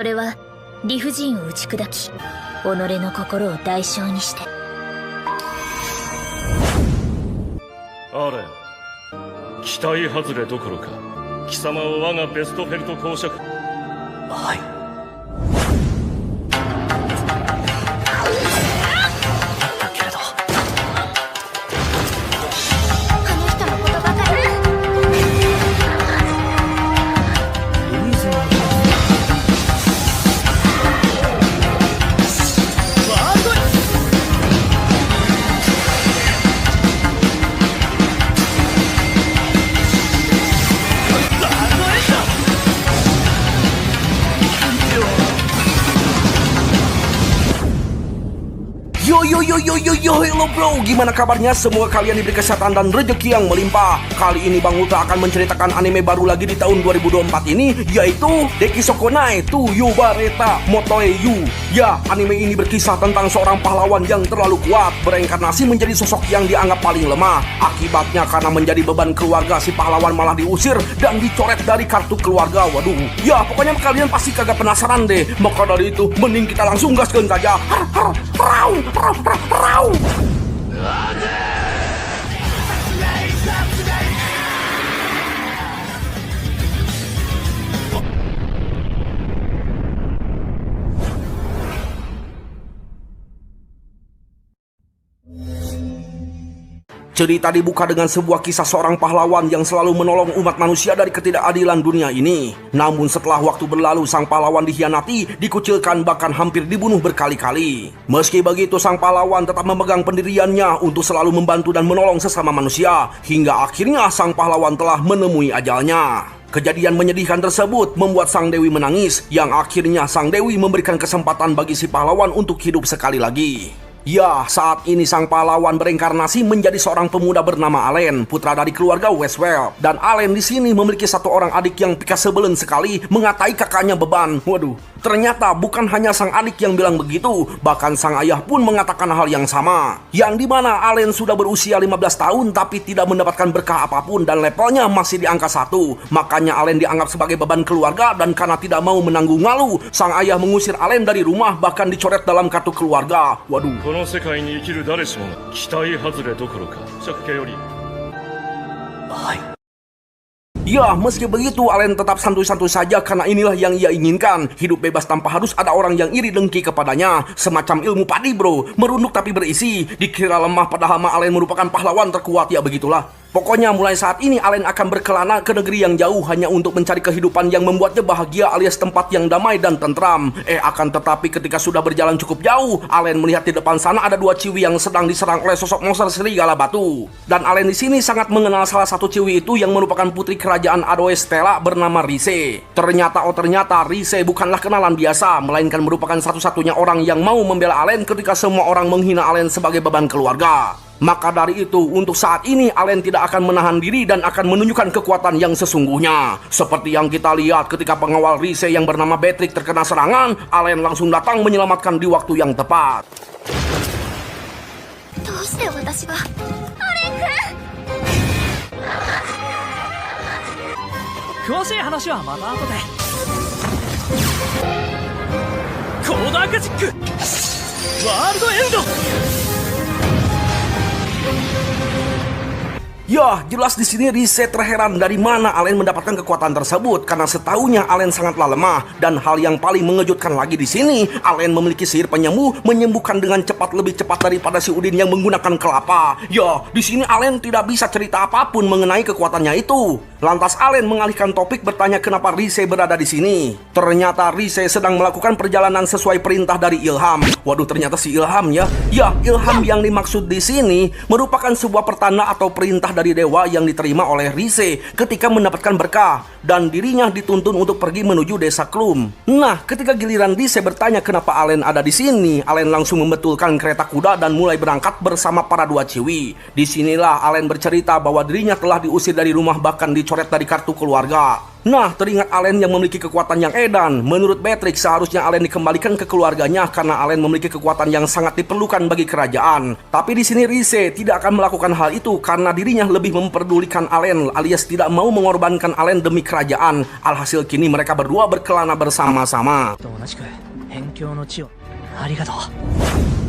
それは理不尽を打ち砕き、己の心を代償にして。アレン、期待外れどころか貴様を我がベストフェルト公爵。はい。だけれどあの人のことばかり。Hello bro, gimana kabarnya? Semoga kalian diberi kesehatan dan rezeki yang melimpah. Kali ini Bang Ultra akan menceritakan anime baru lagi di tahun 2024 ini, yaitu Dekisokonai to Yobareta Motoeyu. Ya, anime ini berkisah tentang seorang pahlawan yang terlalu kuat, bereinkarnasi menjadi sosok yang dianggap paling lemah. Akibatnya karena menjadi beban keluarga, si pahlawan malah diusir dan dicoret dari kartu keluarga. Waduh, ya pokoknya kalian pasti kagak penasaran deh. Maka dari itu, mending kita langsung gaskeun saja. Rau. Cerita dibuka dengan sebuah kisah seorang pahlawan yang selalu menolong umat manusia dari ketidakadilan dunia ini. Namun setelah waktu berlalu, sang pahlawan dikhianati, dikucilkan, bahkan hampir dibunuh berkali-kali. Meski begitu, sang pahlawan tetap memegang pendiriannya untuk selalu membantu dan menolong sesama manusia. Hingga akhirnya sang pahlawan telah menemui ajalnya. Kejadian menyedihkan tersebut membuat sang dewi menangis, yang akhirnya sang dewi memberikan kesempatan bagi si pahlawan untuk hidup sekali lagi. Ya, saat ini sang pahlawan bereinkarnasi menjadi seorang pemuda bernama Allen, putra dari keluarga Westwell. Dan Allen di sini memiliki satu orang adik yang pika sebelen sekali, mengatai kakaknya beban. Waduh, ternyata bukan hanya sang adik yang bilang begitu, bahkan sang ayah pun mengatakan hal yang sama. Yang dimana Allen sudah berusia 15 tahun tapi tidak mendapatkan berkah apapun dan levelnya masih di angka 1. Makanya Allen dianggap sebagai beban keluarga, dan karena tidak mau menanggung malu, sang ayah mengusir Allen dari rumah, bahkan dicoret dalam kartu keluarga. Waduh. この世界に生きる誰しもが期待外れどころか借家より。はい。 Ya, meski begitu, Allen tetap santuy-santuy saja karena inilah yang ia inginkan. Hidup bebas tanpa harus ada orang yang iri dengki kepadanya. Semacam ilmu padi bro, merunduk tapi berisi. Dikira lemah padahal Allen merupakan pahlawan terkuat, ya begitulah. Pokoknya mulai saat ini Allen akan berkelana ke negeri yang jauh hanya untuk mencari kehidupan yang membuatnya bahagia alias tempat yang damai dan tentram. Akan tetapi ketika sudah berjalan cukup jauh, Allen melihat di depan sana ada dua ciwi yang sedang diserang oleh sosok monster serigala batu. Dan Allen di sini sangat mengenal salah satu ciwi itu yang merupakan putri kerajaan Adoe Stella bernama Rise. Ternyata Rise bukanlah kenalan biasa, melainkan merupakan satu-satunya orang yang mau membela Allen ketika semua orang menghina Allen sebagai beban keluarga. Maka dari itu, untuk saat ini Allen tidak akan menahan diri dan akan menunjukkan kekuatan yang sesungguhnya. Seperti yang kita lihat ketika pengawal Rise yang bernama Beatrix terkena serangan, Allen langsung datang menyelamatkan di waktu yang tepat. どうして私が。アレン君。詳しい話はまた後で。コードアカジックワールドエンド。 Ya, jelas di sini Rise terheran dari mana Allen mendapatkan kekuatan tersebut karena setahunya Allen sangatlah lemah, dan hal yang paling mengejutkan lagi di sini, Allen memiliki sihir penyembuh menyembuhkan dengan cepat, lebih cepat daripada si Udin yang menggunakan kelapa. Ya, di sini Allen tidak bisa cerita apapun mengenai kekuatannya itu. Lantas Allen mengalihkan topik bertanya kenapa Rise berada di sini. Ternyata Rise sedang melakukan perjalanan sesuai perintah dari Ilham. Waduh, ternyata si Ilham ya. Ya, Ilham yang dimaksud di sini merupakan sebuah pertanda atau perintah dari dewa yang diterima oleh Rise ketika mendapatkan berkah, dan dirinya dituntun untuk pergi menuju desa Klum. Nah, ketika giliran Rise bertanya kenapa Allen ada di sini, Allen langsung membetulkan kereta kuda dan mulai berangkat bersama para dua ciwi. Disinilah Allen bercerita bahwa dirinya telah diusir dari rumah, bahkan dicoret dicoret dari kartu keluarga. Nah, teringat Allen yang memiliki kekuatan yang edan. Menurut Beatrix, seharusnya Allen dikembalikan ke keluarganya karena Allen memiliki kekuatan yang sangat diperlukan bagi kerajaan. Tapi di sini Rise tidak akan melakukan hal itu karena dirinya lebih memperdulikan Allen alias tidak mau mengorbankan Allen demi kerajaan. Alhasil kini mereka berdua berkelana bersama-sama. と同じく辺境の地をありがとう。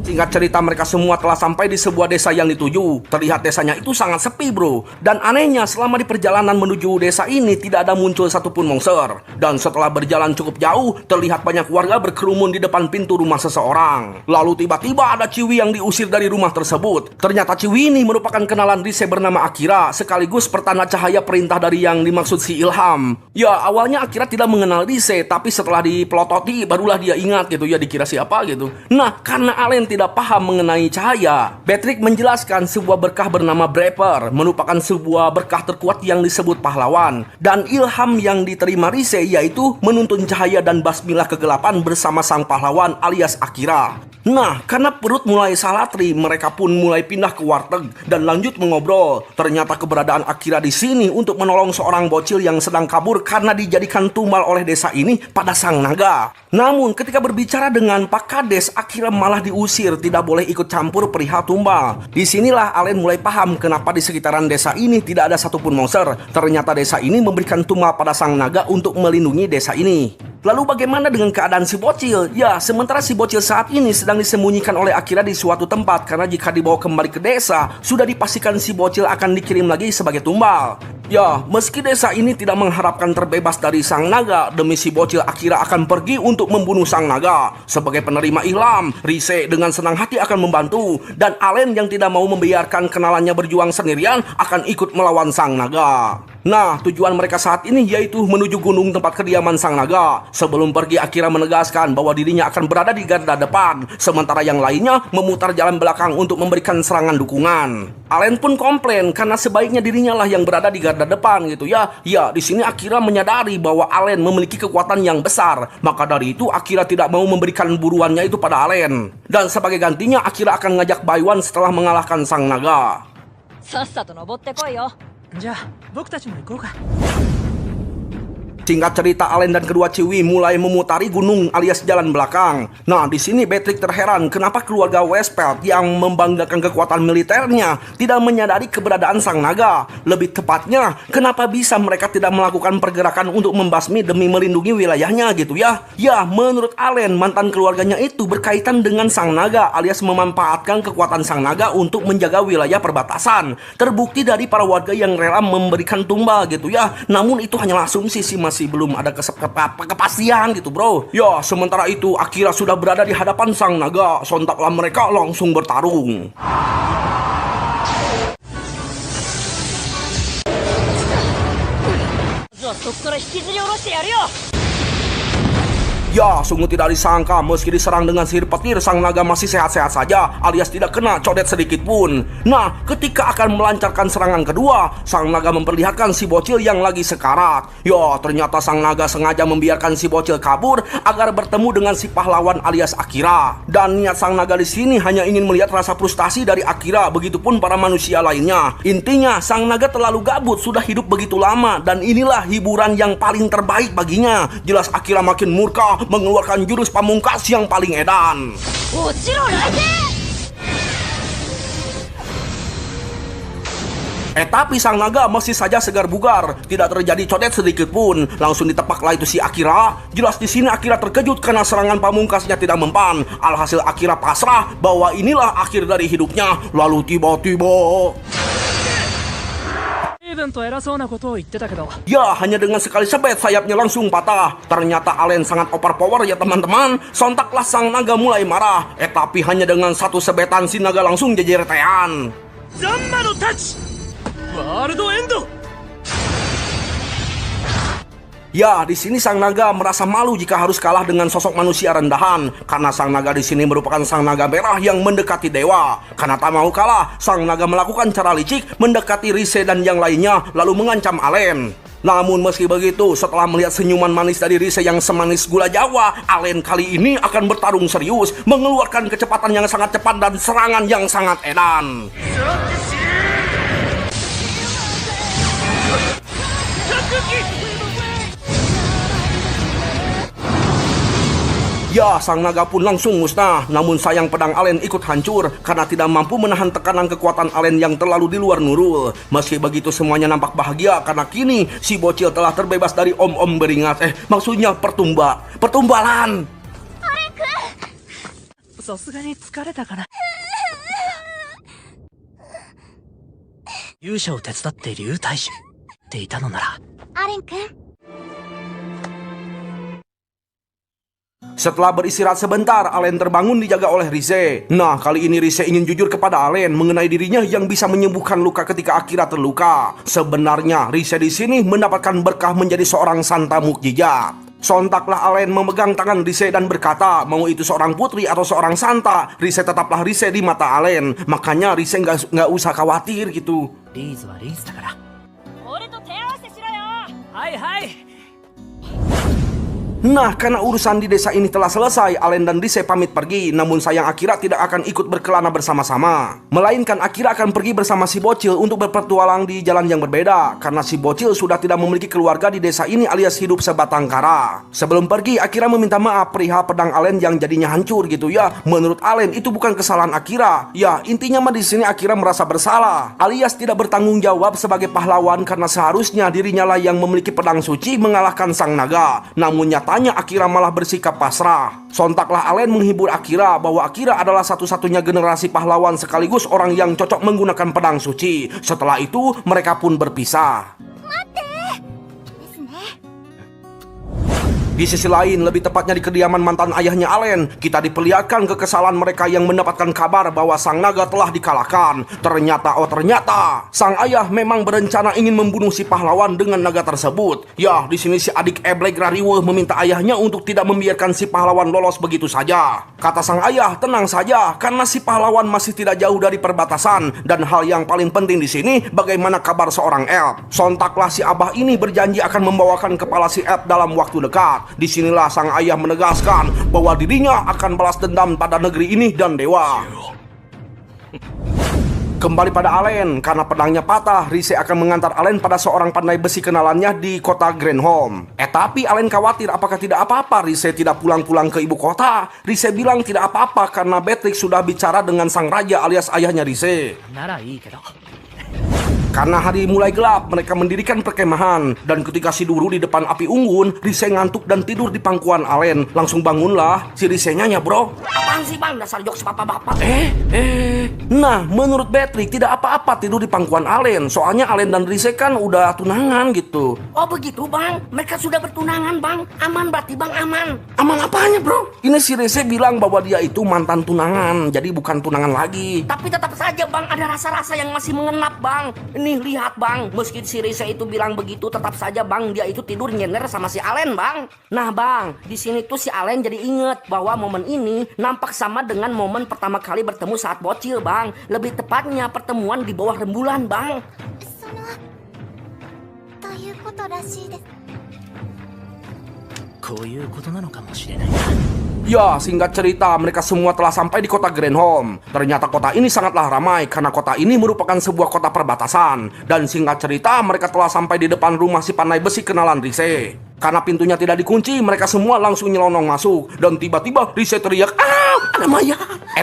Singkat cerita, mereka semua telah sampai di sebuah desa yang dituju. Terlihat desanya itu sangat sepi, bro. Dan anehnya, selama di perjalanan menuju desa ini tidak ada muncul satupun monster. Dan setelah berjalan cukup jauh, terlihat banyak warga berkerumun di depan pintu rumah seseorang. Lalu tiba-tiba ada Ciwi yang diusir dari rumah tersebut. Ternyata Ciwi ini merupakan kenalan Rise bernama Akira, sekaligus pertanda cahaya perintah dari yang dimaksud si Ilham. Ya, awalnya Akira tidak mengenal Rise, tapi setelah dipelototi barulah dia ingat gitu ya, dikira siapa gitu. Nah, karena Allen tidak paham mengenai cahaya, Beatrix menjelaskan sebuah berkah bernama Breaper merupakan sebuah berkah terkuat yang disebut pahlawan, dan ilham yang diterima Rise yaitu menuntun cahaya dan basmilah kegelapan bersama sang pahlawan alias Akira. Nah, karena perut mulai salatri, mereka pun mulai pindah ke warteg dan lanjut mengobrol. Ternyata keberadaan Akira di sini untuk menolong seorang bocil yang sedang kabur karena dijadikan tumbal oleh desa ini pada sang naga. Namun ketika berbicara dengan Pak Kades, Akira malah diusir, tidak boleh ikut campur perihal tumbal. Disinilah Allen mulai paham kenapa di sekitaran desa ini tidak ada satupun monster. Ternyata desa ini memberikan tumbal pada sang naga untuk melindungi desa ini. Lalu bagaimana dengan keadaan si bocil? Ya, sementara si bocil saat ini sedang disembunyikan oleh Akira di suatu tempat karena jika dibawa kembali ke desa, sudah dipastikan si bocil akan dikirim lagi sebagai tumbal. Ya, meski desa ini tidak mengharapkan terbebas dari sang naga, demi si bocil Akira akan pergi untuk membunuh sang naga. Sebagai penerima ilham, Rise dengan senang hati akan membantu, dan Allen yang tidak mau membiarkan kenalannya berjuang sendirian akan ikut melawan sang naga. Nah, tujuan mereka saat ini yaitu menuju gunung tempat kediaman sang naga. Sebelum pergi, Akira menegaskan bahwa dirinya akan berada di garda depan, sementara yang lainnya memutar jalan belakang untuk memberikan serangan dukungan. Allen pun komplain karena sebaiknya dirinya lah yang berada di garda depan gitu ya. Ya, di sini Akira menyadari bahwa Allen memiliki kekuatan yang besar. Maka dari itu Akira tidak mau memberikan buruannya itu pada Allen. Dan sebagai gantinya Akira akan ngajak Baiwan setelah mengalahkan sang naga. さっさと登ってこいよ。じゃあ僕たちも行こうか。 Singkat cerita, Allen dan kedua Ciwi mulai memutari gunung alias jalan belakang. Nah, di sini Beatrix terheran kenapa keluarga Westpelt yang membanggakan kekuatan militernya tidak menyadari keberadaan sang naga. Lebih tepatnya, kenapa bisa mereka tidak melakukan pergerakan untuk membasmi demi melindungi wilayahnya gitu ya. Ya, menurut Allen, mantan keluarganya itu berkaitan dengan sang naga alias memanfaatkan kekuatan sang naga untuk menjaga wilayah perbatasan. Terbukti dari para warga yang rela memberikan tumbal gitu ya. Namun itu hanyalah asumsi sih, masih belum ada kepastian gitu bro. Ya, sementara itu Akira sudah berada di hadapan sang naga. Sontaklah mereka langsung bertarung. Ya, sungguh tidak disangka meski diserang dengan sihir petir, sang naga masih sehat-sehat saja alias tidak kena codet sedikit pun. Nah, ketika akan melancarkan serangan kedua, sang naga memperlihatkan si bocil yang lagi sekarat. Ya, ternyata sang naga sengaja membiarkan si bocil kabur agar bertemu dengan si pahlawan alias Akira. Dan niat sang naga di sini hanya ingin melihat rasa frustasi dari Akira, begitupun para manusia lainnya. Intinya, sang naga terlalu gabut, sudah hidup begitu lama, dan inilah hiburan yang paling terbaik baginya. Jelas Akira makin murka, mengeluarkan jurus pamungkas yang paling edan. Tapi sang naga masih saja segar bugar, tidak terjadi codet sedikit pun. Langsung ditepaklah itu si Akira. Jelas di sini Akira terkejut karena serangan pamungkasnya tidak mempan. Alhasil Akira pasrah bahwa inilah akhir dari hidupnya. Lalu tiba-tiba, ya, hanya dengan sekali sebet sayapnya langsung patah. Ternyata Allen sangat overpower ya teman-teman. Sontaklah sang naga mulai marah. Tapi hanya dengan satu sebetan si naga langsung jejer-tean. Zanma no Touch! World End! Ya, di sini sang naga merasa malu jika harus kalah dengan sosok manusia rendahan. Karena sang naga di sini merupakan sang naga merah yang mendekati dewa. Karena tak mau kalah, sang naga melakukan cara licik mendekati Rise dan yang lainnya lalu mengancam Allen. Namun meski begitu, setelah melihat senyuman manis dari Rise yang semanis gula Jawa, Allen kali ini akan bertarung serius, mengeluarkan kecepatan yang sangat cepat dan serangan yang sangat edan. Ya, sang naga pun langsung musnah. Namun sayang pedang Allen ikut hancur karena tidak mampu menahan tekanan kekuatan Allen yang terlalu di luar Nurul. Meski begitu semuanya nampak bahagia karena kini si bocil telah terbebas dari om-om beringat. Maksudnya pertumbalan. さすがに疲れたかな。勇者を手伝っている勇大使っていたのなら、アレン君。 Setelah beristirahat sebentar, Allen terbangun dijaga oleh Rise. Nah, kali ini Rise ingin jujur kepada Allen mengenai dirinya yang bisa menyembuhkan luka ketika Akira terluka. Sebenarnya, Rise di sini mendapatkan berkah menjadi seorang santa mukjizat. Sontaklah Allen memegang tangan Rise dan berkata, mau itu seorang putri atau seorang santa, Rise tetaplah Rise di mata Allen. Makanya Rise nggak usah khawatir gitu. リーズはリーズだから。俺と手合わせしろよ。はいはい。 Nah, karena urusan di desa ini telah selesai, Allen dan Rise pamit pergi. Namun sayang Akira tidak akan ikut berkelana bersama-sama. Melainkan Akira akan pergi bersama si bocil untuk berpetualang di jalan yang berbeda. Karena si bocil sudah tidak memiliki keluarga di desa ini alias hidup sebatang kara. Sebelum pergi, Akira meminta maaf perihal pedang Allen yang jadinya hancur gitu ya. Menurut Allen itu bukan kesalahan Akira. Ya, intinya mah di sini Akira merasa bersalah, alias tidak bertanggung jawab sebagai pahlawan karena seharusnya dirinya lah yang memiliki pedang suci mengalahkan sang naga. Namun nyatanya Akira malah bersikap pasrah. Sontaklah Allen menghibur Akira bahwa Akira adalah satu-satunya generasi pahlawan sekaligus orang yang cocok menggunakan pedang suci. Setelah itu mereka pun berpisah. Di sisi lain, lebih tepatnya di kediaman mantan ayahnya Allen, kita diperlihatkan kekesalan mereka yang mendapatkan kabar bahwa sang naga telah dikalahkan. Ternyata sang ayah memang berencana ingin membunuh si pahlawan dengan naga tersebut. Ya, di sini si adik Eblek Rariweh meminta ayahnya untuk tidak membiarkan si pahlawan lolos begitu saja. Kata sang ayah, tenang saja, karena si pahlawan masih tidak jauh dari perbatasan. Dan hal yang paling penting di sini, bagaimana kabar seorang elf. Sontaklah si abah ini berjanji akan membawakan kepala si elf dalam waktu dekat. Disinilah sang ayah menegaskan bahwa dirinya akan balas dendam pada negeri ini dan dewa. Kembali pada Allen, karena pedangnya patah, Rise akan mengantar Allen pada seorang pandai besi kenalannya di kota Greenholm. Tapi Allen khawatir apakah tidak apa-apa Rise tidak pulang-pulang ke ibu kota. Rise bilang tidak apa-apa karena Beatrix sudah bicara dengan sang raja alias ayahnya Rise. ならいいけど。 Karena hari mulai gelap, mereka mendirikan perkemahan. Dan ketika si Duru di depan api unggun, Rise ngantuk dan tidur di pangkuan Allen. Langsung bangunlah si Rise-nya bro. Apaan sih bang, dasar jokes bapak-bapak? Nah, menurut Beatrix tidak apa-apa tidur di pangkuan Allen. Soalnya Allen dan Rise kan udah tunangan gitu. Oh begitu bang, mereka sudah bertunangan bang. Aman berarti bang, aman. Aman apanya bro? Ini si Rise bilang bahwa dia itu mantan tunangan, jadi bukan tunangan lagi. Tapi tetap saja bang, ada rasa-rasa yang masih mengenap bang. Nih lihat bang, meski si Rise itu bilang begitu, tetap saja bang dia itu tidur nyener sama si Allen bang. Nah bang, di sini tuh si Allen jadi inget bahwa momen ini nampak sama dengan momen pertama kali bertemu saat bocil bang. Lebih tepatnya pertemuan di bawah rembulan bang. ということらしいです。こういうことなのかもしれないな。 Ya, singkat cerita, mereka semua telah sampai di kota Greenholm. Ternyata kota ini sangatlah ramai karena kota ini merupakan sebuah kota perbatasan. Dan singkat cerita, mereka telah sampai di depan rumah si pandai besi kenalan Rise. Karena pintunya tidak dikunci, mereka semua langsung nyelonong masuk. Dan tiba-tiba Rise teriak, ada mayat.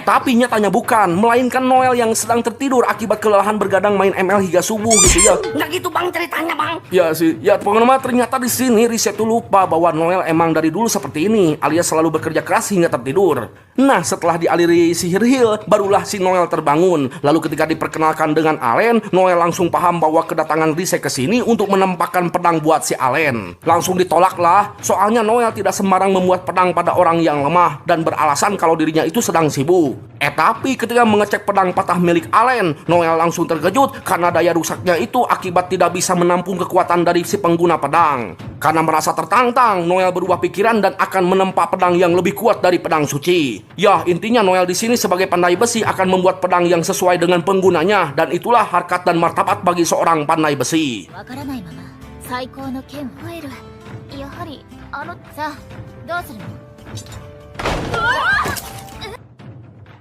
Tapi nyatanya bukan, melainkan Noel yang sedang tertidur akibat kelelahan bergadang main ML hingga subuh gitu ya. Nggak gitu bang ceritanya bang. Ya sih, ya pokoknya ternyata di sini Rise tuh lupa bahwa Noel emang dari dulu seperti ini, alias selalu bekerja keras hingga tertidur. Nah, setelah dialiri sihir heal, barulah si Noel terbangun. Lalu ketika diperkenalkan dengan Allen, Noel langsung paham bahwa kedatangan Rise ke sini untuk menempatkan pedang buat si Allen. Langsung ditolaklah, soalnya Noel tidak sembarang membuat pedang pada orang yang lemah dan beralasan kalau dirinya itu sedang sibuk. Tapi ketika mengecek pedang patah milik Allen, Noel langsung terkejut karena daya rusaknya itu akibat tidak bisa menampung kekuatan dari si pengguna pedang. Karena merasa tertantang, Noel berubah pikiran dan akan menempa pedang yang lebih kuat dari pedang suci. Ya, intinya Noel di sini sebagai pandai besi akan membuat pedang yang sesuai dengan penggunanya, dan itulah harkat dan martabat bagi seorang pandai besi. わからないまま最高の剣を得る。やはりさあどうするの？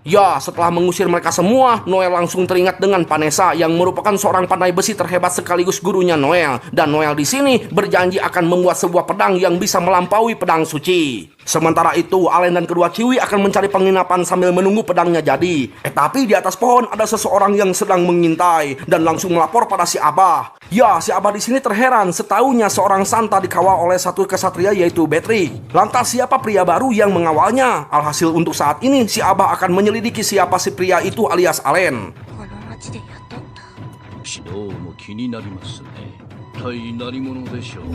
Ya, setelah mengusir mereka semua, Noel langsung teringat dengan Vanessa yang merupakan seorang pandai besi terhebat sekaligus gurunya Noel. Dan Noel di sini berjanji akan membuat sebuah pedang yang bisa melampaui pedang suci. Sementara itu, Allen dan kedua Ciwi akan mencari penginapan sambil menunggu pedangnya jadi. Tapi di atas pohon ada seseorang yang sedang mengintai dan langsung melapor pada si Abah. Ya, si Abah di sini terheran setaunya seorang santa dikawal oleh satu kesatria yaitu Betri. Lantas siapa pria baru yang mengawalnya? Alhasil untuk saat ini si Abah akan menyelidiki siapa si pria itu alias Allen. この町で雇った どうも気になりますね。一体何者でしょう。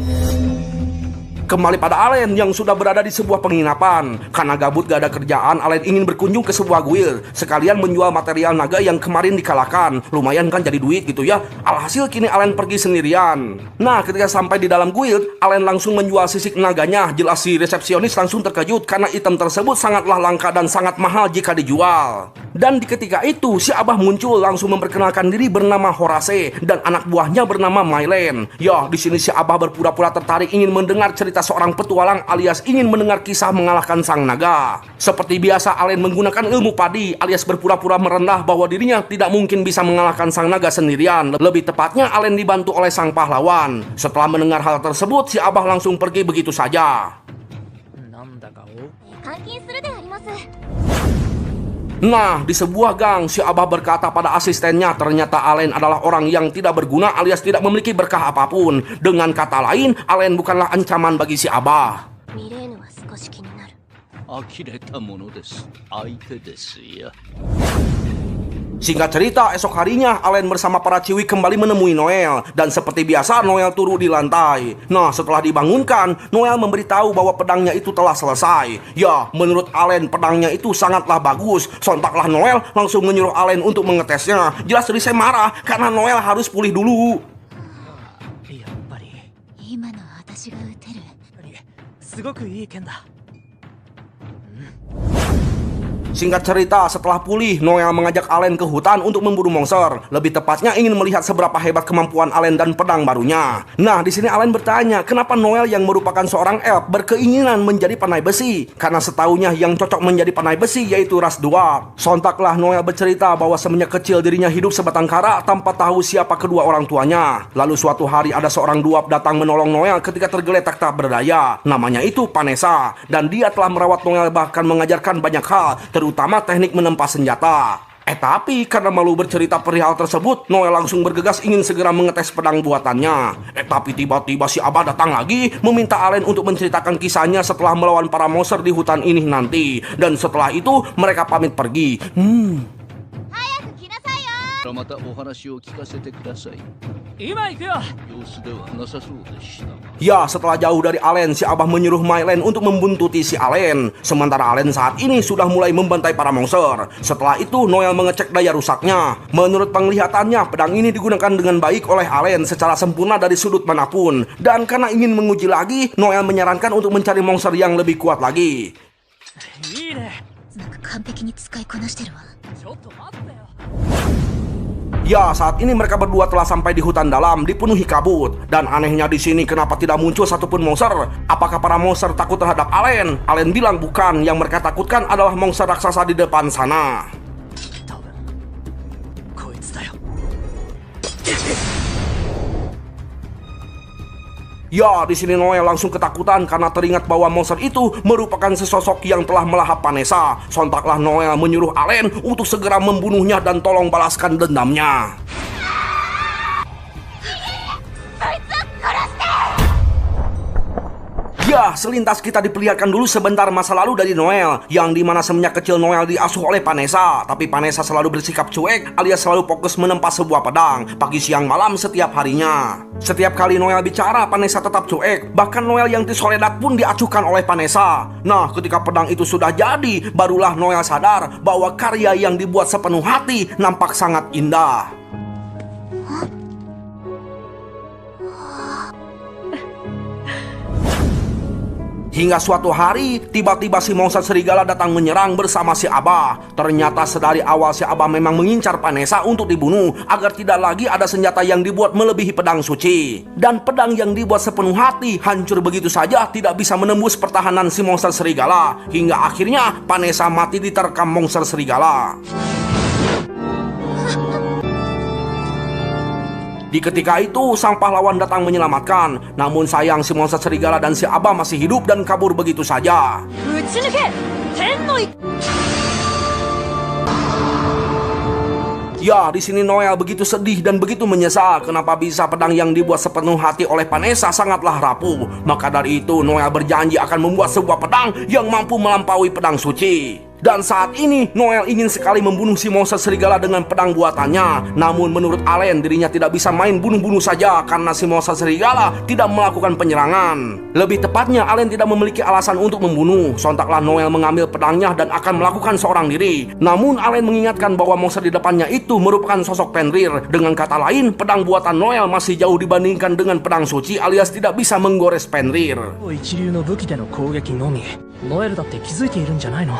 Kembali pada Allen yang sudah berada di sebuah penginapan. Karena gabut gak ada kerjaan, Allen ingin berkunjung ke sebuah guild. Sekalian menjual material naga yang kemarin dikalahkan. Lumayan kan jadi duit gitu ya. Alhasil kini Allen pergi sendirian. Nah, ketika sampai di dalam guild, Allen langsung menjual sisik naganya. Jelas si resepsionis langsung terkejut karena item tersebut sangatlah langka dan sangat mahal jika dijual. Dan di ketika itu, si Abah muncul langsung memperkenalkan diri bernama Horace dan anak buahnya bernama Mylen. Ya, di sini si Abah berpura-pura tertarik ingin mendengar cerita seorang petualang alias ingin mendengar kisah mengalahkan sang naga. Seperti biasa, Allen menggunakan ilmu padi alias berpura-pura merendah bahwa dirinya tidak mungkin bisa mengalahkan sang naga sendirian. Lebih tepatnya, Allen dibantu oleh sang pahlawan. Setelah mendengar hal tersebut, si Abah langsung pergi begitu saja. なんだか監禁するであります。 Nah, di sebuah gang, si Abah berkata pada asistennya ternyata Allen adalah orang yang tidak berguna alias tidak memiliki berkah apapun. Dengan kata lain, Allen bukanlah ancaman bagi si Abah. ミレーヌは少し気になる。呆れたものです。相手ですよ。 Singkat cerita, esok harinya Allen bersama para Ciwi kembali menemui Noel. Dan seperti biasa, Noel turun di lantai. Nah, setelah dibangunkan, Noel memberitahu bahwa pedangnya itu telah selesai. Ya, menurut Allen pedangnya itu sangatlah bagus. Sontaklah Noel langsung menyuruh Allen untuk mengetesnya. Jelas Rise marah karena Noel harus pulih dulu. やっぱり今の私が撃てる。すごくいい剣だ。 Singkat cerita, setelah pulih, Noel mengajak Allen ke hutan untuk memburu monster. Lebih tepatnya ingin melihat seberapa hebat kemampuan Allen dan pedang barunya. Nah, di sini Allen bertanya, kenapa Noel yang merupakan seorang elf berkeinginan menjadi pandai besi? Karena setaunya yang cocok menjadi pandai besi yaitu ras dwarf. Sontaklah Noel bercerita bahwa semenjak kecil dirinya hidup sebatang kara tanpa tahu siapa kedua orang tuanya. Lalu suatu hari ada seorang dwarf datang menolong Noel ketika tergeletak tak berdaya. Namanya itu Vanessa. Dan dia telah merawat Noel bahkan mengajarkan banyak hal, terutama teknik menempa senjata. Tapi karena malu bercerita perihal tersebut, Noel langsung bergegas ingin segera mengetes pedang buatannya. Tapi tiba-tiba si Abah datang lagi, meminta Allen untuk menceritakan kisahnya setelah melawan para monster di hutan ini nanti. Dan setelah itu, mereka pamit pergi. 早く来なさいよ。またお話を聞かせてください。今行くよ。様子ではなさそうでした。 Ya, setelah jauh dari Allen, si Abah menyuruh Mylen untuk membuntuti si Allen. Sementara Allen saat ini sudah mulai membantai para monster. Setelah itu, Noel mengecek daya rusaknya. Menurut penglihatannya, pedang ini digunakan dengan baik oleh Allen secara sempurna dari sudut manapun. Dan karena ingin menguji lagi, Noel menyarankan untuk mencari monster yang lebih kuat lagi. いいね。なんか完璧に使いこなしてるわ。ちょっと待ってよ。 Ya, saat ini mereka berdua telah sampai di hutan dalam, dipenuhi kabut. Dan anehnya di sini kenapa tidak muncul satupun monster? Apakah para monster takut terhadap Allen? Allen bilang bukan, yang mereka takutkan adalah monster raksasa di depan sana. 多分こいつだよ。 Ya, di sini Noel langsung ketakutan karena teringat bahwa monster itu merupakan sesosok yang telah melahap Vanessa. Sontaklah Noel menyuruh Allen untuk segera membunuhnya dan tolong balaskan dendamnya. Ya, selintas kita diperlihatkan dulu sebentar masa lalu dari Noel, yang dimana semenjak kecil Noel diasuh oleh Vanessa. Tapi Vanessa selalu bersikap cuek alias selalu fokus menempa sebuah pedang pagi siang malam setiap harinya. Setiap kali Noel bicara, Vanessa tetap cuek. Bahkan Noel yang tisoledak pun diacuhkan oleh Vanessa. Nah, ketika pedang itu sudah jadi, barulah Noel sadar bahwa karya yang dibuat sepenuh hati nampak sangat indah. Hingga suatu hari, tiba-tiba si monster serigala datang menyerang bersama si Abah. Ternyata sedari awal si Abah memang mengincar Vanessa untuk dibunuh agar tidak lagi ada senjata yang dibuat melebihi pedang suci. Dan pedang yang dibuat sepenuh hati hancur begitu saja, tidak bisa menembus pertahanan si monster serigala. Hingga akhirnya Vanessa mati diterkam monster serigala. Di ketika itu, sang pahlawan datang menyelamatkan. Namun sayang si monster serigala dan si Abah masih hidup dan kabur begitu saja. Ya, di sini Noel begitu sedih dan begitu menyesal kenapa bisa pedang yang dibuat sepenuh hati oleh Vanessa sangatlah rapuh. Maka dari itu Noel berjanji akan membuat sebuah pedang yang mampu melampaui pedang suci. Dan saat ini Noel ingin sekali membunuh si monster serigala dengan pedang buatannya. Namun menurut Allen dirinya tidak bisa main bunuh-bunuh saja karena si monster serigala tidak melakukan penyerangan. Lebih tepatnya Allen tidak memiliki alasan untuk membunuh. Sontaklah Noel mengambil pedangnya dan akan melakukan seorang diri. Namun Allen mengingatkan bahwa monster di depannya itu merupakan sosok Fenrir. Dengan kata lain, pedang buatan Noel masih jauh dibandingkan dengan pedang suci alias tidak bisa menggores Fenrir. 一流の武器での攻撃のみノエルだって気づいているんじゃないの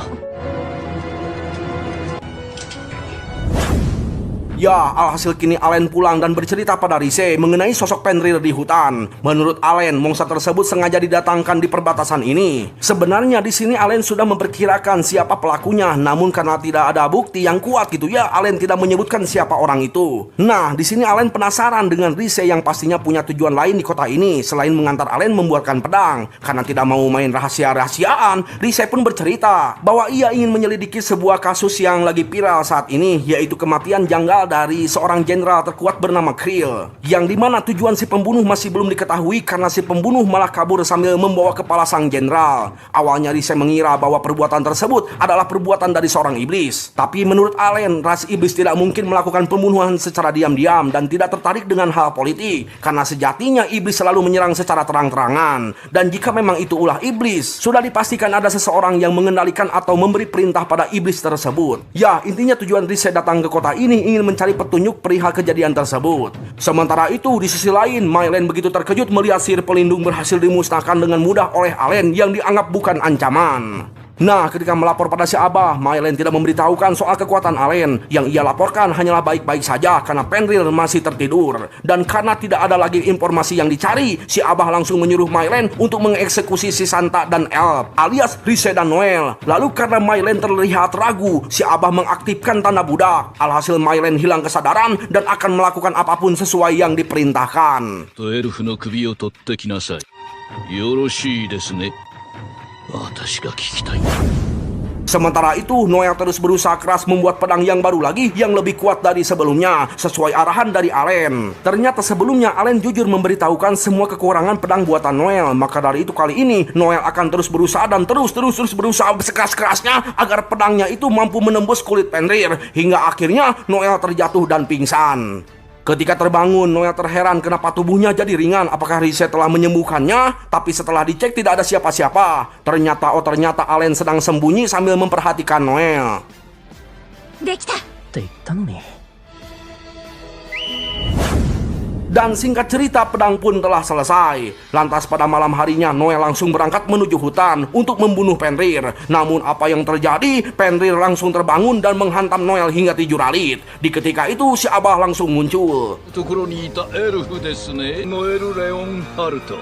Ya, alhasil kini Allen pulang dan bercerita pada Rise mengenai sosok Fenrir di hutan. Menurut Allen, monster tersebut sengaja didatangkan di perbatasan ini. Sebenarnya di sini Allen sudah memperkirakan siapa pelakunya, namun karena tidak ada bukti yang kuat gitu ya, Allen tidak menyebutkan siapa orang itu. Nah, di sini Allen penasaran dengan Rise yang pastinya punya tujuan lain di kota ini selain mengantar Allen membuatkan pedang. Karena tidak mau main rahasia-rahasiaan, Rise pun bercerita bahwa ia ingin menyelidiki sebuah kasus yang lagi viral saat ini, yaitu kematian janggal dari seorang jenderal terkuat bernama Krill, yang dimana tujuan si pembunuh masih belum diketahui karena si pembunuh malah kabur sambil membawa kepala sang jenderal. Awalnya Rise mengira bahwa perbuatan tersebut adalah perbuatan dari seorang iblis, tapi menurut Allen, ras iblis tidak mungkin melakukan pembunuhan secara diam-diam dan tidak tertarik dengan hal politik, karena sejatinya iblis selalu menyerang secara terang-terangan. Dan jika memang itu ulah iblis, sudah dipastikan ada seseorang yang mengendalikan atau memberi perintah pada iblis tersebut. Ya, intinya tujuan Rise datang ke kota ini ingin mencari petunjuk perihal kejadian tersebut. Sementara itu di sisi lain, Mylen begitu terkejut melihat sihir pelindung berhasil dimusnahkan dengan mudah oleh Allen yang dianggap bukan ancaman. Nah, ketika melapor pada si Abah, Mylen tidak memberitahukan soal kekuatan Allen. Yang ia laporkan hanyalah baik-baik saja karena Fenrir masih tertidur. Dan karena tidak ada lagi informasi yang dicari, si Abah langsung menyuruh Mylen untuk mengeksekusi si Santa dan Elf alias Rise dan Noel. Lalu karena Mylen terlihat ragu, si Abah mengaktifkan tanda budak. Alhasil Mylen hilang kesadaran dan akan melakukan apapun sesuai yang diperintahkan. エルフの首を取ってきなさい。よろしいですね。私が聞きたい。 Sementara itu, Noel terus berusaha keras membuat pedang yang baru lagi yang lebih kuat dari sebelumnya, sesuai arahan dari Allen. Ternyata sebelumnya Allen jujur memberitahukan semua kekurangan pedang buatan Noel. Maka dari itu kali ini, Noel akan terus berusaha dan terus berusaha sekeras-kerasnya agar pedangnya itu mampu menembus kulit Fenrir. Hingga akhirnya Noel terjatuh dan pingsan. Ketika terbangun, Noel terheran kenapa tubuhnya jadi ringan. Apakah Rise telah menyembuhkannya? Tapi setelah dicek tidak ada siapa-siapa. Ternyata Allen sedang sembunyi sambil memperhatikan Noel. できた。って言ったのに Dan singkat cerita, pedang pun telah selesai. Lantas pada malam harinya, Noel langsung berangkat menuju hutan untuk membunuh Fenrir. Namun apa yang terjadi? Fenrir langsung terbangun dan menghantam Noel hingga 7 ralit. Di ketika itu si Abah langsung muncul. ところにいたエルフですね。ノエル・レオンハルト。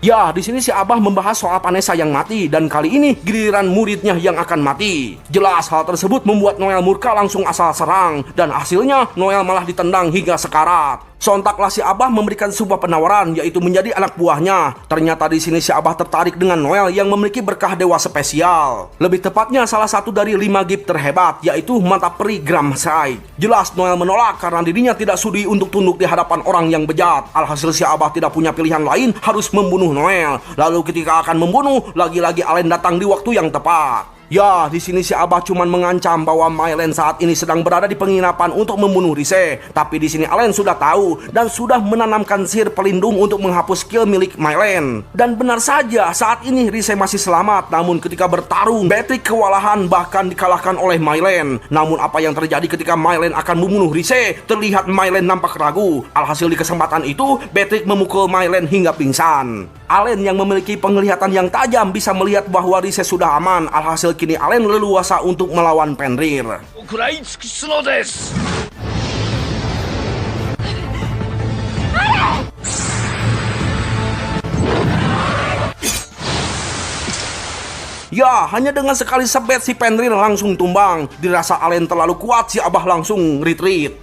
Ya, di sini si Abah membahas soal Vanessa yang mati dan kali ini giliran muridnya yang akan mati. Jelas hal tersebut membuat Noel murka langsung asal serang dan hasilnya Noel malah ditendang hingga sekarat. Sontaklah si Abah memberikan sebuah penawaran, yaitu menjadi anak buahnya. Ternyata di sini si Abah tertarik dengan Noel yang memiliki berkah dewa spesial. Lebih tepatnya salah satu dari 5 gift terhebat, yaitu mata peri Gramside. Jelas Noel menolak karena dirinya tidak sudi untuk tunduk di hadapan orang yang bejat. Alhasil si Abah tidak punya pilihan lain, harus membunuh Noel. Lalu ketika akan membunuh, lagi-lagi Allen datang di waktu yang tepat. Ya, di sini si Abah cuman mengancam bahwa Mylen saat ini sedang berada di penginapan untuk membunuh Rise. Tapi di sini Allen sudah tahu dan sudah menanamkan sihir pelindung untuk menghapus skill milik Mylen. Dan benar saja, saat ini Rise masih selamat. Namun ketika bertarung, Beatrix kewalahan bahkan dikalahkan oleh Mylen. Namun apa yang terjadi ketika Mylen akan membunuh Rise? Terlihat Mylen nampak ragu. Alhasil di kesempatan itu, Beatrix memukul Mylen hingga pingsan. Allen yang memiliki penglihatan yang tajam bisa melihat bahwa Rise sudah aman. Alhasil kini Allen leluasa untuk melawan Fenrir. 食らい尽くすのです Ya, hanya dengan sekali sebet si Fenrir langsung tumbang. Dirasa Allen terlalu kuat, si Abah langsung retreat.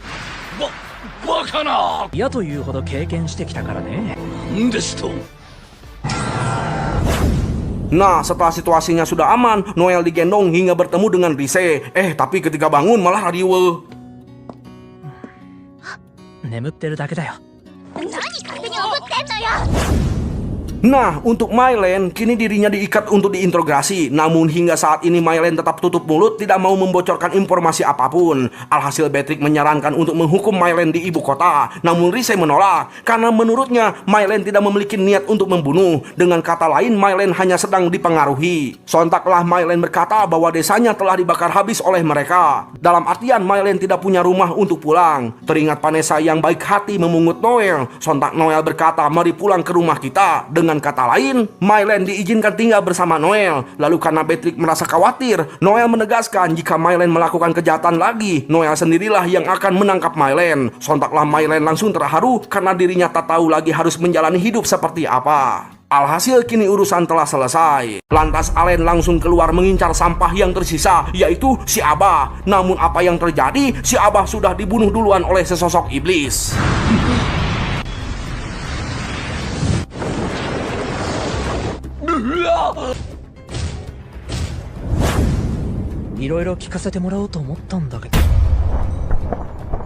バカな嫌というほど経験してきたからね。なんですと Nah, setelah situasinya sudah aman, Noel digendong hingga bertemu dengan Rise. Tapi ketika bangun malah riweuh. 眠ってるだけだよ。何勝手に怒ってんのよ。 Nah, untuk Mylen, kini dirinya diikat untuk diinterogasi. Namun hingga saat ini Mylen tetap tutup mulut, tidak mau membocorkan informasi apapun. Alhasil Beatrix menyarankan untuk menghukum Mylen di ibu kota. Namun Rise menolak, karena menurutnya Mylen tidak memiliki niat untuk membunuh. Dengan kata lain, Mylen hanya sedang dipengaruhi. Sontaklah Mylen berkata bahwa desanya telah dibakar habis oleh mereka. Dalam artian Mylen tidak punya rumah untuk pulang. Teringat Vanessa yang baik hati memungut Noel. Sontak Noel berkata, mari pulang ke rumah kita. Dengan kata lain, Mylen diizinkan tinggal bersama Noel. Lalu karena Beatrix merasa khawatir, Noel menegaskan jika Mylen melakukan kejahatan lagi, Noel sendirilah yang akan menangkap Mylen. Sontaklah Mylen langsung terharu karena dirinya tak tahu lagi harus menjalani hidup seperti apa. Alhasil kini urusan telah selesai. Lantas Allen langsung keluar mengincar sampah yang tersisa, yaitu si Abah. Namun apa yang terjadi? Si Abah sudah dibunuh duluan oleh sesosok iblis. いろいろ聞かせてもらおうと思ったんだけど。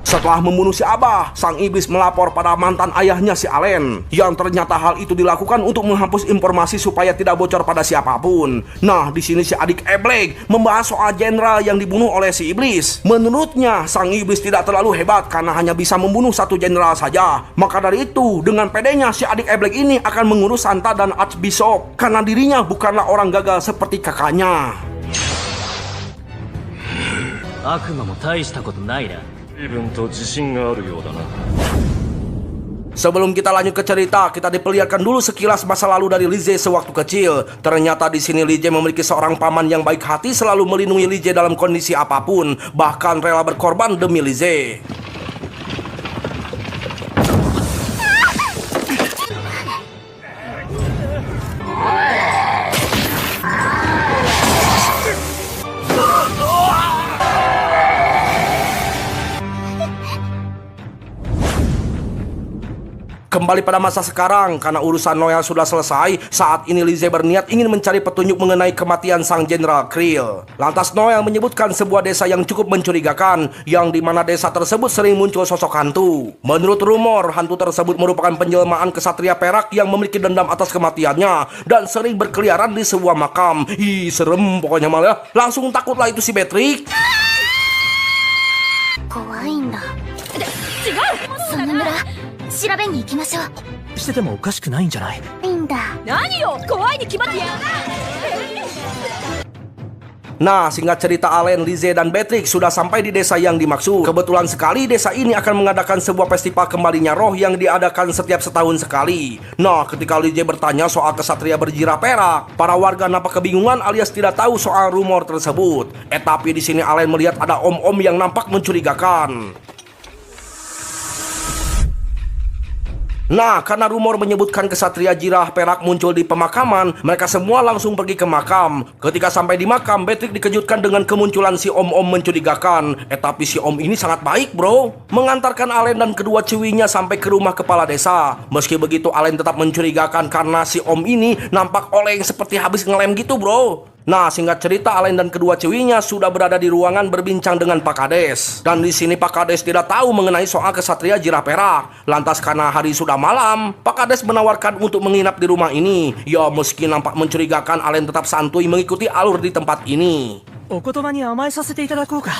Setelah membunuh si Abah, sang iblis melapor pada mantan ayahnya si Allen. Yang ternyata hal itu dilakukan untuk menghapus informasi supaya tidak bocor pada siapapun. Nah, di sini si adik Eblek membahas soal jenderal yang dibunuh oleh si iblis. Menurutnya, sang iblis tidak terlalu hebat karena hanya bisa membunuh satu jenderal saja. Maka dari itu, dengan pedenya si adik Eblek ini akan mengurus Santa dan Archbishop karena dirinya bukanlah orang gagal seperti kakaknya. 悪魔も大したことないな。 随分と自信があるようだな。 Sebelum kita lanjut ke cerita, kita diperlihatkan dulu sekilas masa lalu dari Lizzie sewaktu kecil. Ternyata di sini Lizzie memiliki seorang paman yang baik hati, selalu melindungi Lizzie dalam kondisi apapun, bahkan rela berkorban demi Lizzie. Kembali pada masa sekarang, karena urusan Noel sudah selesai, saat ini Lizzie berniat ingin mencari petunjuk mengenai kematian sang Jenderal Krill. Lantas Noel menyebutkan sebuah desa yang cukup mencurigakan, yang dimana desa tersebut sering muncul sosok hantu. Menurut rumor, hantu tersebut merupakan penjelmaan kesatria perak yang memiliki dendam atas kematiannya, dan sering berkeliaran di sebuah makam. Ih, serem pokoknya malah. Langsung takutlah itu si Beatrix. 怖いんだ。違う。その村調べに行きましょう。しててもおかしくないんじゃない？いいんだ。何よ、怖いに決まってや。 Nah, singkat cerita Allen, Lizzie, dan Beatrix sudah sampai di desa yang dimaksud. Kebetulan sekali desa ini akan mengadakan sebuah festival kembalinya roh yang diadakan setiap setahun sekali. Nah, ketika Lizzie bertanya soal kesatria berjirah perak, para warga nampak kebingungan alias tidak tahu soal rumor tersebut. Tapi di sini Allen melihat ada om-om yang nampak mencurigakan. Nah, karena rumor menyebutkan kesatria jirah perak muncul di pemakaman, mereka semua langsung pergi ke makam. Ketika sampai di makam, Beatrix dikejutkan dengan kemunculan si om-om mencurigakan. Tapi si om ini sangat baik, bro. Mengantarkan Allen dan kedua cuwinya sampai ke rumah kepala desa. Meski begitu, Allen tetap mencurigakan karena si om ini nampak oleng seperti habis ngelem gitu, bro. Nah, singkat cerita, Allen dan kedua cuwinya sudah berada di ruangan berbincang dengan Pak Kades. Dan di sini Pak Kades tidak tahu mengenai soal kesatria jirah perak. Lantas karena hari sudah malam, Pak Kades menawarkan untuk menginap di rumah ini. Ya, meski nampak mencurigakan, Allen tetap santuy mengikuti alur di tempat ini. お言葉に甘えさせていただこうか。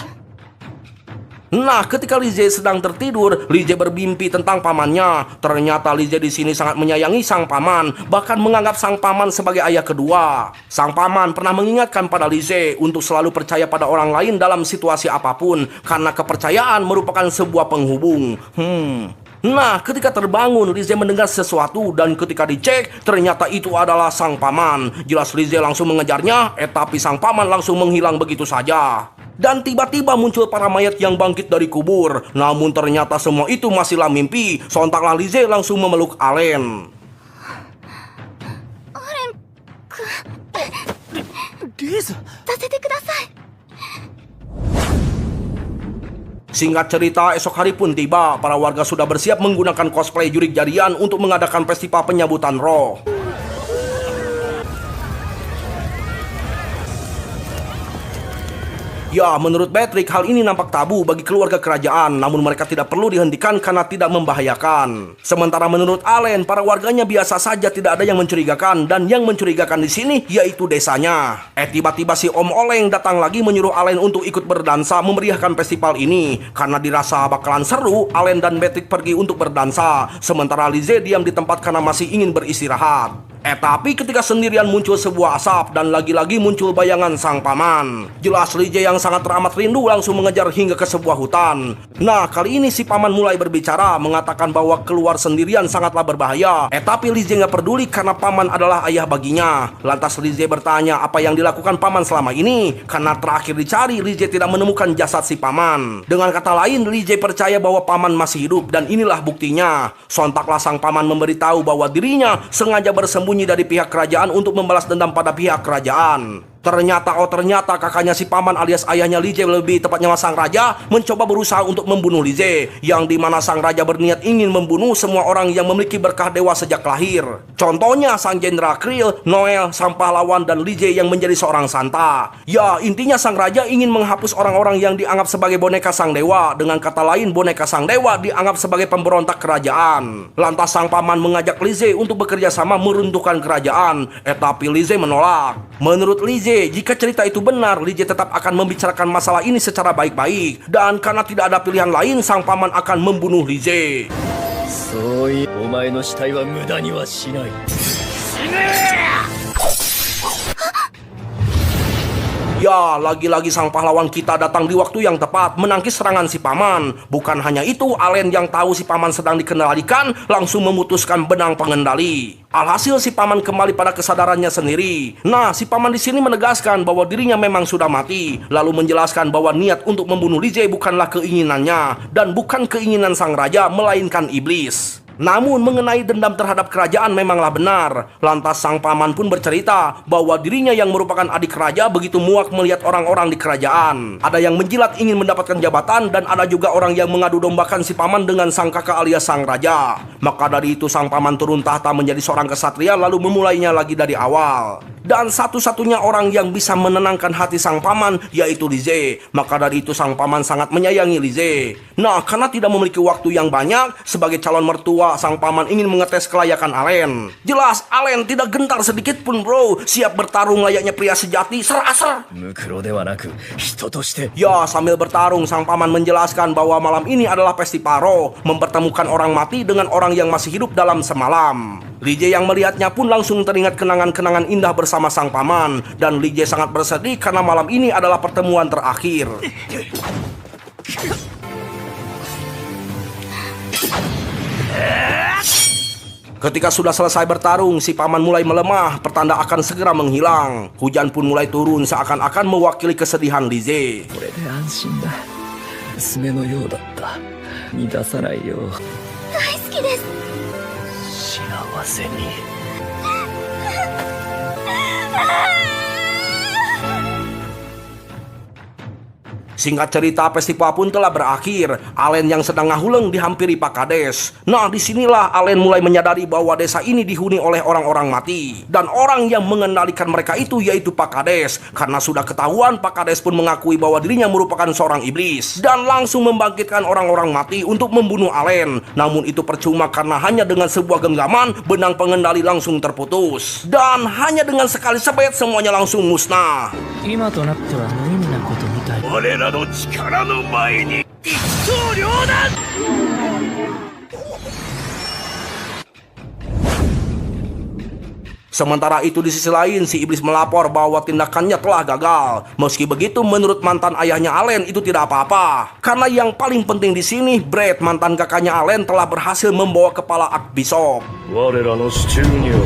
Nah, ketika Lizzie sedang tertidur, Lizzie bermimpi tentang pamannya. Ternyata Lizzie di sini sangat menyayangi sang paman, bahkan menganggap sang paman sebagai ayah kedua. Sang paman pernah mengingatkan pada Lizzie untuk selalu percaya pada orang lain dalam situasi apapun, karena kepercayaan merupakan sebuah penghubung. Nah, ketika terbangun, Lize mendengar sesuatu dan ketika dicek, ternyata itu adalah sang paman. Jelas Lize langsung mengejarnya, tapi sang paman langsung menghilang begitu saja. Dan tiba-tiba muncul para mayat yang bangkit dari kubur. Namun ternyata semua itu masihlah mimpi. Sontaklah Lize langsung memeluk Allen. リーズ。させてください。 Singkat cerita, esok hari pun tiba. Para warga sudah bersiap menggunakan cosplay jurik jadian untuk mengadakan festival penyambutan Roh. Ya, menurut Patrick, hal ini nampak tabu bagi keluarga kerajaan, namun mereka tidak perlu dihentikan karena tidak membahayakan. Sementara menurut Allen, para warganya biasa saja, tidak ada yang mencurigakan, dan yang mencurigakan di sini yaitu desanya. Tiba-tiba si Om Oleng datang lagi menyuruh Allen untuk ikut berdansa memeriahkan festival ini. Karena dirasa bakalan seru, Allen dan Patrick pergi untuk berdansa, sementara Lize diam di tempat karena masih ingin beristirahat. Tapi ketika sendirian muncul sebuah asap dan lagi-lagi muncul bayangan sang paman. Jelas Lize yang sangat teramat rindu langsung mengejar hingga ke sebuah hutan. Nah, kali ini si paman mulai berbicara, mengatakan bahwa keluar sendirian sangatlah berbahaya. Tapi Lize nggak peduli karena paman adalah ayah baginya. Lantas Lize bertanya apa yang dilakukan paman selama ini. Karena terakhir dicari, Lize tidak menemukan jasad si paman. Dengan kata lain, Lize percaya bahwa paman masih hidup dan inilah buktinya. Sontaklah sang paman memberitahu bahwa dirinya sengaja bersembunyi dari pihak kerajaan untuk membalas dendam pada pihak kerajaan. Ternyata kakaknya si paman alias ayahnya Lize, lebih tepatnya sang raja, mencoba berusaha untuk membunuh Lize, yang dimana sang raja berniat ingin membunuh semua orang yang memiliki berkah dewa sejak lahir. Contohnya sang jenderal Krill, Noel, sang pahlawan, dan Lize yang menjadi seorang santa. Ya, intinya sang raja ingin menghapus orang-orang yang dianggap sebagai boneka sang dewa. Dengan kata lain, boneka sang dewa dianggap sebagai pemberontak kerajaan. Lantas sang paman mengajak Lize untuk bekerja sama meruntuhkan kerajaan, tapi Lize menolak. Menurut Lize, jika cerita itu benar, Lize tetap akan membicarakan masalah ini secara baik-baik. Dan karena tidak ada pilihan lain, sang paman akan membunuh Lize. そういお前の死体は無駄にはしない。死ね！ Ya, lagi-lagi sang pahlawan kita datang di waktu yang tepat menangkis serangan si paman. Bukan hanya itu, Allen yang tahu si paman sedang dikendalikan langsung memutuskan benang pengendali. Alhasil si paman kembali pada kesadarannya sendiri. Nah, si paman di sini menegaskan bahwa dirinya memang sudah mati, lalu menjelaskan bahwa niat untuk membunuh Lize bukanlah keinginannya dan bukan keinginan sang raja, melainkan iblis. Namun mengenai dendam terhadap kerajaan memanglah benar. Lantas sang paman pun bercerita bahwa dirinya yang merupakan adik raja begitu muak melihat orang-orang di kerajaan. Ada yang menjilat ingin mendapatkan jabatan dan ada juga orang yang mengadu dombakan si paman dengan sang kakak alias sang raja. Maka dari itu sang paman turun tahta menjadi seorang kesatria lalu memulainya lagi dari awal. Dan satu-satunya orang yang bisa menenangkan hati sang paman yaitu Lize. Maka dari itu sang paman sangat menyayangi Lize. Nah, karena tidak memiliki waktu yang banyak, sebagai calon mertua sang paman ingin mengetes kelayakan Allen. Jelas Allen tidak gentar sedikit pun bro, siap bertarung layaknya pria sejati, ser-aser. ムクロではなく人として。 Ya, sambil bertarung sang paman menjelaskan bahwa malam ini adalah festival Roh, mempertemukan orang mati dengan orang yang masih hidup dalam semalam. Lize yang melihatnya pun langsung teringat kenangan-kenangan indah bersama sang paman, dan Lize sangat bersedih karena malam ini adalah pertemuan terakhir. Ketika sudah selesai bertarung, si paman mulai melemah, pertanda akan segera menghilang. Hujan pun mulai turun seakan-akan mewakili kesedihan Lize. これで安心だ。娘のようだった。乱さないよう。大好きです。幸せに。 Singkat cerita, festival pun telah berakhir. Allen yang sedang ngahuleng dihampiri Pak Kades. Nah, disinilah Allen mulai menyadari bahwa desa ini dihuni oleh orang-orang mati. Dan orang yang mengendalikan mereka itu yaitu Pak Kades. Karena sudah ketahuan, Pak Kades pun mengakui bahwa dirinya merupakan seorang iblis. Dan langsung membangkitkan orang-orang mati untuk membunuh Allen. Namun itu percuma karena hanya dengan sebuah genggaman, benang pengendali langsung terputus. Dan hanya dengan sekali sebet semuanya langsung musnah. 今となっては無意味なことみたい。我らの力の前に一刀両断。Sementara itu di sisi lain, si iblis melapor bahwa tindakannya telah gagal. Meski begitu, menurut mantan ayahnya Allen itu tidak apa-apa. Karena yang paling penting di sini, Brett, mantan kakaknya Allen, telah berhasil membawa kepala Archbishop. 我らの手中には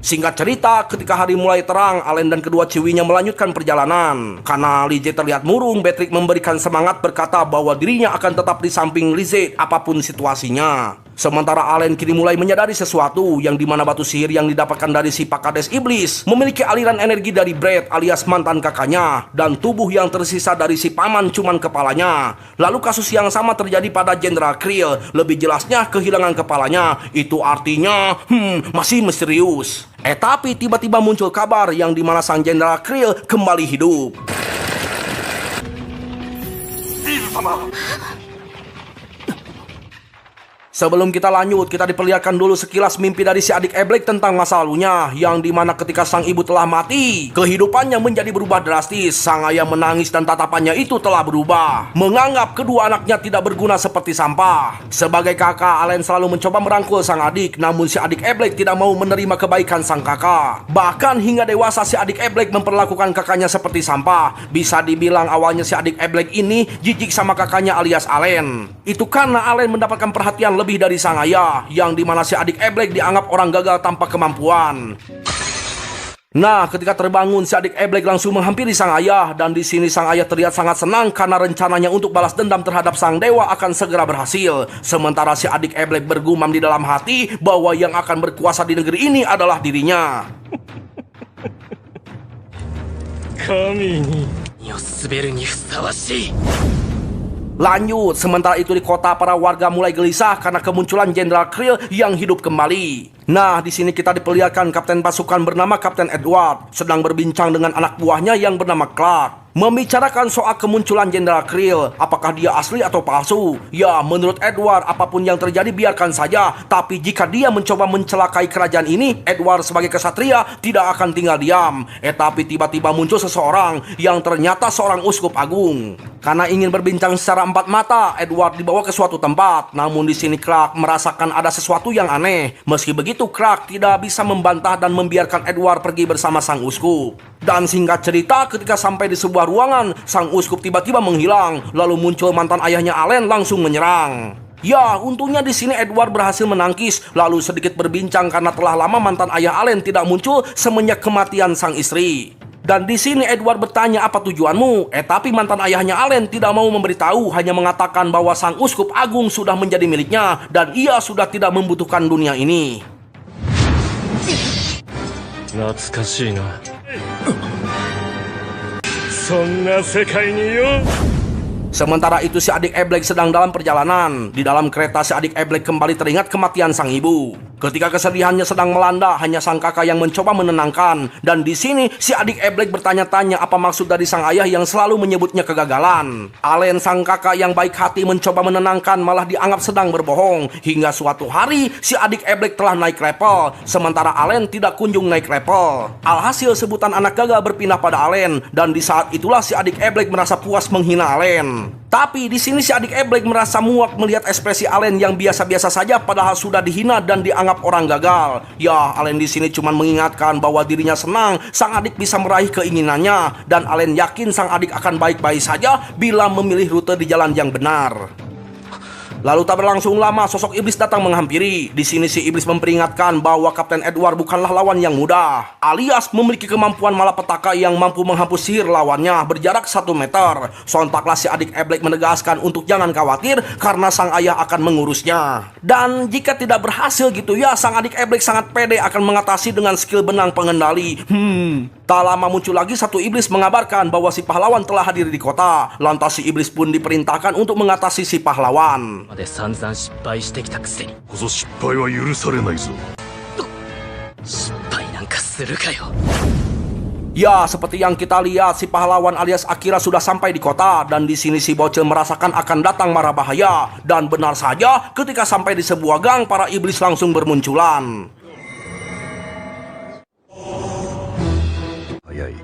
Singkat cerita, ketika hari mulai terang, Allen dan kedua ciwinya melanjutkan perjalanan. Karena Lizzie terlihat murung, Beatrix memberikan semangat berkata bahwa dirinya akan tetap di samping Lizzie apapun situasinya. Sementara Allen kini mulai menyadari sesuatu yang dimana batu sihir yang didapatkan dari si Pakades Iblis memiliki aliran energi dari Brett alias mantan kakaknya dan tubuh yang tersisa dari si paman cuman kepalanya. Lalu kasus yang sama terjadi pada Jenderal Krill, lebih jelasnya kehilangan kepalanya. Itu artinya masih misterius. Tapi tiba-tiba muncul kabar yang dimana sang Jenderal Krill kembali hidup. Sebelum kita lanjut, kita diperlihatkan dulu sekilas mimpi dari si adik Eblek tentang masa lalunya, yang dimana ketika sang ibu telah mati, kehidupannya menjadi berubah drastis. Sang ayah menangis dan tatapannya itu telah berubah, menganggap kedua anaknya tidak berguna seperti sampah. Sebagai kakak, Allen selalu mencoba merangkul sang adik, namun si adik Eblek tidak mau menerima kebaikan sang kakak. Bahkan hingga dewasa si adik Eblek memperlakukan kakaknya seperti sampah. Bisa dibilang awalnya si adik Eblek ini jijik sama kakaknya alias Allen. Itu karena Allen mendapatkan perhatian lebih dari sang ayah, yang dimana si adik Eblek dianggap orang gagal tanpa kemampuan. Nah, ketika terbangun, si adik Eblek langsung menghampiri sang ayah, dan di sini sang ayah terlihat sangat senang karena rencananya untuk balas dendam terhadap sang dewa akan segera berhasil. Sementara si adik Eblek bergumam di dalam hati bahwa yang akan berkuasa di negeri ini adalah dirinya. 神に Lanjut, sementara itu di kota para warga mulai gelisah karena kemunculan Jenderal Krill yang hidup kembali. Nah, di sini kita diperlihatkan kapten pasukan bernama Kapten Edward sedang berbincang dengan anak buahnya yang bernama Clark, membicarakan soal kemunculan Jenderal Krill. Apakah dia asli atau palsu? Ya, menurut Edward, apapun yang terjadi biarkan saja. Tapi jika dia mencoba mencelakai kerajaan ini, Edward sebagai kesatria tidak akan tinggal diam. Tapi tiba-tiba muncul seseorang yang ternyata seorang uskup agung. Karena ingin berbincang secara empat mata, Edward dibawa ke suatu tempat. Namun di sini Clark merasakan ada sesuatu yang aneh. Meski begitu, Clark tidak bisa membantah dan membiarkan Edward pergi bersama sang uskup. Dan singkat cerita, ketika sampai di sebuah ruangan, sang uskup tiba-tiba menghilang. Lalu muncul mantan ayahnya Allen langsung menyerang. Ya, untungnya di sini Edward berhasil menangkis, lalu sedikit berbincang karena telah lama mantan ayah Allen tidak muncul semenjak kematian sang istri. Dan di sini Edward bertanya, apa tujuanmu? Tapi mantan ayahnya Allen tidak mau memberitahu, hanya mengatakan bahwa sang uskup agung sudah menjadi miliknya dan ia sudah tidak membutuhkan dunia ini. 懐かしいな。そんな世界によ。 Sementara itu si adik Eblek sedang dalam perjalanan. Di dalam kereta si adik Eblek kembali teringat kematian sang ibu. Ketika kesedihannya sedang melanda, hanya sang kakak yang mencoba menenangkan. Dan di sini si adik Eblek bertanya-tanya apa maksud dari sang ayah yang selalu menyebutnya kegagalan. Allen sang kakak yang baik hati mencoba menenangkan, malah dianggap sedang berbohong. Hingga suatu hari si adik Eblek telah naik level, sementara Allen tidak kunjung naik level. Alhasil sebutan anak gagal berpindah pada Allen, dan di saat itulah si adik Eblek merasa puas menghina Allen. Tapi di sini si adik Eblek merasa muak melihat ekspresi Allen yang biasa-biasa saja padahal sudah dihina dan dianggap orang gagal. Ya, Allen di sini cuma mengingatkan bahwa dirinya senang sang adik bisa meraih keinginannya, dan Allen yakin sang adik akan baik-baik saja bila memilih rute di jalan yang benar. Lalu tak berlangsung lama, sosok iblis datang menghampiri. Di sini si iblis memperingatkan bahwa Kapten Edward bukanlah lawan yang mudah, alias memiliki kemampuan malapetaka yang mampu menghapus sihir lawannya berjarak 1 meter. Sontaklah si adik Eblek menegaskan untuk jangan khawatir karena sang ayah akan mengurusnya. Dan jika tidak berhasil gitu ya, sang adik Eblek sangat pede akan mengatasi dengan skill benang pengendali. Tak lama muncul lagi satu iblis mengabarkan bahwa si pahlawan telah hadir di kota. Lantas si iblis pun diperintahkan untuk mengatasi si pahlawan. まで散々失敗してきたくせにこそ失敗は許されないぞ。失敗なんかするかよ。 Ya, seperti yang kita lihat, si pahlawan alias Akira sudah sampai di kota, dan di sini si bocil merasakan akan datang mara bahaya. Dan benar saja, ketika sampai di sebuah gang, para iblis langsung bermunculan. 早い。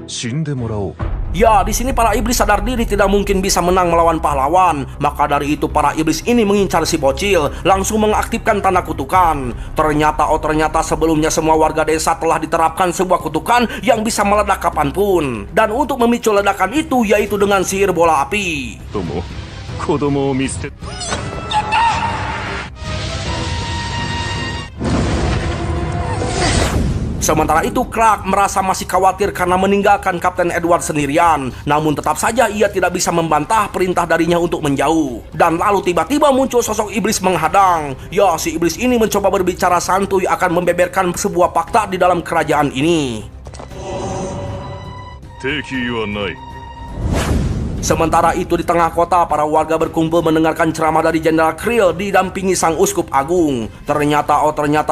死んでもらおうか。Ya, di sini para iblis sadar diri tidak mungkin bisa menang melawan pahlawan. Maka dari itu para iblis ini mengincar si bocil, langsung mengaktifkan tanda kutukan. Ternyata sebelumnya semua warga desa telah diterapkan sebuah kutukan yang bisa meledak kapanpun. Dan untuk memicu ledakan itu yaitu dengan sihir bola api. Sementara itu Clark merasa masih khawatir karena meninggalkan Kapten Edward sendirian. Namun tetap saja ia tidak bisa membantah perintah darinya untuk menjauh. Dan lalu tiba-tiba muncul sosok iblis menghadang. Ya, si iblis ini mencoba berbicara santuy akan membeberkan sebuah fakta di dalam kerajaan ini. Sementara itu di tengah kota, para warga berkumpul mendengarkan ceramah dari Jenderal Krill didampingi sang uskup agung. Ternyata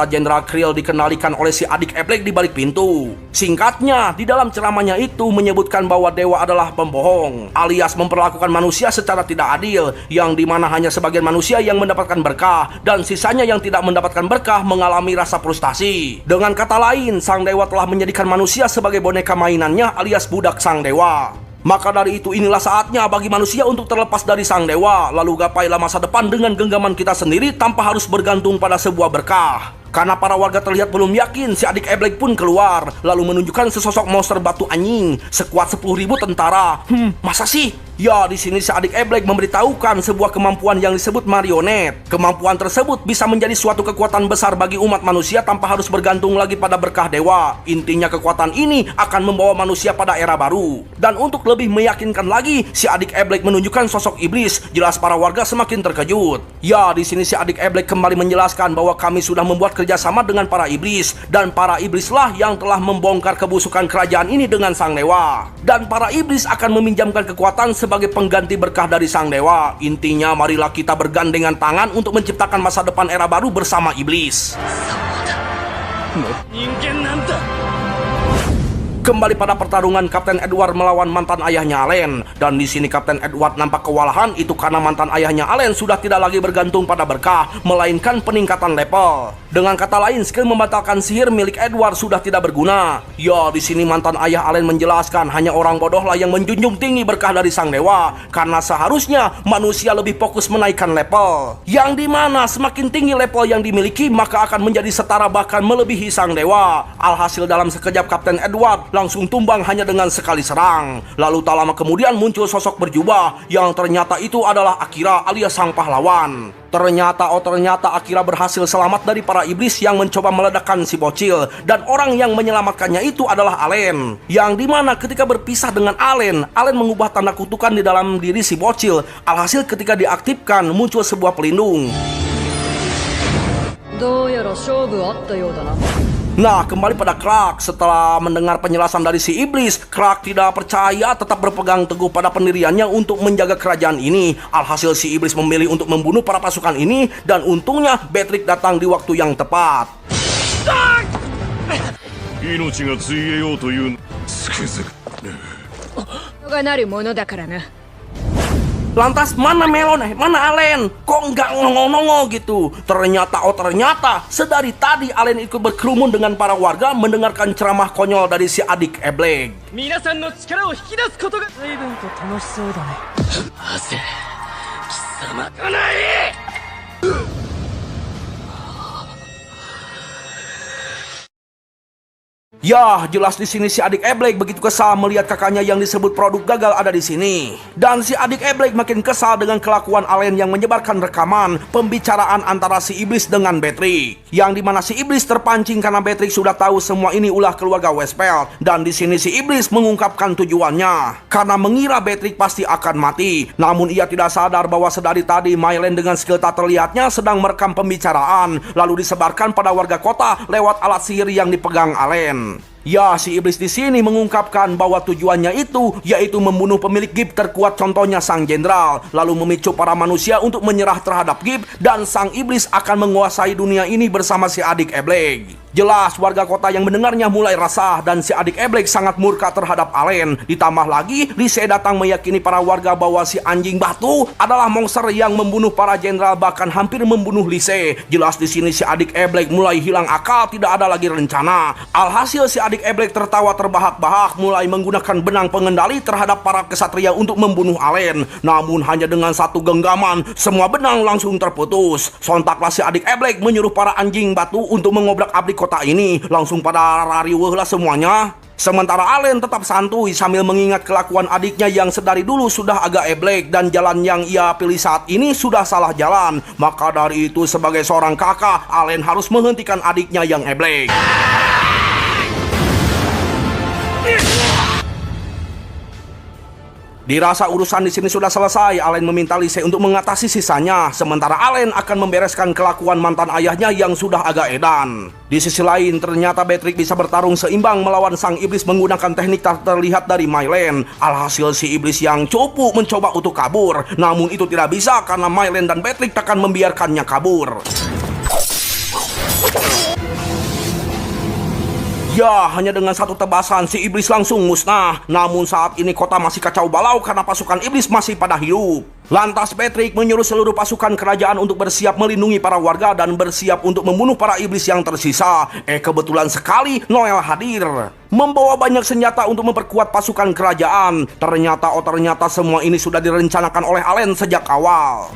Jenderal Krill dikenalikan oleh si adik Eblek di balik pintu. Singkatnya, di dalam ceramahnya itu menyebutkan bahwa dewa adalah pembohong, alias memperlakukan manusia secara tidak adil, yang dimana hanya sebagian manusia yang mendapatkan berkah, dan sisanya yang tidak mendapatkan berkah mengalami rasa frustasi. Dengan kata lain, sang dewa telah menjadikan manusia sebagai boneka mainannya alias budak sang dewa. Maka dari itu inilah saatnya bagi manusia untuk terlepas dari sang dewa, lalu gapailah masa depan dengan genggaman kita sendiri tanpa harus bergantung pada sebuah berkah. Karena para warga terlihat belum yakin, si adik Eblek pun keluar, lalu menunjukkan sesosok monster batu anjing sekuat 10.000 tentara. Masa sih? Ya, di sini si adik Eblek memberitahukan sebuah kemampuan yang disebut marionet. Kemampuan tersebut bisa menjadi suatu kekuatan besar bagi umat manusia tanpa harus bergantung lagi pada berkah dewa. Intinya kekuatan ini akan membawa manusia pada era baru. Dan untuk lebih meyakinkan lagi, si adik Eblek menunjukkan sosok iblis. Jelas para warga semakin terkejut. Ya, di sini si adik Eblek kembali menjelaskan bahwa kami sudah membuat kerjasama dengan para iblis, dan para iblislah yang telah membongkar kebusukan kerajaan ini dengan sang dewa. Dan para iblis akan meminjamkan kekuatan sebagai pengganti berkah dari sang dewa. Intinya marilah kita bergandengan tangan untuk menciptakan masa depan era baru bersama iblis. Kembali pada pertarungan Kapten Edward melawan mantan ayahnya Allen. Dan di sini Kapten Edward nampak kewalahan itu karena mantan ayahnya Allen sudah tidak lagi bergantung pada berkah, melainkan peningkatan level. Dengan kata lain, skill membatalkan sihir milik Edward sudah tidak berguna. Ya, di sini mantan ayah Allen menjelaskan hanya orang bodohlah yang menjunjung tinggi berkah dari sang dewa, karena seharusnya manusia lebih fokus menaikkan level. Yang dimana semakin tinggi level yang dimiliki maka akan menjadi setara bahkan melebihi sang dewa. Alhasil dalam sekejap Kapten Edward langsung tumbang hanya dengan sekali serang. Lalu tak lama kemudian muncul sosok berjubah yang ternyata itu adalah Akira alias sang pahlawan. Ternyata Akira berhasil selamat dari para iblis yang mencoba meledakkan si bocil, dan orang yang menyelamatkannya itu adalah Allen. Yang dimana ketika berpisah dengan Allen mengubah tanda kutukan di dalam diri si bocil. Alhasil ketika diaktifkan muncul sebuah pelindung. Nah, kembali pada Clark. Setelah mendengar penjelasan dari si iblis, Clark tidak percaya, tetap berpegang teguh pada pendiriannya untuk menjaga kerajaan ini. Alhasil si iblis memilih untuk membunuh para pasukan ini, dan untungnya Beatrix datang di waktu yang tepat. Lantas mana Melon, mana Allen? Kok nggak nongol-nongol gitu? Ternyata sedari tadi Allen ikut berkerumun dengan para warga mendengarkan ceramah konyol dari si adik Eblek. Ya, jelas di sini si adik Eblek begitu kesal melihat kakaknya yang disebut produk gagal ada di sini. Dan si adik Eblek makin kesal dengan kelakuan Allen yang menyebarkan rekaman pembicaraan antara si iblis dengan Beatrix. Yang dimana si iblis terpancing karena Beatrix sudah tahu semua ini ulah keluarga Westphal. Dan di sini si iblis mengungkapkan tujuannya karena mengira Beatrix pasti akan mati. Namun ia tidak sadar bahwa sedari tadi Mylan dengan skill tak terlihatnya sedang merekam pembicaraan, lalu disebarkan pada warga kota lewat alat sihir yang dipegang Allen. Ya, si iblis di sini mengungkapkan bahwa tujuannya itu yaitu membunuh pemilik Gibb terkuat, contohnya sang jenderal, lalu memicu para manusia untuk menyerah terhadap Gibb, dan sang iblis akan menguasai dunia ini bersama si adik Eblek. Jelas warga kota yang mendengarnya mulai resah dan si adik Eblek sangat murka terhadap Allen. Ditambah lagi, Lise datang meyakini para warga bahwa si anjing batu adalah monster yang membunuh para jenderal, bahkan hampir membunuh Lise. Jelas di sini si adik Eblek mulai hilang akal, tidak ada lagi rencana. Alhasil si adik adik Eblek tertawa terbahak-bahak mulai menggunakan benang pengendali terhadap para kesatria untuk membunuh Alen. Namun hanya dengan satu genggaman, semua benang langsung terputus. Sontaklah si adik Eblek menyuruh para anjing batu untuk mengobrak-abrik kota ini. Langsung pada rariweuh lah semuanya. Sementara Alen tetap santuy sambil mengingat kelakuan adiknya yang sedari dulu sudah agak eblek dan jalan yang ia pilih saat ini sudah salah jalan. Maka dari itu sebagai seorang kakak, Alen harus menghentikan adiknya yang eblek. Dirasa urusan di sini sudah selesai, Alen meminta Lise untuk mengatasi sisanya. Sementara Alen akan membereskan kelakuan mantan ayahnya yang sudah agak edan. Di sisi lain, ternyata Beatrix bisa bertarung seimbang melawan sang iblis menggunakan teknik tak terlihat dari Mylen. Alhasil si iblis yang cupu mencoba untuk kabur. Namun itu tidak bisa karena Mylen dan Beatrix takkan membiarkannya kabur. Ya, hanya dengan satu tebasan si iblis langsung musnah. Namun saat ini kota masih kacau balau karena pasukan iblis masih pada hidup. Lantas Beatrix menyuruh seluruh pasukan kerajaan untuk bersiap melindungi para warga dan bersiap untuk membunuh para iblis yang tersisa. Kebetulan sekali Noel hadir, membawa banyak senjata untuk memperkuat pasukan kerajaan. Ternyata semua ini sudah direncanakan oleh Alen sejak awal.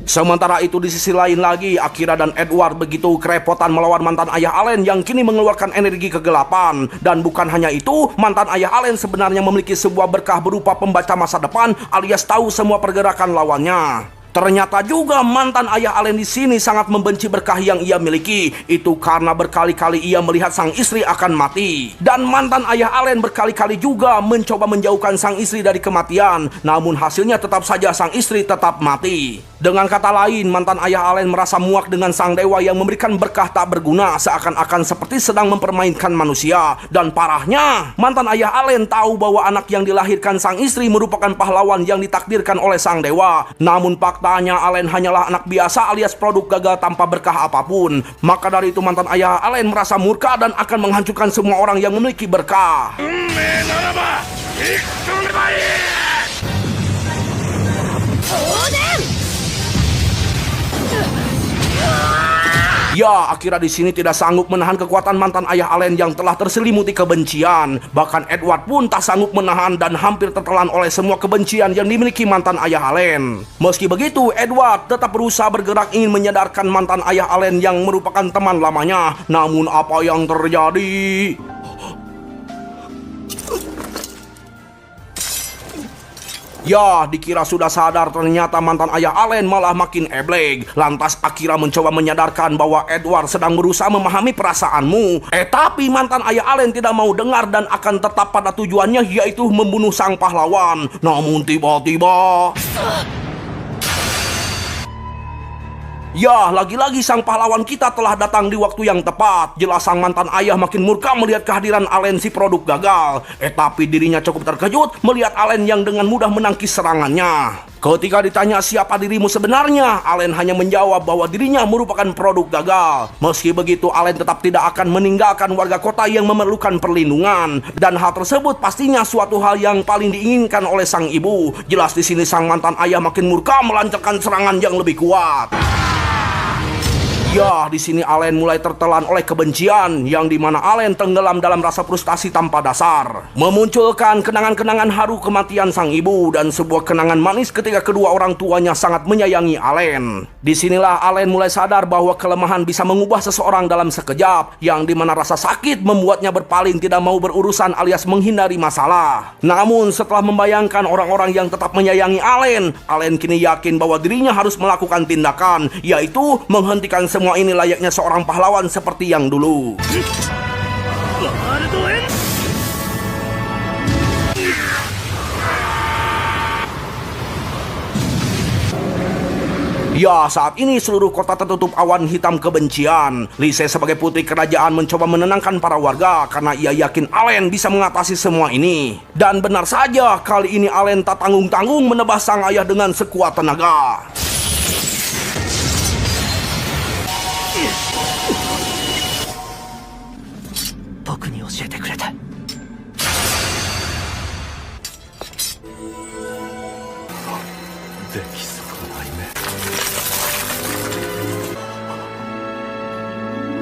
Sementara itu di sisi lain lagi, Akira dan Edward begitu kerepotan melawan mantan ayah Alen yang kini mengeluarkan energi kegelapan. Dan bukan hanya itu, mantan ayah Alen sebenarnya memiliki sebuah berkah berupa pembaca masa depan alias tahu semua pergerakan lawannya. Ternyata juga mantan ayah Alen di sini sangat membenci berkah yang ia miliki. Itu karena berkali-kali ia melihat sang istri akan mati. Dan mantan ayah Alen berkali-kali juga mencoba menjauhkan sang istri dari kematian. Namun hasilnya tetap saja sang istri tetap mati. Dengan kata lain, mantan ayah Alen merasa muak dengan sang dewa yang memberikan berkah tak berguna, seakan-akan seperti sedang mempermainkan manusia. Dan parahnya, mantan ayah Alen tahu bahwa anak yang dilahirkan sang istri merupakan pahlawan yang ditakdirkan oleh sang dewa. Namun faktanya Alen hanyalah anak biasa alias produk gagal tanpa berkah apapun. Maka dari itu mantan ayah Alen merasa murka dan akan menghancurkan semua orang yang memiliki berkah. Ya, Akira di sini tidak sanggup menahan kekuatan mantan ayah Alen yang telah terselimuti kebencian. Bahkan Edward pun tak sanggup menahan dan hampir tertelan oleh semua kebencian yang dimiliki mantan ayah Alen. Meski begitu, Edward tetap berusaha bergerak ingin menyadarkan mantan ayah Alen yang merupakan teman lamanya. Namun apa yang terjadi? Ya, dikira sudah sadar, ternyata mantan ayah Alen malah makin eblek. Lantas Akira mencoba menyadarkan bahwa Edward sedang berusaha memahami perasaanmu. Tapi mantan ayah Alen tidak mau dengar dan akan tetap pada tujuannya, yaitu membunuh sang pahlawan. Namun tiba-tiba... Ya, lagi-lagi sang pahlawan kita telah datang di waktu yang tepat. Jelas sang mantan ayah makin murka melihat kehadiran Alen si produk gagal. Tapi dirinya cukup terkejut melihat Alen yang dengan mudah menangkis serangannya. Ketika ditanya siapa dirimu sebenarnya, Alen hanya menjawab bahwa dirinya merupakan produk gagal. Meski begitu, Alen tetap tidak akan meninggalkan warga kota yang memerlukan perlindungan. Dan hal tersebut pastinya suatu hal yang paling diinginkan oleh sang ibu. Jelas di sini sang mantan ayah makin murka melancarkan serangan yang lebih kuat. Ya, di sini Alen mulai tertelan oleh kebencian, yang dimana Alen tenggelam dalam rasa frustasi tanpa dasar. Memunculkan kenangan-kenangan haru kematian sang ibu dan sebuah kenangan manis ketika kedua orang tuanya sangat menyayangi Alen. Disinilah Alen mulai sadar bahwa kelemahan bisa mengubah seseorang dalam sekejap, yang dimana rasa sakit membuatnya berpaling tidak mau berurusan alias menghindari masalah. Namun setelah membayangkan orang-orang yang tetap menyayangi Alen, Alen kini yakin bahwa dirinya harus melakukan tindakan, yaitu menghentikan semua ini layaknya seorang pahlawan seperti yang dulu. Ya, saat ini seluruh kota tertutup awan hitam kebencian. Lise sebagai putri kerajaan mencoba menenangkan para warga karena ia yakin Alen bisa mengatasi semua ini. Dan benar saja, kali ini Alen tak tanggung-tanggung menebas sang ayah dengan sekuat tenaga.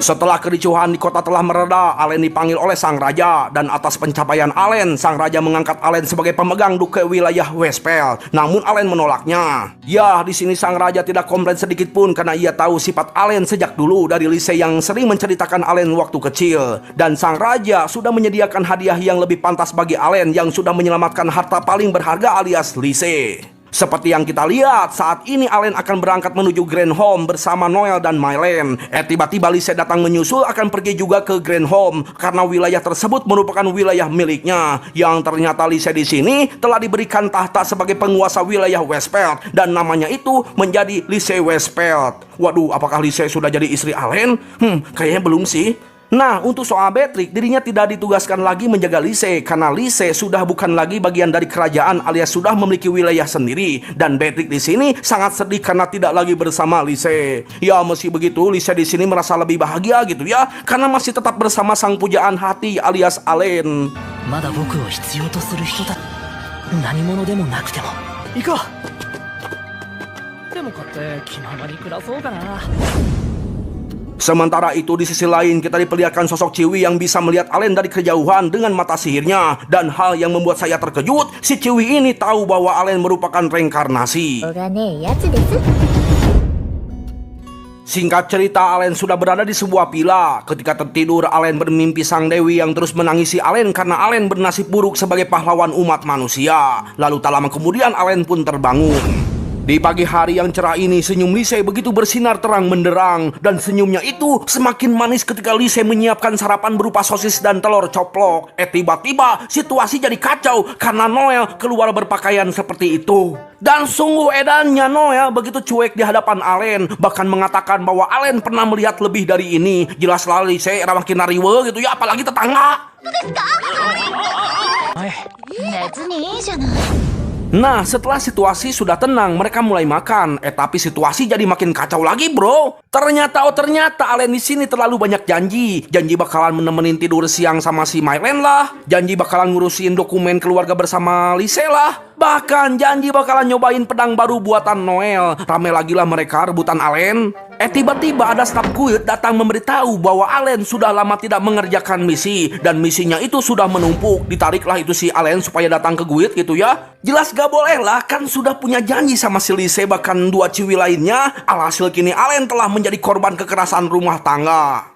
Setelah kericuhan di kota telah mereda, Alen dipanggil oleh sang raja, dan atas pencapaian Alen, sang raja mengangkat Alen sebagai pemegang duke wilayah Westphal. Namun Alen menolaknya. Ya, di sini sang raja tidak komplain sedikit pun karena ia tahu sifat Alen sejak dulu dari Lise yang sering menceritakan Alen waktu kecil. Dan sang raja sudah menyediakan hadiah yang lebih pantas bagi Alen yang sudah menyelamatkan harta paling berharga alias Lise. Seperti yang kita lihat, saat ini Alen akan berangkat menuju Grand Home bersama Noel dan Mylen. Tiba-tiba Lise datang menyusul akan pergi juga ke Grand Home karena wilayah tersebut merupakan wilayah miliknya. Yang ternyata Lise di sini telah diberikan tahta sebagai penguasa wilayah Westphal dan namanya itu menjadi Lise Westphal. Waduh, apakah Lise sudah jadi istri Alen? Kayaknya belum sih. Nah, untuk soal Beatrix, dirinya tidak ditugaskan lagi menjaga Lise karena Lise sudah bukan lagi bagian dari kerajaan alias sudah memiliki wilayah sendiri. Dan Beatrix di sini sangat sedih karena tidak lagi bersama Lise. Ya, meski begitu, Lise di sini merasa lebih bahagia gitu ya, karena masih tetap bersama sang pujaan hati alias Alen. まだ僕を必要とする人だ。何者でもなくても。行こう。でも買って気ままに暮らそうかな。 Sementara itu di sisi lain kita diperlihatkan sosok Ciwi yang bisa melihat Alen dari kejauhan dengan mata sihirnya. Dan hal yang membuat saya terkejut, si Ciwi ini tahu bahwa Alen merupakan reinkarnasi. Singkat cerita, Alen sudah berada di sebuah villa. Ketika tertidur, Alen bermimpi sang dewi yang terus menangisi Alen karena Alen bernasib buruk sebagai pahlawan umat manusia. Lalu tak lama kemudian Alen pun terbangun. Di pagi hari yang cerah ini, senyum Lise begitu bersinar terang benderang. Dan senyumnya itu semakin manis ketika Lise menyiapkan sarapan berupa sosis dan telur coplok. Tiba-tiba situasi jadi kacau karena Noel keluar berpakaian seperti itu. Dan sungguh edannya Noel begitu cuek di hadapan Alen. Bahkan mengatakan bahwa Alen pernah melihat lebih dari ini. Jelaslah Lise makin nariwe gitu ya, apalagi tetangga. Nah, setelah situasi sudah tenang, mereka mulai makan. Tapi situasi jadi makin kacau lagi, bro. Ternyata Alen di sini terlalu banyak janji. Janji bakalan menemenin tidur siang sama si Mylen lah. Janji bakalan ngurusin dokumen keluarga bersama Lise lah. Bahkan janji bakalan nyobain pedang baru buatan Noel. Rame lagi lah mereka rebutan Alen. Tiba-tiba ada staf guild datang memberitahu bahwa Alen sudah lama tidak mengerjakan misi. Dan misinya itu sudah menumpuk. Ditariklah itu si Alen supaya datang ke guild gitu ya. Jelas gak boleh lah, kan sudah punya janji sama si Lise bahkan dua Ciwi lainnya. Alhasil kini Alen telah menjadi korban kekerasan rumah tangga.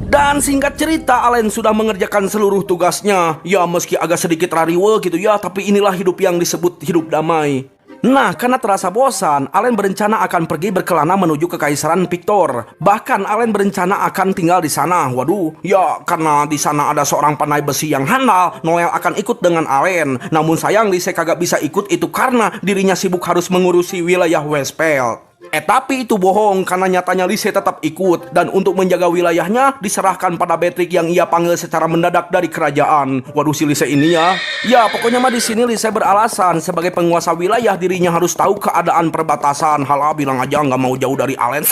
Dan singkat cerita, Alen sudah mengerjakan seluruh tugasnya. Ya meski agak sedikit rariwe gitu ya, tapi inilah hidup yang disebut hidup damai. Nah, karena terasa bosan, Alen berencana akan pergi berkelana menuju ke Kekaisaran Victor. Bahkan Alen berencana akan tinggal di sana. Waduh, ya karena di sana ada seorang pandai besi yang handal, Noel akan ikut dengan Alen. Namun sayang Lise kagak bisa ikut itu karena dirinya sibuk harus mengurusi wilayah Westphal. Tapi itu bohong karena nyatanya Lise tetap ikut dan untuk menjaga wilayahnya diserahkan pada Beatrix yang ia panggil secara mendadak dari kerajaan. Waduh si Lise ini ya. Ya pokoknya mah di sini Lise beralasan sebagai penguasa wilayah dirinya harus tahu keadaan perbatasan. Halah bilang aja nggak mau jauh dari Alen.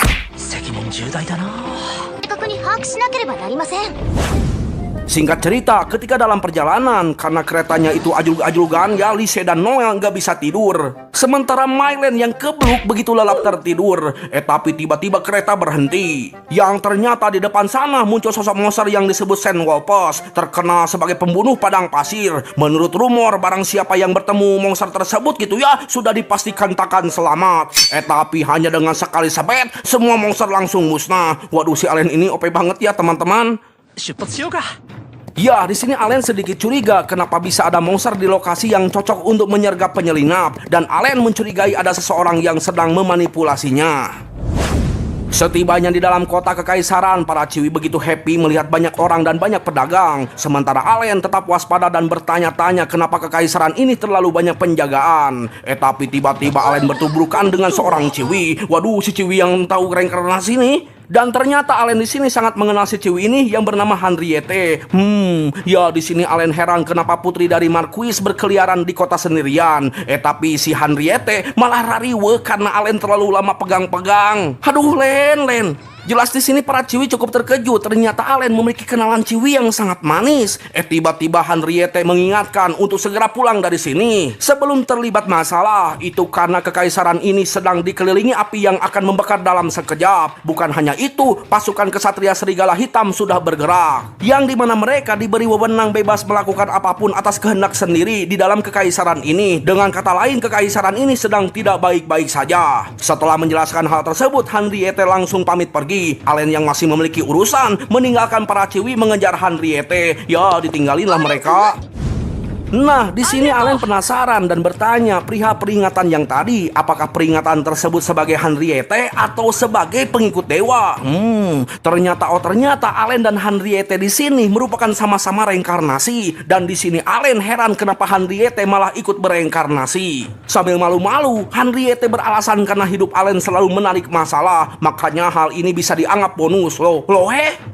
Singkat cerita, ketika dalam perjalanan, karena keretanya itu ajlug-ajlugan, ya Lise dan Noel nggak bisa tidur. Sementara Mylen yang kebluk begitu lelap tertidur. Tapi tiba-tiba kereta berhenti. Yang ternyata di depan sana muncul sosok monster yang disebut Sandwalpus, terkenal sebagai pembunuh padang pasir. Menurut rumor, barang siapa yang bertemu monster tersebut gitu ya, sudah dipastikan takkan selamat. Tapi hanya dengan sekali sebet, semua monster langsung musnah. Waduh si Alen ini OP banget ya teman-teman. Ya, di sini Alen sedikit curiga kenapa bisa ada monster di lokasi yang cocok untuk menyergap penyelinap. Dan Alen mencurigai ada seseorang yang sedang memanipulasinya. Setibanya di dalam kota kekaisaran, para Ciwi begitu happy melihat banyak orang dan banyak pedagang. Sementara Alen tetap waspada dan bertanya-tanya kenapa kekaisaran ini terlalu banyak penjagaan. Tapi tiba-tiba Alen bertubrukan dengan seorang Ciwi. Waduh, si Ciwi yang tahu reinkarnasi nih. Dan ternyata Alen di sini sangat mengenal si Ciwi ini yang bernama Henriette. Ya di sini Alen heran kenapa putri dari Marquis berkeliaran di kota sendirian. Tapi si Henriette malah rariwe karena Alen terlalu lama pegang-pegang. Aduh Len. Jelas di sini para Ciwi cukup terkejut. Ternyata Allen memiliki kenalan Ciwi yang sangat manis. Tiba-tiba Henriette mengingatkan untuk segera pulang dari sini sebelum terlibat masalah. Itu karena kekaisaran ini sedang dikelilingi api yang akan membakar dalam sekejap. Bukan hanya itu, pasukan kesatria serigala hitam sudah bergerak, yang dimana mereka diberi wewenang bebas melakukan apapun atas kehendak sendiri di dalam kekaisaran ini. Dengan kata lain, kekaisaran ini sedang tidak baik-baik saja. Setelah menjelaskan hal tersebut, Henriette langsung pamit pergi. Allen yang masih memiliki urusan meninggalkan para Ciwi mengejar Henriette. Ya, ditinggalinlah mereka. Nah, di sini Allen penasaran dan bertanya perihal peringatan yang tadi. Apakah peringatan tersebut sebagai Henriette atau sebagai pengikut dewa? Ternyata Allen dan Henriette di sini merupakan sama-sama reinkarnasi. Dan di sini Allen heran kenapa Henriette malah ikut bereinkarnasi. Sambil malu-malu, Henriette beralasan karena hidup Allen selalu menarik masalah. Makanya hal ini bisa dianggap bonus loh.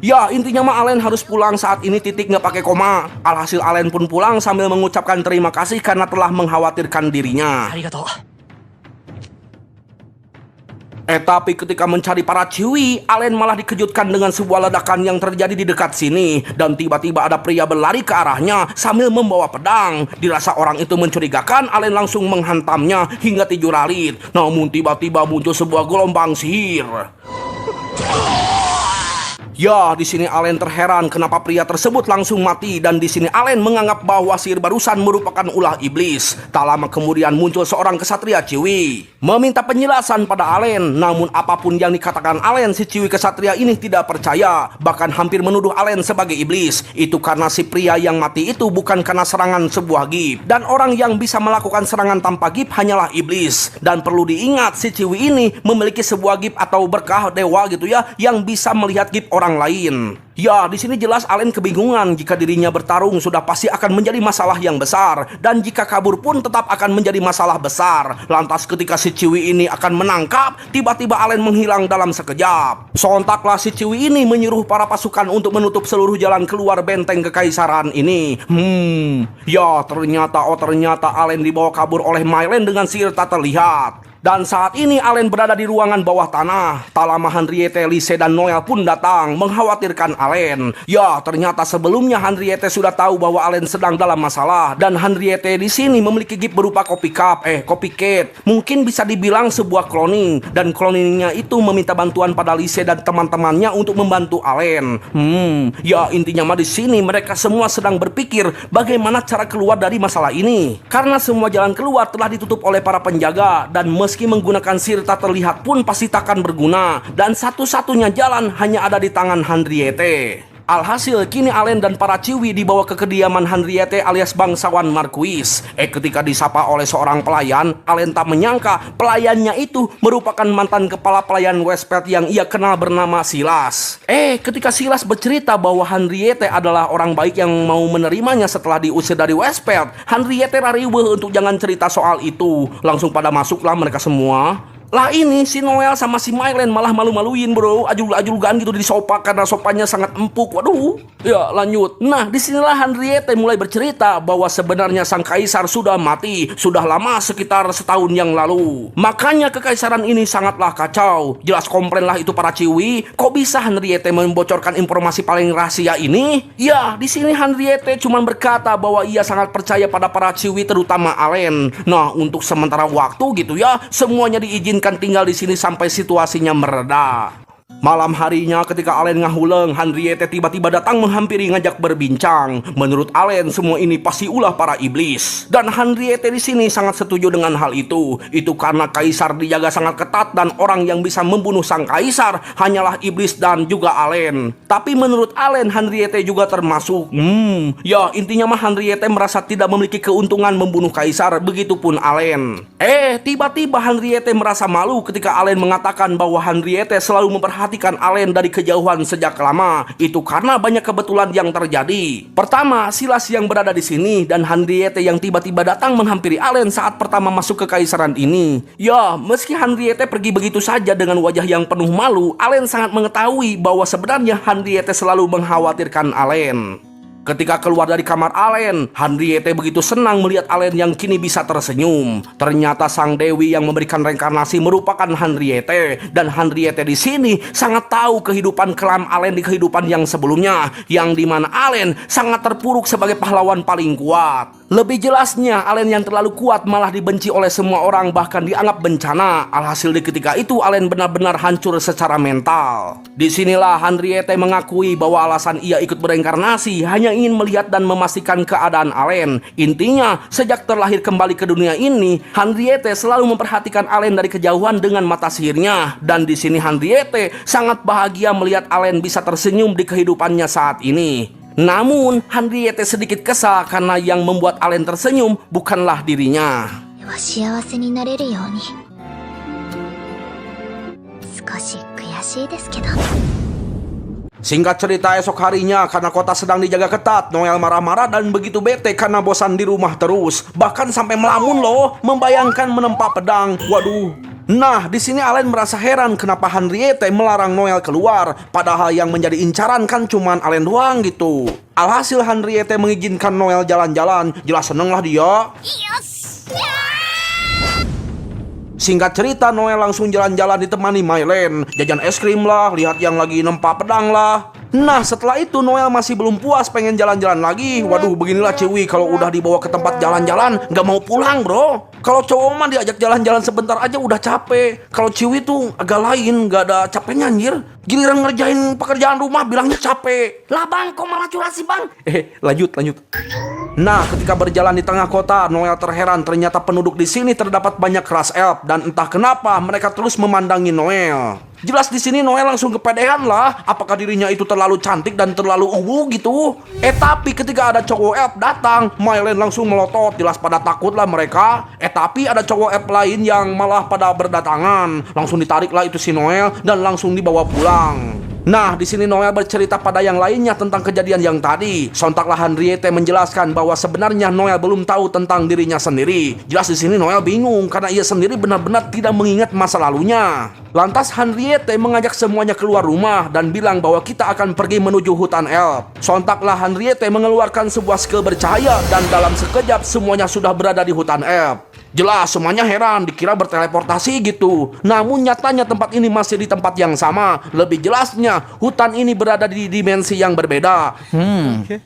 Ya, intinya mah Allen harus pulang saat ini, titik nggak pakai koma. Alhasil Allen pun pulang sambil mengucapkan terima kasih karena telah mengkhawatirkan dirinya. Arigato. Tapi ketika mencari para Ciwi, Allen malah dikejutkan dengan sebuah ledakan yang terjadi di dekat sini. Dan tiba-tiba ada pria berlari ke arahnya sambil membawa pedang. Dirasa orang itu mencurigakan, Allen langsung menghantamnya hingga 7 ralit. Namun tiba-tiba muncul sebuah gelombang sihir. Ya, di sini Allen terheran kenapa pria tersebut langsung mati, dan di sini Allen menganggap bahwa sihir barusan merupakan ulah iblis. Tak lama kemudian muncul seorang kesatria Ciwi meminta penjelasan pada Allen. Namun apapun yang dikatakan Allen, si Ciwi kesatria ini tidak percaya, bahkan hampir menuduh Allen sebagai iblis. Itu karena si pria yang mati itu bukan karena serangan sebuah gib, dan orang yang bisa melakukan serangan tanpa gib hanyalah iblis. Dan perlu diingat, si Ciwi ini memiliki sebuah gib atau berkah dewa gitu ya, yang bisa melihat gib orang lain. Ya, di sini jelas Allen kebingungan. Jika dirinya bertarung sudah pasti akan menjadi masalah yang besar, dan jika kabur pun tetap akan menjadi masalah besar. Lantas ketika si Ciwi ini akan menangkap, tiba-tiba Allen menghilang dalam sekejap. Sontaklah si Ciwi ini menyuruh para pasukan untuk menutup seluruh jalan keluar benteng kekaisaran ini. Ya, ternyata Allen dibawa kabur oleh Mylen dengan sihir tak terlihat. Dan saat ini Allen berada di ruangan bawah tanah. Tak lama Henriette, Lise, dan Noel pun datang mengkhawatirkan Allen. Ya, ternyata sebelumnya Henriette sudah tahu bahwa Allen sedang dalam masalah. Dan Henriette di sini memiliki gift berupa copycat. Mungkin bisa dibilang sebuah cloning. Dan cloningnya itu meminta bantuan pada Lise dan teman-temannya untuk membantu Allen. Ya, intinya mah di sini mereka semua sedang berpikir bagaimana cara keluar dari masalah ini. Karena semua jalan keluar telah ditutup oleh para penjaga, dan meski menggunakan sihir tak terlihat pun pasti takkan berguna, dan satu-satunya jalan hanya ada di tangan Henriette. Alhasil kini Allen dan para Ciwi dibawa ke kediaman Henriette alias bangsawan Marquis. Ketika disapa oleh seorang pelayan, Allen tak menyangka pelayannya itu merupakan mantan kepala pelayan Westport yang ia kenal bernama Silas. Ketika Silas bercerita bahwa Henriette adalah orang baik yang mau menerimanya setelah diusir dari Westport, Henriette riweuh untuk jangan cerita soal itu. Langsung pada masuklah mereka semua. Lah ini si Noel sama si Mylen malah malu-maluin bro, ajul-ajulgan gitu di sofa karena sopanya sangat empuk. Waduh. Ya lanjut. Nah, disinilah Henriette mulai bercerita bahwa sebenarnya sang kaisar sudah mati, sudah lama, sekitar setahun yang lalu. Makanya kekaisaran ini sangatlah kacau. Jelas komplain lah itu para Ciwi. Kok bisa Henriette membocorkan informasi paling rahasia ini? Ya, di sini Henriette cuma berkata bahwa ia sangat percaya pada para Ciwi, terutama Allen. Nah, untuk sementara waktu gitu ya, semuanya diizinkan tinggal di sini sampai situasinya mereda. Malam harinya ketika Allen ngahuleng, Henriette tiba-tiba datang menghampiri ngajak berbincang. Menurut Allen semua ini pasti ulah para iblis. Dan Henriette di sini sangat setuju dengan hal itu. Itu karena kaisar dijaga sangat ketat dan orang yang bisa membunuh sang kaisar hanyalah iblis dan juga Allen. Tapi menurut Allen, Henriette juga termasuk. Ya intinya mah Henriette merasa tidak memiliki keuntungan membunuh kaisar, begitupun Allen. Tiba-tiba Henriette merasa malu ketika Allen mengatakan bahwa Henriette selalu memperhatikan Allen dari kejauhan sejak lama. Itu karena banyak kebetulan yang terjadi. Pertama, Silas yang berada di sini dan Henriette yang tiba-tiba datang menghampiri Allen saat pertama masuk ke kaisaran ini. Ya, meski Henriette pergi begitu saja dengan wajah yang penuh malu, Allen sangat mengetahui bahwa sebenarnya Henriette selalu mengkhawatirkan Allen. Ketika keluar dari kamar Alen, Henriette begitu senang melihat Alen yang kini bisa tersenyum. Ternyata sang dewi yang memberikan reinkarnasi merupakan Henriette, dan Henriette di sini sangat tahu kehidupan kelam Alen di kehidupan yang sebelumnya, yang dimana Alen sangat terpuruk sebagai pahlawan paling kuat. Lebih jelasnya, Alen yang terlalu kuat malah dibenci oleh semua orang, bahkan dianggap bencana. Alhasil di ketika itu Alen benar-benar hancur secara mental. Disinilah Henriette mengakui bahwa alasan ia ikut bereinkarnasi hanya ingin melihat dan memastikan keadaan Alen. Intinya, sejak terlahir kembali ke dunia ini, Henriette selalu memperhatikan Alen dari kejauhan dengan mata sihirnya. Dan di sini Henriette sangat bahagia melihat Alen bisa tersenyum di kehidupannya saat ini. Namun, Henriette sedikit kesal karena yang membuat Alen tersenyum bukanlah dirinya. 幸せになれるように少し悔しいですけど Singkat cerita, esok harinya karena kota sedang dijaga ketat, Noel marah-marah dan begitu bete karena bosan di rumah terus. Bahkan sampai melamun loh, membayangkan menempa pedang. Waduh. Nah, di sini Alen merasa heran kenapa Henriette melarang Noel keluar, padahal yang menjadi incaran kan cuman Alen doang gitu. Alhasil Henriette mengizinkan Noel jalan-jalan, jelas seneng lah dia. Singkat cerita, Noel langsung jalan-jalan ditemani Mylen, jajan es krim lah, lihat yang lagi nempa pedang lah. Nah, setelah itu Noel masih belum puas, pengen jalan-jalan lagi. Waduh, beginilah Ciwi kalau udah dibawa ke tempat jalan-jalan nggak mau pulang, bro. Kalau cowok mah diajak jalan-jalan sebentar aja udah capek. Kalau Ciwi tuh agak lain, nggak ada capeknya anjir. Giliran ngerjain pekerjaan rumah bilangnya capek. Lah bang, kok malah curhat sih bang? Lanjut. Nah, ketika berjalan di tengah kota, Noel terheran ternyata penduduk di sini terdapat banyak ras elf, dan entah kenapa mereka terus memandangi Noel. Jelas di sini Noel langsung kepedean lah. Apakah dirinya itu terlalu cantik dan terlalu gitu? Tapi ketika ada cowok elf datang, Mylen langsung melotot. Jelas pada takut lah mereka. Tapi ada cowok elf lain yang malah pada berdatangan. Langsung ditariklah itu si Noel dan langsung dibawa pulang. Nah, di sini Noel bercerita pada yang lainnya tentang kejadian yang tadi. Sontaklah Henriette menjelaskan bahwa sebenarnya Noel belum tahu tentang dirinya sendiri. Jelas di sini Noel bingung karena ia sendiri benar-benar tidak mengingat masa lalunya. Lantas Henriette mengajak semuanya keluar rumah dan bilang bahwa kita akan pergi menuju hutan elf. Sontaklah Henriette mengeluarkan sebuah skill bercahaya dan dalam sekejap semuanya sudah berada di hutan elf. Jelas semuanya heran, dikira berteleportasi gitu. Namun nyatanya tempat ini masih di tempat yang sama. Lebih jelasnya, hutan ini berada di dimensi yang berbeda.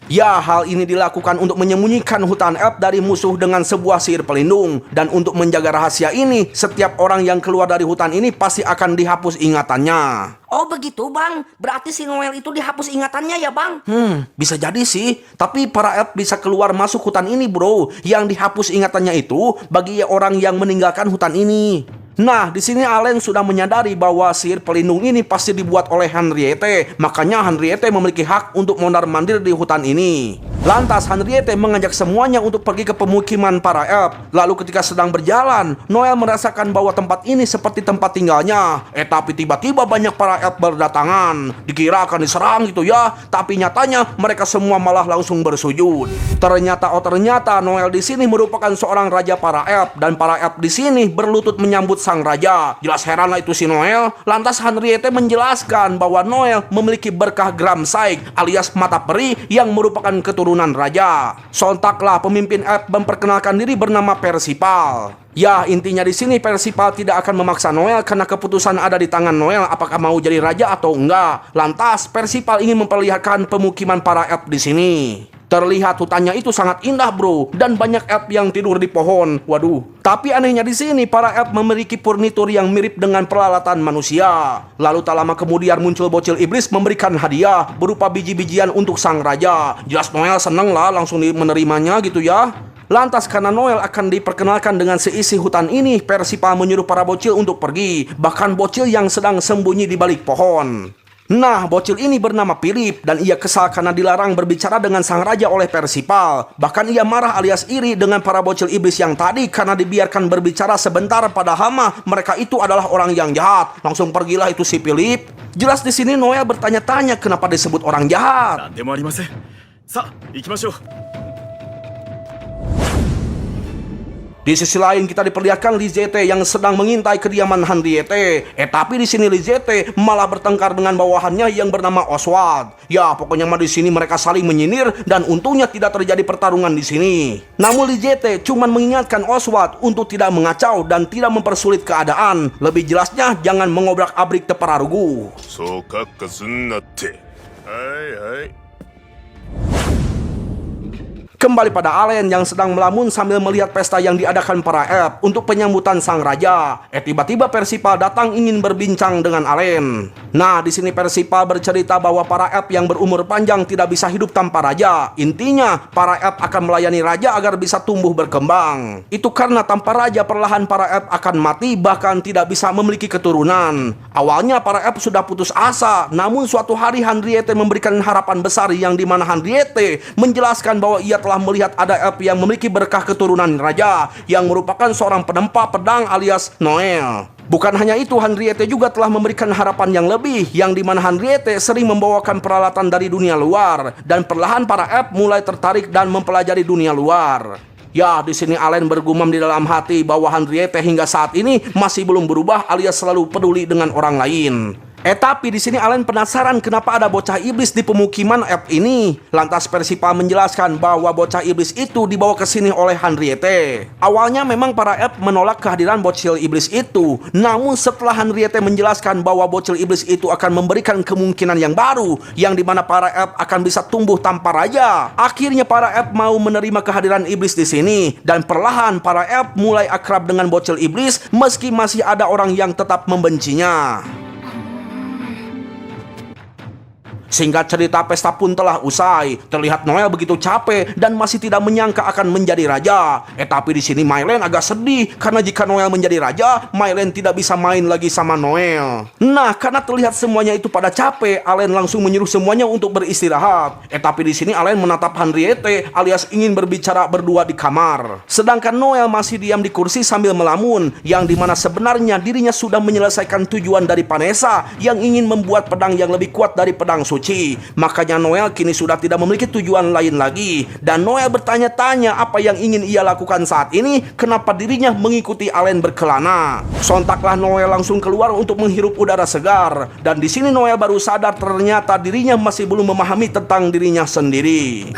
Ya, hal ini dilakukan untuk menyembunyikan hutan elf dari musuh dengan sebuah sihir pelindung. Dan untuk menjaga rahasia ini, setiap orang yang keluar dari hutan ini pasti akan dihapus ingatannya. Oh begitu bang, berarti si Noel itu dihapus ingatannya ya bang? Bisa jadi sih. Tapi para elf bisa keluar masuk hutan ini bro. Yang dihapus ingatannya itu bagi orang yang meninggalkan hutan ini. Nah, di sini Alen sudah menyadari bahwa sihir pelindung ini pasti dibuat oleh Henriette. Makanya Henriette memiliki hak untuk mondar-mandir di hutan ini. Lantas Henriette mengajak semuanya untuk pergi ke pemukiman para elf. Lalu ketika sedang berjalan, Noel merasakan bahwa tempat ini seperti tempat tinggalnya. Tapi tiba-tiba banyak para elf berdatangan. Dikira akan diserang gitu ya. Tapi nyatanya mereka semua malah langsung bersujud. Ternyata Noel di sini merupakan seorang raja para elf. Dan para elf di sini berlutut menyambut sang raja. Jelas heran lah itu si Noel. Lantas Henriette menjelaskan bahwa Noel memiliki berkah Gramsaik alias mata peri yang merupakan keturunan raja. Sontaklah pemimpin elf memperkenalkan diri bernama Percival. Ya, intinya di sini Percival tidak akan memaksa Noel karena keputusan ada di tangan Noel apakah mau jadi raja atau enggak. Lantas Percival ingin memperlihatkan pemukiman para elf di sini. Terlihat hutannya itu sangat indah bro, dan banyak elf yang tidur di pohon. Waduh. Tapi anehnya di sini para elf memiliki furnitur yang mirip dengan peralatan manusia. Lalu tak lama kemudian muncul bocil iblis memberikan hadiah berupa biji-bijian untuk sang raja. Jelas Noel seneng lah langsung menerimanya gitu ya. Lantas karena Noel akan diperkenalkan dengan seisi hutan ini, Percival menyuruh para bocil untuk pergi. Bahkan bocil yang sedang sembunyi di balik pohon. Nah, bocil ini bernama Philip dan ia kesal karena dilarang berbicara dengan sang raja oleh Percival. Bahkan ia marah alias iri dengan para bocil iblis yang tadi karena dibiarkan berbicara sebentar, padahal mereka itu adalah orang yang jahat. Langsung pergilah itu si Philip. Jelas di sini Noel bertanya-tanya kenapa disebut orang jahat. Di sisi lain kita diperlihatkan Lizette yang sedang mengintai kediaman Henriette. Tapi di sini Lizette malah bertengkar dengan bawahannya yang bernama Oswald. Ya, pokoknya mah di sini mereka saling menyindir dan untungnya tidak terjadi pertarungan di sini. Namun Lizette cuman mengingatkan Oswald untuk tidak mengacau dan tidak mempersulit keadaan. Lebih jelasnya jangan mengobrak-abrik Tepararugu. Kembali pada Allen yang sedang melamun sambil melihat pesta yang diadakan para elf untuk penyambutan sang raja. Tiba-tiba Percival datang ingin berbincang dengan Allen. Nah, di sini Percival bercerita bahwa para elf yang berumur panjang tidak bisa hidup tanpa raja. Intinya, para elf akan melayani raja agar bisa tumbuh berkembang. Itu karena tanpa raja perlahan para elf akan mati bahkan tidak bisa memiliki keturunan. Awalnya para elf sudah putus asa, namun suatu hari Henriette memberikan harapan besar yang dimana Henriette menjelaskan bahwa ia telah melihat ada elf yang memiliki berkah keturunan raja yang merupakan seorang penempa pedang alias Noel. Bukan hanya itu, Henriette juga telah memberikan harapan yang lebih, yang dimana Henriette sering membawakan peralatan dari dunia luar dan perlahan para elf mulai tertarik dan mempelajari dunia luar. Ya, di sini Allen bergumam di dalam hati bahwa Henriette hingga saat ini masih belum berubah alias selalu peduli dengan orang lain. Tapi di sini Allen penasaran kenapa ada bocah iblis di pemukiman elf ini. Lantas Percival menjelaskan bahwa bocah iblis itu dibawa ke sini oleh Henriette. Awalnya memang para elf menolak kehadiran bocil iblis itu. Namun setelah Henriette menjelaskan bahwa bocil iblis itu akan memberikan kemungkinan yang baru, yang dimana para elf akan bisa tumbuh tanpa raja. Akhirnya para elf mau menerima kehadiran iblis di sini. Dan perlahan para elf mulai akrab dengan bocil iblis meski masih ada orang yang tetap membencinya. Singkat cerita, pesta pun telah usai. Terlihat Noel begitu capek dan masih tidak menyangka akan menjadi raja. Tapi di sini Mylen agak sedih karena jika Noel menjadi raja, Mylen tidak bisa main lagi sama Noel. Nah, karena terlihat semuanya itu pada capek, Allen langsung menyuruh semuanya untuk beristirahat. Tapi di sini Allen menatap Henriette alias ingin berbicara berdua di kamar. Sedangkan Noel masih diam di kursi sambil melamun, yang dimana sebenarnya dirinya sudah menyelesaikan tujuan dari Vanessa yang ingin membuat pedang yang lebih kuat dari pedang suci. Makanya Noel kini sudah tidak memiliki tujuan lain lagi. Dan Noel bertanya-tanya apa yang ingin ia lakukan saat ini, kenapa dirinya mengikuti Allen berkelana. Sontaklah Noel langsung keluar untuk menghirup udara segar. Dan di sini Noel baru sadar ternyata dirinya masih belum memahami tentang dirinya sendiri.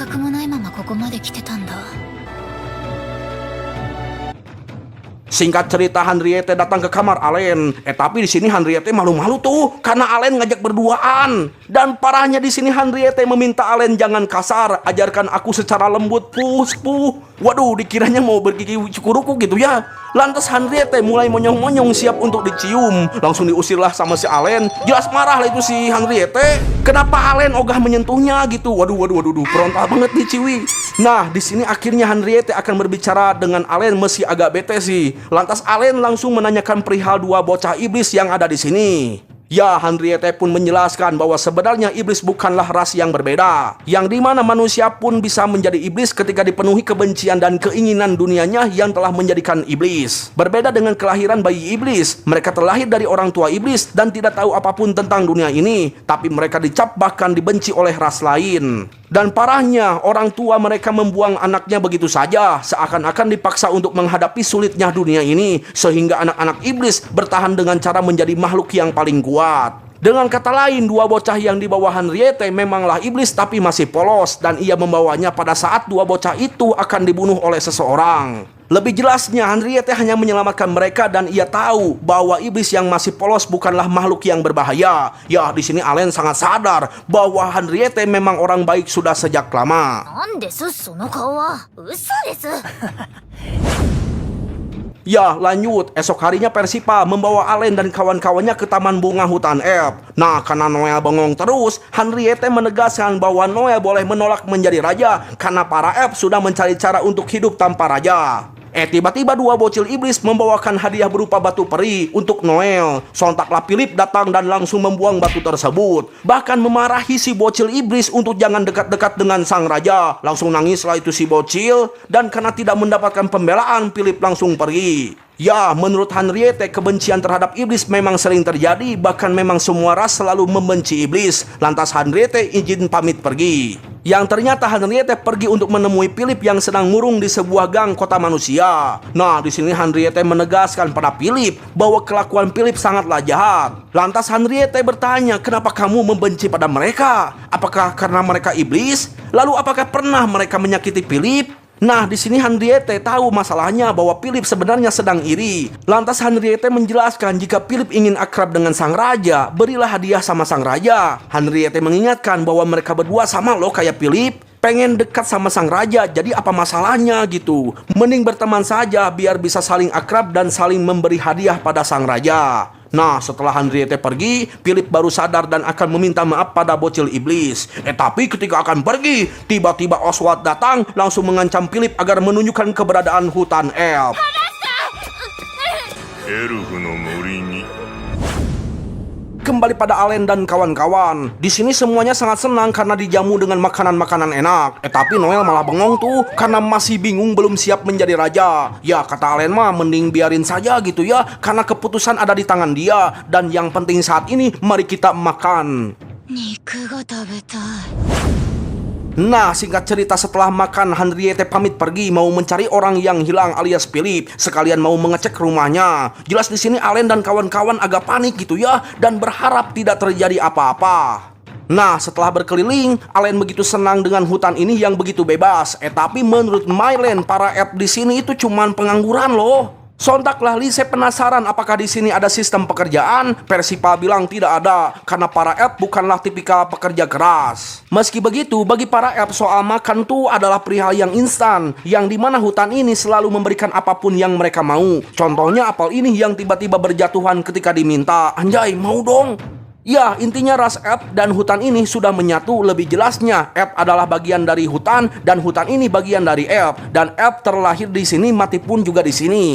Singkat cerita, Henriette datang ke kamar Allen. Tapi di sini Henriette malu-malu tuh karena Allen ngajak berduaan. Dan parahnya di sini Henriette meminta Allen jangan kasar, ajarkan aku secara lembut, puh. Waduh, dikiranya mau bergigi cukuruku gitu ya. Lantas Henriette mulai monyong-monyong siap untuk dicium. Langsung diusirlah sama si Allen. Jelas marah lah itu si Henriette. Kenapa Allen ogah menyentuhnya gitu? Waduh, frontal banget nih Ciwi. Nah, di sini akhirnya Henriette akan berbicara dengan Allen meski agak bete sih. Lantas Allen langsung menanyakan perihal dua bocah iblis yang ada di sini. Ya, Henriette pun menjelaskan bahwa sebenarnya iblis bukanlah ras yang berbeda, yang dimana manusia pun bisa menjadi iblis ketika dipenuhi kebencian dan keinginan dunianya yang telah menjadikan iblis. Berbeda dengan kelahiran bayi iblis, mereka terlahir dari orang tua iblis dan tidak tahu apapun tentang dunia ini, tapi mereka dicap bahkan dibenci oleh ras lain. Dan parahnya, orang tua mereka membuang anaknya begitu saja, seakan-akan dipaksa untuk menghadapi sulitnya dunia ini, sehingga anak-anak iblis bertahan dengan cara menjadi makhluk yang paling kuat. Dengan kata lain, dua bocah yang dibawa Henriette memanglah iblis tapi masih polos, dan ia membawanya pada saat dua bocah itu akan dibunuh oleh seseorang. Lebih jelasnya, Henriette hanya menyelamatkan mereka dan ia tahu bahwa iblis yang masih polos bukanlah makhluk yang berbahaya. Ya, di sini Allen sangat sadar bahwa Henriette memang orang baik sudah sejak lama. Ya, lanjut. Esok harinya Percival membawa Allen dan kawan-kawannya ke taman bunga hutan elf. Nah, karena Noel bengong terus, Henriette menegaskan bahwa Noel boleh menolak menjadi raja karena para elf sudah mencari cara untuk hidup tanpa raja. Tiba-tiba dua bocil iblis membawakan hadiah berupa batu peri untuk Noel. Sontaklah Philip datang dan langsung membuang batu tersebut. Bahkan memarahi si bocil iblis untuk jangan dekat-dekat dengan sang raja. Langsung nangislah itu si bocil. Dan karena tidak mendapatkan pembelaan, Philip langsung pergi. Ya, menurut Henriette, kebencian terhadap iblis memang sering terjadi. Bahkan memang semua ras selalu membenci iblis. Lantas Henriette izin pamit pergi. Yang ternyata Henriette pergi untuk menemui Philip yang sedang murung di sebuah gang kota manusia. Nah, di sini Henriette menegaskan pada Philip bahwa kelakuan Philip sangatlah jahat. Lantas Henriette bertanya, kenapa kamu membenci pada mereka? Apakah karena mereka iblis? Lalu apakah pernah mereka menyakiti Philip? Nah, di sini Henriette tahu masalahnya bahwa Philip sebenarnya sedang iri. Lantas Henriette menjelaskan jika Philip ingin akrab dengan sang raja, berilah hadiah sama sang raja. Henriette mengingatkan bahwa mereka berdua sama loh kayak Philip, pengen dekat sama sang raja, jadi apa masalahnya gitu. Mending berteman saja biar bisa saling akrab dan saling memberi hadiah pada sang raja. Nah, setelah Henriette pergi, Philip baru sadar dan akan meminta maaf pada bocil iblis. Tapi ketika akan pergi, tiba-tiba Oswald datang langsung mengancam Philip agar menunjukkan keberadaan hutan elf. Kembali pada Allen dan kawan-kawan. Di sini semuanya sangat senang karena dijamu dengan makanan-makanan enak. Tapi Noel malah bengong tuh karena masih bingung belum siap menjadi raja. Ya, kata Allen mah mending biarin saja gitu ya, karena keputusan ada di tangan dia. Dan yang penting saat ini, mari kita makan. Nah, singkat cerita setelah makan, Henriette pamit pergi mau mencari orang yang hilang alias Philip, sekalian mau mengecek rumahnya. Jelas di sini Allen dan kawan-kawan agak panik gitu ya, dan berharap tidak terjadi apa-apa. Nah, setelah berkeliling, Allen begitu senang dengan hutan ini yang begitu bebas. Tapi menurut Mylen, para elf di sini itu cuman pengangguran loh. Sontaklah Lise penasaran apakah di sini ada sistem pekerjaan. Percival bilang tidak ada, karena para elf bukanlah tipikal pekerja keras. Meski begitu, bagi para elf soal makan tuh adalah perihal yang instan, yang dimana hutan ini selalu memberikan apapun yang mereka mau. Contohnya apel ini yang tiba-tiba berjatuhan ketika diminta. Anjay, mau dong. Ya, intinya ras elf dan hutan ini sudah menyatu. Lebih jelasnya, elf adalah bagian dari hutan dan hutan ini bagian dari elf. Dan elf terlahir di sini, mati pun juga di sini.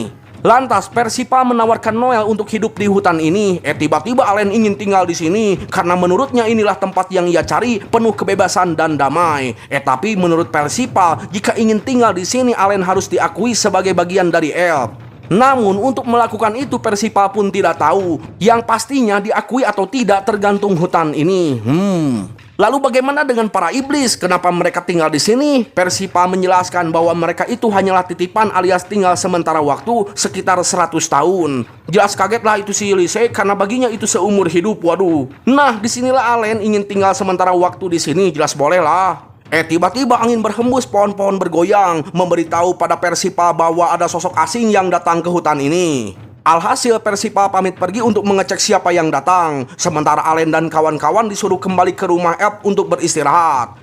Lantas Percival menawarkan Noel untuk hidup di hutan ini. Tiba-tiba Allen ingin tinggal di sini karena menurutnya inilah tempat yang ia cari, penuh kebebasan dan damai. Tapi menurut Percival, jika ingin tinggal di sini, Allen harus diakui sebagai bagian dari elf. Namun untuk melakukan itu Percival pun tidak tahu. Yang pastinya diakui atau tidak tergantung hutan ini. Lalu bagaimana dengan para iblis? Kenapa mereka tinggal di sini? Percival menjelaskan bahwa mereka itu hanyalah titipan alias tinggal sementara waktu sekitar 100 tahun. Jelas kagetlah itu si Lise karena baginya itu seumur hidup. Waduh. Nah, disinilah Allen ingin tinggal sementara waktu di sini. Jelas boleh lah. Tiba-tiba angin berhembus, pohon-pohon bergoyang, memberitahu pada Percival bahwa ada sosok asing yang datang ke hutan ini. Alhasil Percival pamit pergi untuk mengecek siapa yang datang. Sementara Allen dan kawan-kawan disuruh kembali ke rumah elf untuk beristirahat.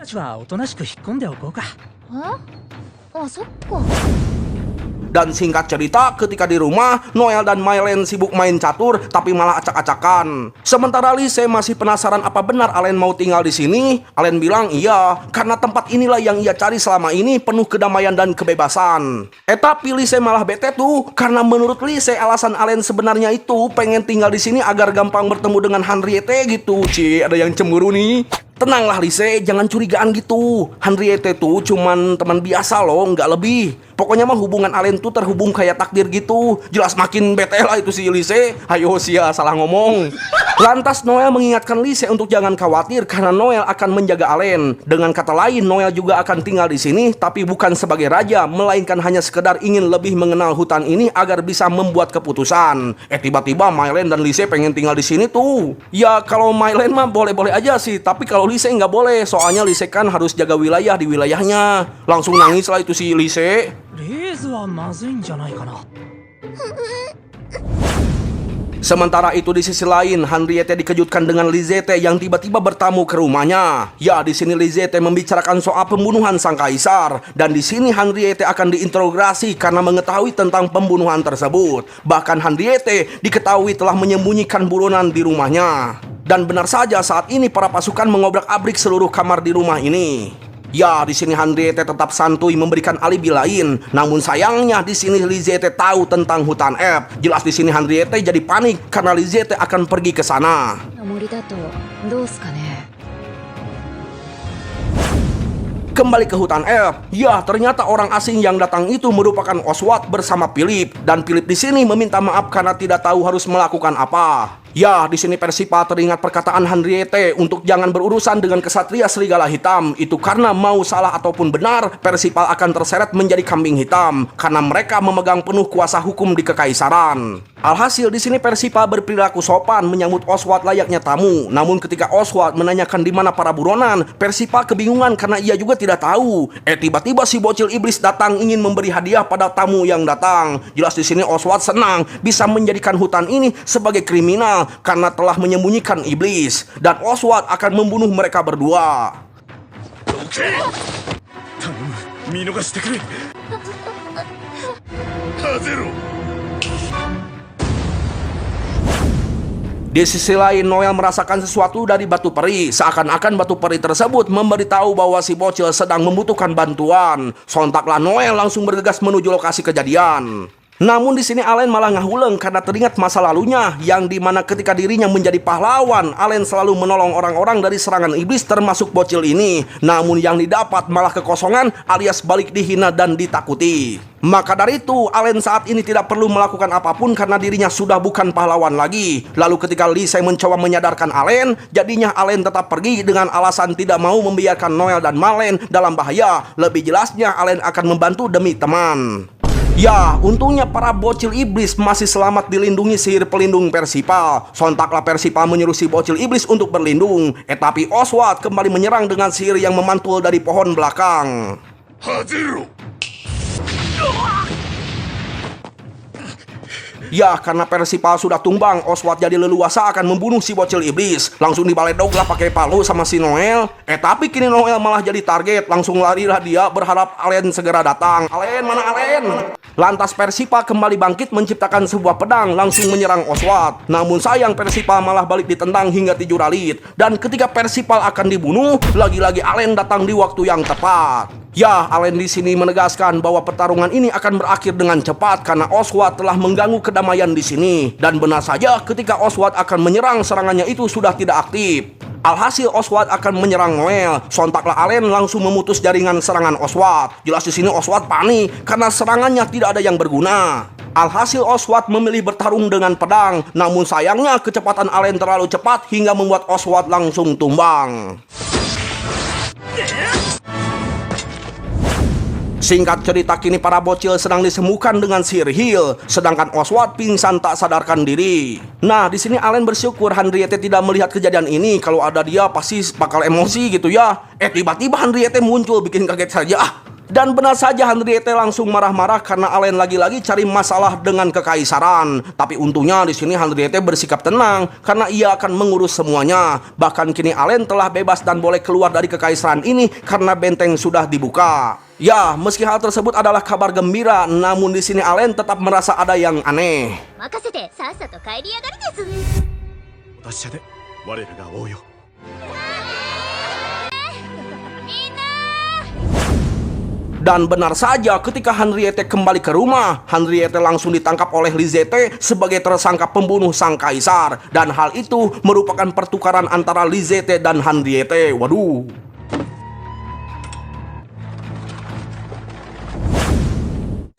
Dan singkat cerita, ketika di rumah, Noel dan Mylen sibuk main catur, tapi malah acak-acakan. Sementara Lise masih penasaran apa benar Allen mau tinggal di sini. Allen bilang iya, karena tempat inilah yang ia cari selama ini, penuh kedamaian dan kebebasan. Tapi Lise malah bete tuh, karena menurut Lise alasan Allen sebenarnya itu pengen tinggal di sini agar gampang bertemu dengan Henriette gitu. Ada yang cemburu nih. Tenanglah Lise, jangan curigaan gitu. Henriette tuh cuman teman biasa loh, nggak lebih. Pokoknya mah hubungan Allen tuh terhubung kayak takdir gitu. Jelas makin bete lah itu si Lise. Ayo sia, salah ngomong. Lantas Noel mengingatkan Lise untuk jangan khawatir karena Noel akan menjaga Allen. Dengan kata lain, Noel juga akan tinggal di sini, tapi bukan sebagai raja, melainkan hanya sekedar ingin lebih mengenal hutan ini agar bisa membuat keputusan. Tiba-tiba Mylen dan Lise pengen tinggal di sini tuh. Ya kalau Mylen mah boleh-boleh aja sih, tapi kalau Lise nggak boleh, soalnya Lise kan harus jaga wilayah di wilayahnya. Langsung nangis lah itu si Lise. Sementara itu di sisi lain, Henriette dikejutkan dengan Lisette yang tiba-tiba bertamu ke rumahnya. Ya, di sini Lisette membicarakan soal pembunuhan sang kaisar, dan di sini Henriette akan diinterogasi karena mengetahui tentang pembunuhan tersebut. Bahkan Henriette diketahui telah menyembunyikan buronan di rumahnya. Dan benar saja saat ini para pasukan mengobrak-abrik seluruh kamar di rumah ini. Ya, di sini Henriette tetap santuy memberikan alibi lain. Namun sayangnya di sini Lisette tahu tentang hutan elf. Jelas di sini Henriette jadi panik karena Lisette akan pergi ke sana. Kembali ke hutan elf. Ya, ternyata orang asing yang datang itu merupakan Oswald bersama Philip. Dan Philip di sini meminta maaf karena tidak tahu harus melakukan apa. Ya, di sini Persipa teringat perkataan Henriette untuk jangan berurusan dengan kesatria serigala hitam. Itu karena mau salah ataupun benar, Persipa akan terseret menjadi kambing hitam karena mereka memegang penuh kuasa hukum di kekaisaran. Alhasil di sini Persipa berperilaku sopan menyambut Oswald layaknya tamu. Namun ketika Oswald menanyakan di mana para buronan, Persipa kebingungan karena ia juga tidak tahu. Tiba-tiba si bocil iblis datang ingin memberi hadiah pada tamu yang datang. Jelas di sini Oswald senang bisa menjadikan hutan ini sebagai kriminal karena telah menyembunyikan iblis, dan Oswald akan membunuh mereka berdua. Di sisi lain, Noel merasakan sesuatu dari batu peri. Seakan-akan batu peri tersebut memberitahu bahwa si bocil sedang membutuhkan bantuan. Sontaklah Noel langsung bergegas menuju lokasi kejadian. Namun di sini Allen malah ngahuleng karena teringat masa lalunya, yang dimana ketika dirinya menjadi pahlawan, Allen selalu menolong orang-orang dari serangan iblis termasuk bocil ini. Namun yang didapat malah kekosongan alias balik dihina dan ditakuti. Maka dari itu, Allen saat ini tidak perlu melakukan apapun karena dirinya sudah bukan pahlawan lagi. Lalu ketika Lisa mencoba menyadarkan Allen, jadinya Allen tetap pergi dengan alasan tidak mau membiarkan Noel dan Marlene dalam bahaya. Lebih jelasnya, Allen akan membantu demi teman. Ya, untungnya para bocil iblis masih selamat dilindungi sihir pelindung Persipa. Sontaklah Persipa menyuruh si bocil iblis untuk berlindung. Tapi Oswald kembali menyerang dengan sihir yang memantul dari pohon belakang. Ya, karena Persipa sudah tumbang, Oswald jadi leluasa akan membunuh si bocil iblis. Langsung dibaledoglah pakai palu sama si Noel. Tapi kini Noel malah jadi target. Langsung larilah dia berharap Allen segera datang. Allen, mana Allen? Lantas Persipa kembali bangkit menciptakan sebuah pedang langsung menyerang Oswald. Namun sayang Persipa malah balik ditendang hingga 7 ralit. Dan ketika Persipa akan dibunuh, lagi-lagi Allen datang di waktu yang tepat. Ya, Allen di sini menegaskan bahwa pertarungan ini akan berakhir dengan cepat karena Oswald telah mengganggu kedamaian di sini. Dan benar saja ketika Oswald akan menyerang, serangannya itu sudah tidak aktif. Alhasil Oswald akan menyerang Noel. Sontaklah Allen langsung memutus jaringan serangan Oswald. Jelas di sini Oswald panik karena serangannya tidak ada yang berguna. Alhasil Oswald memilih bertarung dengan pedang. Namun sayangnya kecepatan Allen terlalu cepat hingga membuat Oswald langsung tumbang. Singkat cerita, kini para bocil sedang disembuhkan dengan sihir heal, sedangkan Oswald pingsan tak sadarkan diri. Nah, di sini Allen bersyukur Henriette tidak melihat kejadian ini. Kalau ada dia pasti bakal emosi gitu ya. Tiba-tiba Henriette muncul bikin kaget saja. Dan benar saja Henriette langsung marah-marah karena Allen lagi-lagi cari masalah dengan kekaisaran. Tapi untungnya di sini Henriette bersikap tenang karena ia akan mengurus semuanya. Bahkan kini Allen telah bebas dan boleh keluar dari kekaisaran ini karena benteng sudah dibuka. Ya, meski hal tersebut adalah kabar gembira, namun di sini Allen tetap merasa ada yang aneh. Dan benar saja ketika Henriette kembali ke rumah, Henriette langsung ditangkap oleh Lisette sebagai tersangka pembunuh sang kaisar. Dan hal itu merupakan pertukaran antara Lisette dan Henriette. Waduh.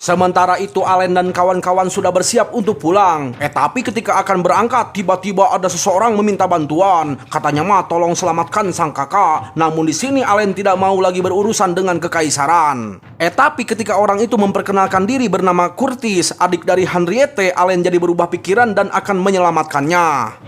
Sementara itu Allen dan kawan-kawan sudah bersiap untuk pulang. Tapi ketika akan berangkat, tiba-tiba ada seseorang meminta bantuan. Katanya mah tolong selamatkan sang kakak. Namun di sini Allen tidak mau lagi berurusan dengan kekaisaran. Tapi ketika orang itu memperkenalkan diri bernama Curtis, adik dari Henriette, Allen jadi berubah pikiran dan akan menyelamatkannya.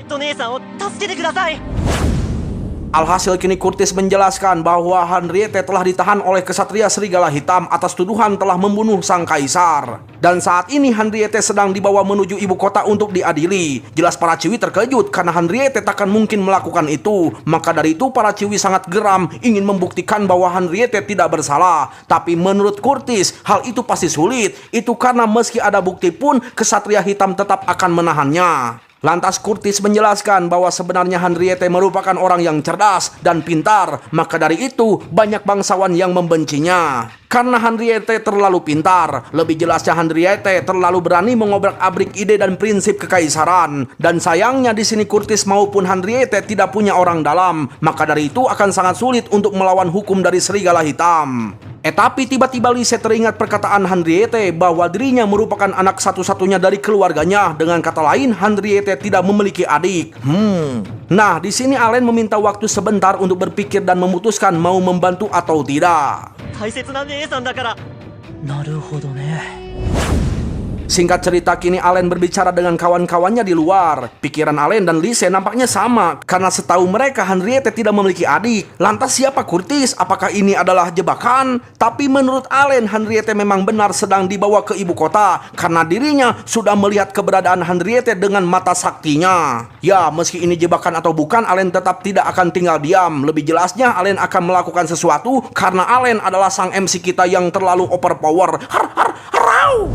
Alhasil kini Curtis menjelaskan bahwa Henriette telah ditahan oleh kesatria serigala hitam atas tuduhan telah membunuh sang kaisar. Dan saat ini Henriette sedang dibawa menuju ibu kota untuk diadili. Jelas para ciwi terkejut karena Henriette takkan mungkin melakukan itu. Maka dari itu para ciwi sangat geram ingin membuktikan bahwa Henriette tidak bersalah. Tapi menurut Curtis hal itu pasti sulit. Itu karena meski ada bukti pun kesatria hitam tetap akan menahannya. Lantas Curtis menjelaskan bahwa sebenarnya Henriette merupakan orang yang cerdas dan pintar. Maka dari itu banyak bangsawan yang membencinya karena Henriette terlalu pintar. Lebih jelasnya Henriette terlalu berani mengobrak-abrik ide dan prinsip kekaisaran. Dan sayangnya di sini Curtis maupun Henriette tidak punya orang dalam. Maka dari itu akan sangat sulit untuk melawan hukum dari serigala hitam. Tapi tiba-tiba Lise teringat perkataan Henriette bahwa dirinya merupakan anak satu-satunya dari keluarganya. Dengan kata lain, Henriette tidak memiliki adik. Nah, di sini Allen meminta waktu sebentar untuk berpikir dan memutuskan mau membantu atau tidak. 大切な姉さんだから。なるほどね。 Singkat cerita, kini Allen berbicara dengan kawan-kawannya di luar. Pikiran Allen dan Lise nampaknya sama, karena setahu mereka Henriette tidak memiliki adik. Lantas siapa Curtis? Apakah ini adalah jebakan? Tapi menurut Allen, Henriette memang benar sedang dibawa ke ibu kota, karena dirinya sudah melihat keberadaan Henriette dengan mata saktinya. Ya, meski ini jebakan atau bukan, Allen tetap tidak akan tinggal diam. Lebih jelasnya, Allen akan melakukan sesuatu, karena Allen adalah sang MC kita yang terlalu overpower. Harau!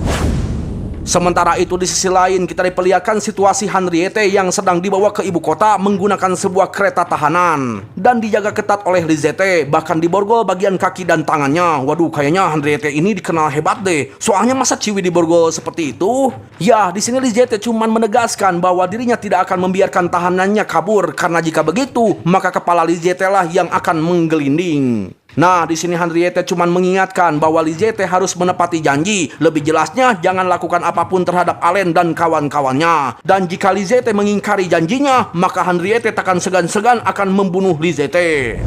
Sementara itu di sisi lain kita diperlihatkan situasi Henriette yang sedang dibawa ke ibu kota menggunakan sebuah kereta tahanan dan dijaga ketat oleh Lisette, bahkan diborgol bagian kaki dan tangannya. Waduh, kayaknya Henriette ini dikenal hebat deh. Soalnya masa Ciwi diborgol seperti itu? Ya, di sini Lisette cuman menegaskan bahwa dirinya tidak akan membiarkan tahanannya kabur, karena jika begitu maka kepala Lisette lah yang akan menggelinding. Nah, di sini Henriette cuman mengingatkan bahwa Lisette harus menepati janji. Lebih jelasnya, jangan lakukan apapun terhadap Allen dan kawan-kawannya. Dan jika Lisette mengingkari janjinya, maka Henriette takkan segan-segan akan membunuh Lisette.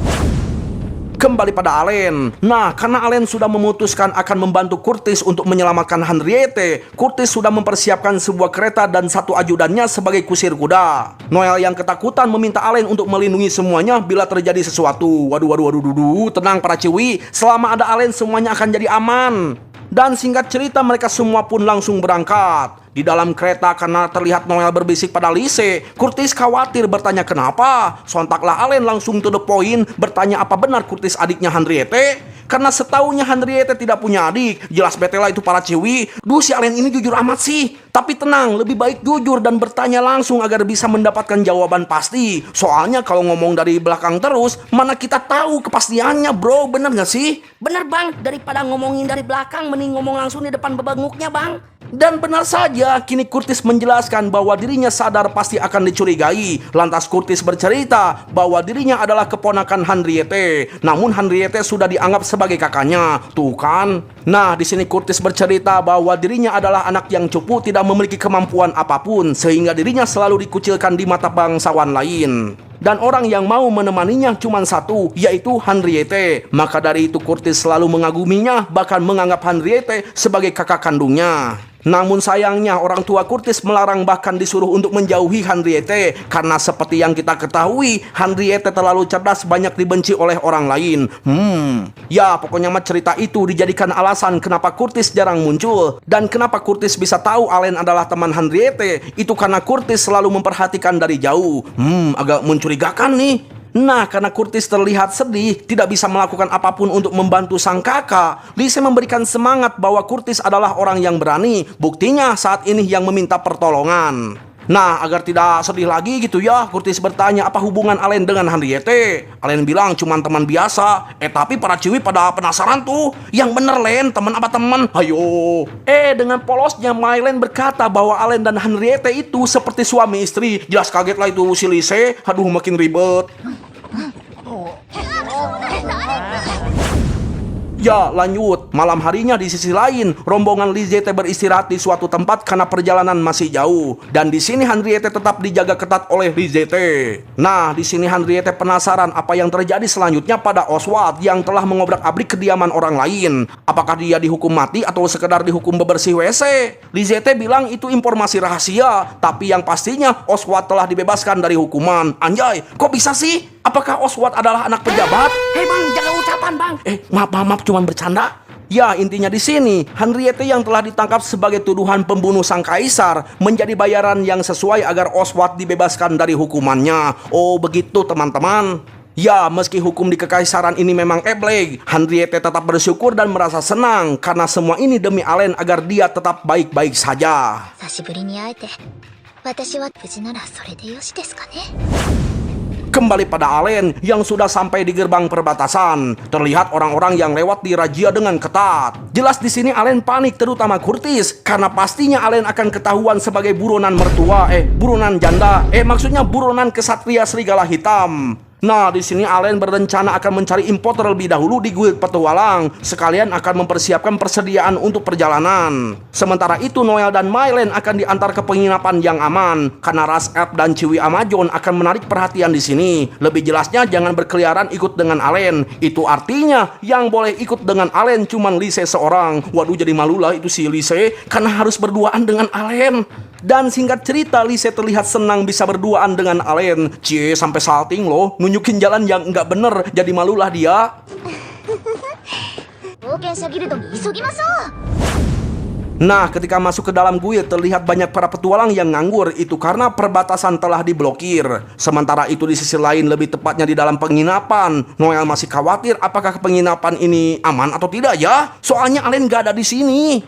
Kembali pada Allen. Nah, karena Allen sudah memutuskan akan membantu Curtis untuk menyelamatkan Henriette, Curtis sudah mempersiapkan sebuah kereta dan satu ajudannya sebagai kusir kuda. Noel yang ketakutan meminta Allen untuk melindungi semuanya bila terjadi sesuatu. Waduh, tenang para ciwi, selama ada Allen semuanya akan jadi aman. Dan singkat cerita, mereka semua pun langsung berangkat. Di dalam kereta, karena terlihat Noel berbisik pada Lise, Curtis khawatir bertanya kenapa. Sontaklah Allen langsung to the point bertanya apa benar Curtis adiknya Henriette. Karena setahunya Henriette tidak punya adik. Jelas bete lah itu para ciwi. Duh, si Allen ini jujur amat sih. Tapi tenang, lebih baik jujur dan bertanya langsung agar bisa mendapatkan jawaban pasti. Soalnya kalau ngomong dari belakang terus, mana kita tahu kepastiannya bro, bener gak sih? Bener bang, daripada ngomongin dari belakang mending ngomong langsung di depan bebenguknya bang. Dan benar saja, kini Curtis menjelaskan bahwa dirinya sadar pasti akan dicurigai. Lantas Curtis bercerita bahwa dirinya adalah keponakan Henriette. Namun Henriette sudah dianggap sebagai kakaknya. Tuh kan? Nah, di sini Curtis bercerita bahwa dirinya adalah anak yang cupu, tidak memiliki kemampuan apapun, sehingga dirinya selalu dikucilkan di mata bangsawan lain. Dan orang yang mau menemaninya cuma satu, yaitu Henriette. Maka dari itu Curtis selalu mengaguminya, bahkan menganggap Henriette sebagai kakak kandungnya. Namun sayangnya orang tua Curtis melarang, bahkan disuruh untuk menjauhi Henriette. Karena seperti yang kita ketahui, Henriette terlalu cerdas, banyak dibenci oleh orang lain. Ya pokoknya mah cerita itu dijadikan alasan kenapa Curtis jarang muncul. Dan kenapa Curtis bisa tahu Allen adalah teman Henriette, itu karena Curtis selalu memperhatikan dari jauh. Agak mencurigakan nih. Nah, karena Curtis terlihat sedih, tidak bisa melakukan apapun untuk membantu sang kakak, Lise memberikan semangat bahwa Curtis adalah orang yang berani. Buktinya saat ini yang meminta pertolongan. Nah, agar tidak sedih lagi gitu ya, Curtis bertanya apa hubungan Allen dengan Henriette. Allen bilang cuman teman biasa. Tapi para ciwi pada penasaran tuh. Yang bener Len, teman apa teman? Ayo. Dengan polosnya Mylen berkata bahwa Allen dan Henriette itu seperti suami istri. Jelas kaget lah itu si Lise. Aduh, makin ribet. Ya, lanjut. Malam harinya di sisi lain, rombongan Lisette beristirahat di suatu tempat karena perjalanan masih jauh. Dan di sini Henriette tetap dijaga ketat oleh Lisette. Nah, di sini Henriette penasaran apa yang terjadi selanjutnya pada Oswald yang telah mengobrak-abrik kediaman orang lain. Apakah dia dihukum mati atau sekedar dihukum bebersih WC? Lisette bilang itu informasi rahasia, tapi yang pastinya Oswald telah dibebaskan dari hukuman. Anjay, kok bisa sih? Apakah Oswald adalah anak pejabat? Hei bang, jaga ucapan bang. Maaf, cuman bercanda. Ya, intinya di sini, Henriette yang telah ditangkap sebagai tuduhan pembunuh sang kaisar menjadi bayaran yang sesuai agar Oswald dibebaskan dari hukumannya. Oh, begitu teman-teman. Ya, meski hukum di kekaisaran ini memang ebleg, Henriette tetap bersyukur dan merasa senang karena semua ini demi Allen agar dia tetap baik-baik saja. Kembali pada Allen yang sudah sampai di gerbang perbatasan. Terlihat orang-orang yang lewat dirajia dengan ketat. Jelas di sini Allen panik, terutama Curtis, karena pastinya Allen akan ketahuan sebagai buronan mertua, buronan janda, maksudnya buronan kesatria serigala hitam. Nah, di sini Allen berencana akan mencari info terlebih dahulu di guild petualang, sekalian akan mempersiapkan persediaan untuk perjalanan. Sementara itu, Noel dan Mylen akan diantar ke penginapan yang aman, karena ras elf dan Ciwi Amazon akan menarik perhatian di sini. Lebih jelasnya, jangan berkeliaran ikut dengan Allen. Itu artinya yang boleh ikut dengan Allen cuman Lise seorang. Waduh, jadi malu lah itu si Lise, karena harus berduaan dengan Allen. Dan singkat cerita, Lise terlihat senang bisa berduaan dengan Allen. Cie, sampai salting loh, nunjukin jalan yang nggak bener, jadi malulah dia. Nah, ketika masuk ke dalam guild, terlihat banyak para petualang yang nganggur. Itu karena perbatasan telah diblokir. Sementara itu di sisi lain, lebih tepatnya di dalam penginapan, Noel masih khawatir apakah penginapan ini aman atau tidak ya. Soalnya Allen nggak ada di sini.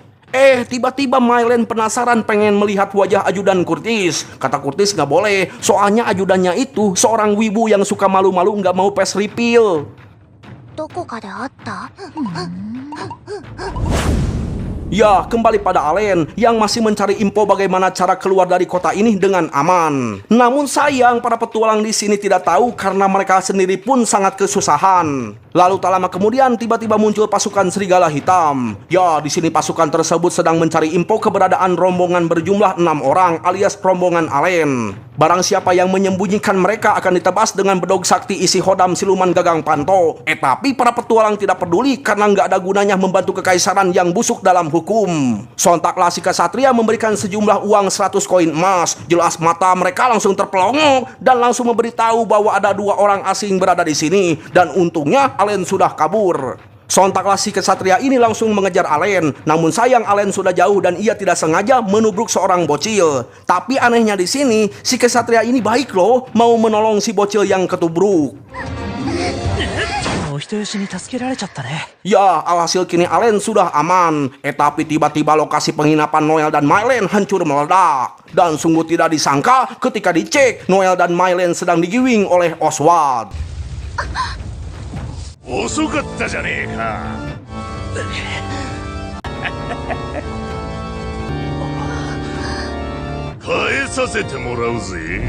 Tiba-tiba Mylen penasaran pengen melihat wajah ajudan Curtis. Kata Curtis nggak boleh, soalnya ajudannya itu seorang wibu yang suka malu-malu nggak mau face reveal. Ya, kembali pada Allen yang masih mencari info bagaimana cara keluar dari kota ini dengan aman. Namun sayang, para petualang di sini tidak tahu karena mereka sendiri pun sangat kesusahan. Lalu tak lama kemudian tiba-tiba muncul pasukan serigala hitam. Ya, di sini pasukan tersebut sedang mencari info keberadaan rombongan berjumlah 6 orang alias rombongan Allen. Barang siapa yang menyembunyikan mereka akan ditebas dengan bedog sakti isi hodam siluman gagang panto. Tapi para petualang tidak peduli karena nggak ada gunanya membantu kekaisaran yang busuk dalam hukum. Sontaklah si Ksatria memberikan sejumlah uang 100 koin emas. Jelas mata mereka langsung terpelongo dan langsung memberitahu bahwa ada 2 orang asing berada di sini. Dan untungnya Allen sudah kabur. Sontaklah si Ksatria ini langsung mengejar Allen. Namun sayang Allen sudah jauh dan ia tidak sengaja menubruk seorang bocil. Tapi anehnya di sini, si Ksatria ini baik loh, mau menolong si bocil yang ketubruk. Ya, alhasil kini Allen sudah aman. Tapi tiba-tiba lokasi penginapan Noel dan Mylen hancur meledak. Dan sungguh tidak disangka ketika dicek, Noel dan Mylen sedang digiwing oleh Oswald. 遅かったじゃねえか。変えさせてもらうぜ。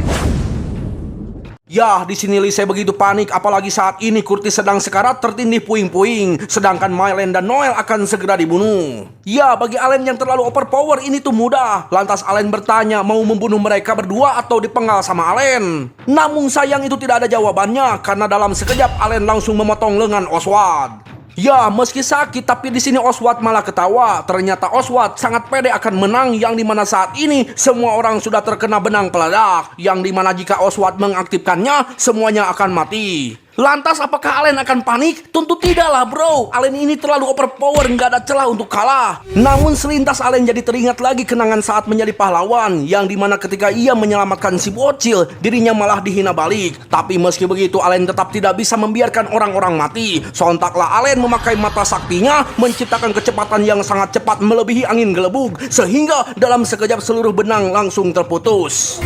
Ya, di sini Lise begitu panik, apalagi saat ini Curtis sedang sekarat tertindih puing-puing, sedangkan Mylen dan Noel akan segera dibunuh. Ya, bagi Allen yang terlalu overpower ini tuh mudah. Lantas Allen bertanya mau membunuh mereka berdua atau dipenggal sama Allen. Namun sayang itu tidak ada jawabannya, karena dalam sekejap Allen langsung memotong lengan Oswald. Ya, meski sakit, tapi di sini Oswald malah ketawa. Ternyata Oswald sangat pede akan menang, yang dimana saat ini semua orang sudah terkena benang peledak, yang dimana jika Oswald mengaktifkannya, semuanya akan mati. Lantas apakah Allen akan panik? Tentu tidak lah bro, Allen ini terlalu overpower, nggak ada celah untuk kalah. Namun selintas Allen jadi teringat lagi kenangan saat menjadi pahlawan, yang dimana ketika ia menyelamatkan si bocil, dirinya malah dihina balik. Tapi meski begitu Allen tetap tidak bisa membiarkan orang-orang mati. Sontaklah Allen memakai mata saktinya, menciptakan kecepatan yang sangat cepat melebihi angin gelembung, sehingga dalam sekejap seluruh benang langsung terputus.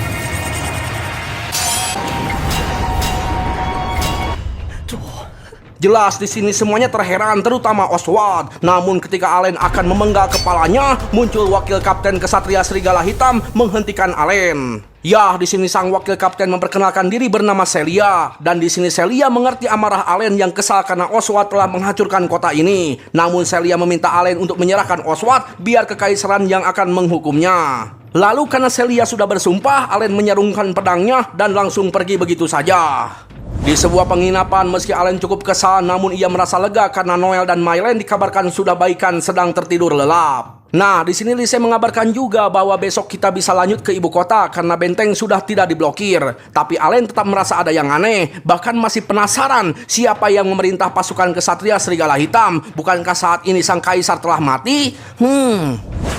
Jelas di sini semuanya terheran, terutama Oswald. Namun ketika Allen akan memenggal kepalanya, muncul wakil kapten Ksatria Serigala Hitam menghentikan Allen. Ya, di sini sang wakil kapten memperkenalkan diri bernama Celia. Dan di sini Celia mengerti amarah Allen yang kesal karena Oswald telah menghancurkan kota ini. Namun Celia meminta Allen untuk menyerahkan Oswald biar kekaisaran yang akan menghukumnya. Lalu karena Celia sudah bersumpah, Allen menyarungkan pedangnya dan langsung pergi begitu saja. Di sebuah penginapan, meski Allen cukup kesal, namun ia merasa lega karena Noel dan Mylen dikabarkan sudah baikan sedang tertidur lelap. Nah, di sini Lise mengabarkan juga bahwa besok kita bisa lanjut ke ibu kota karena benteng sudah tidak diblokir. Tapi Allen tetap merasa ada yang aneh, bahkan masih penasaran siapa yang memerintah pasukan Ksatria Serigala Hitam. Bukankah saat ini sang kaisar telah mati?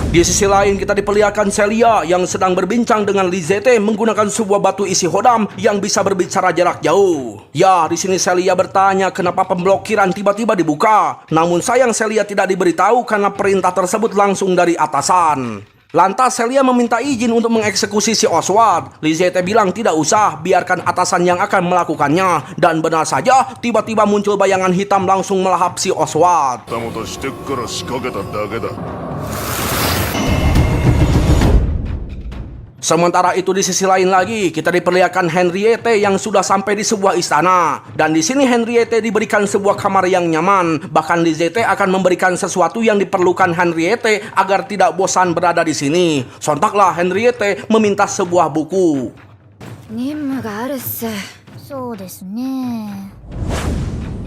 Di sisi lain kita diperlihatkan Celia yang sedang berbincang dengan Lizette menggunakan sebuah batu isi hodam yang bisa berbicara jarak jauh. Ya, di sini Celia bertanya kenapa pemblokiran tiba-tiba dibuka. Namun sayang Celia tidak diberitahu karena perintah tersebut langsung dari atasan. Lantas Celia meminta izin untuk mengeksekusi si Oswald. Lizette bilang tidak usah, biarkan atasan yang akan melakukannya. Dan benar saja, tiba-tiba muncul bayangan hitam langsung melahap si Oswald. Sementara itu di sisi lain lagi, kita diperlihatkan Henriette yang sudah sampai di sebuah istana. Dan di sini Henriette diberikan sebuah kamar yang nyaman. Bahkan Lizette akan memberikan sesuatu yang diperlukan Henriette agar tidak bosan berada di sini. Sontaklah Henriette meminta sebuah buku. 任務があるっす。そうですね。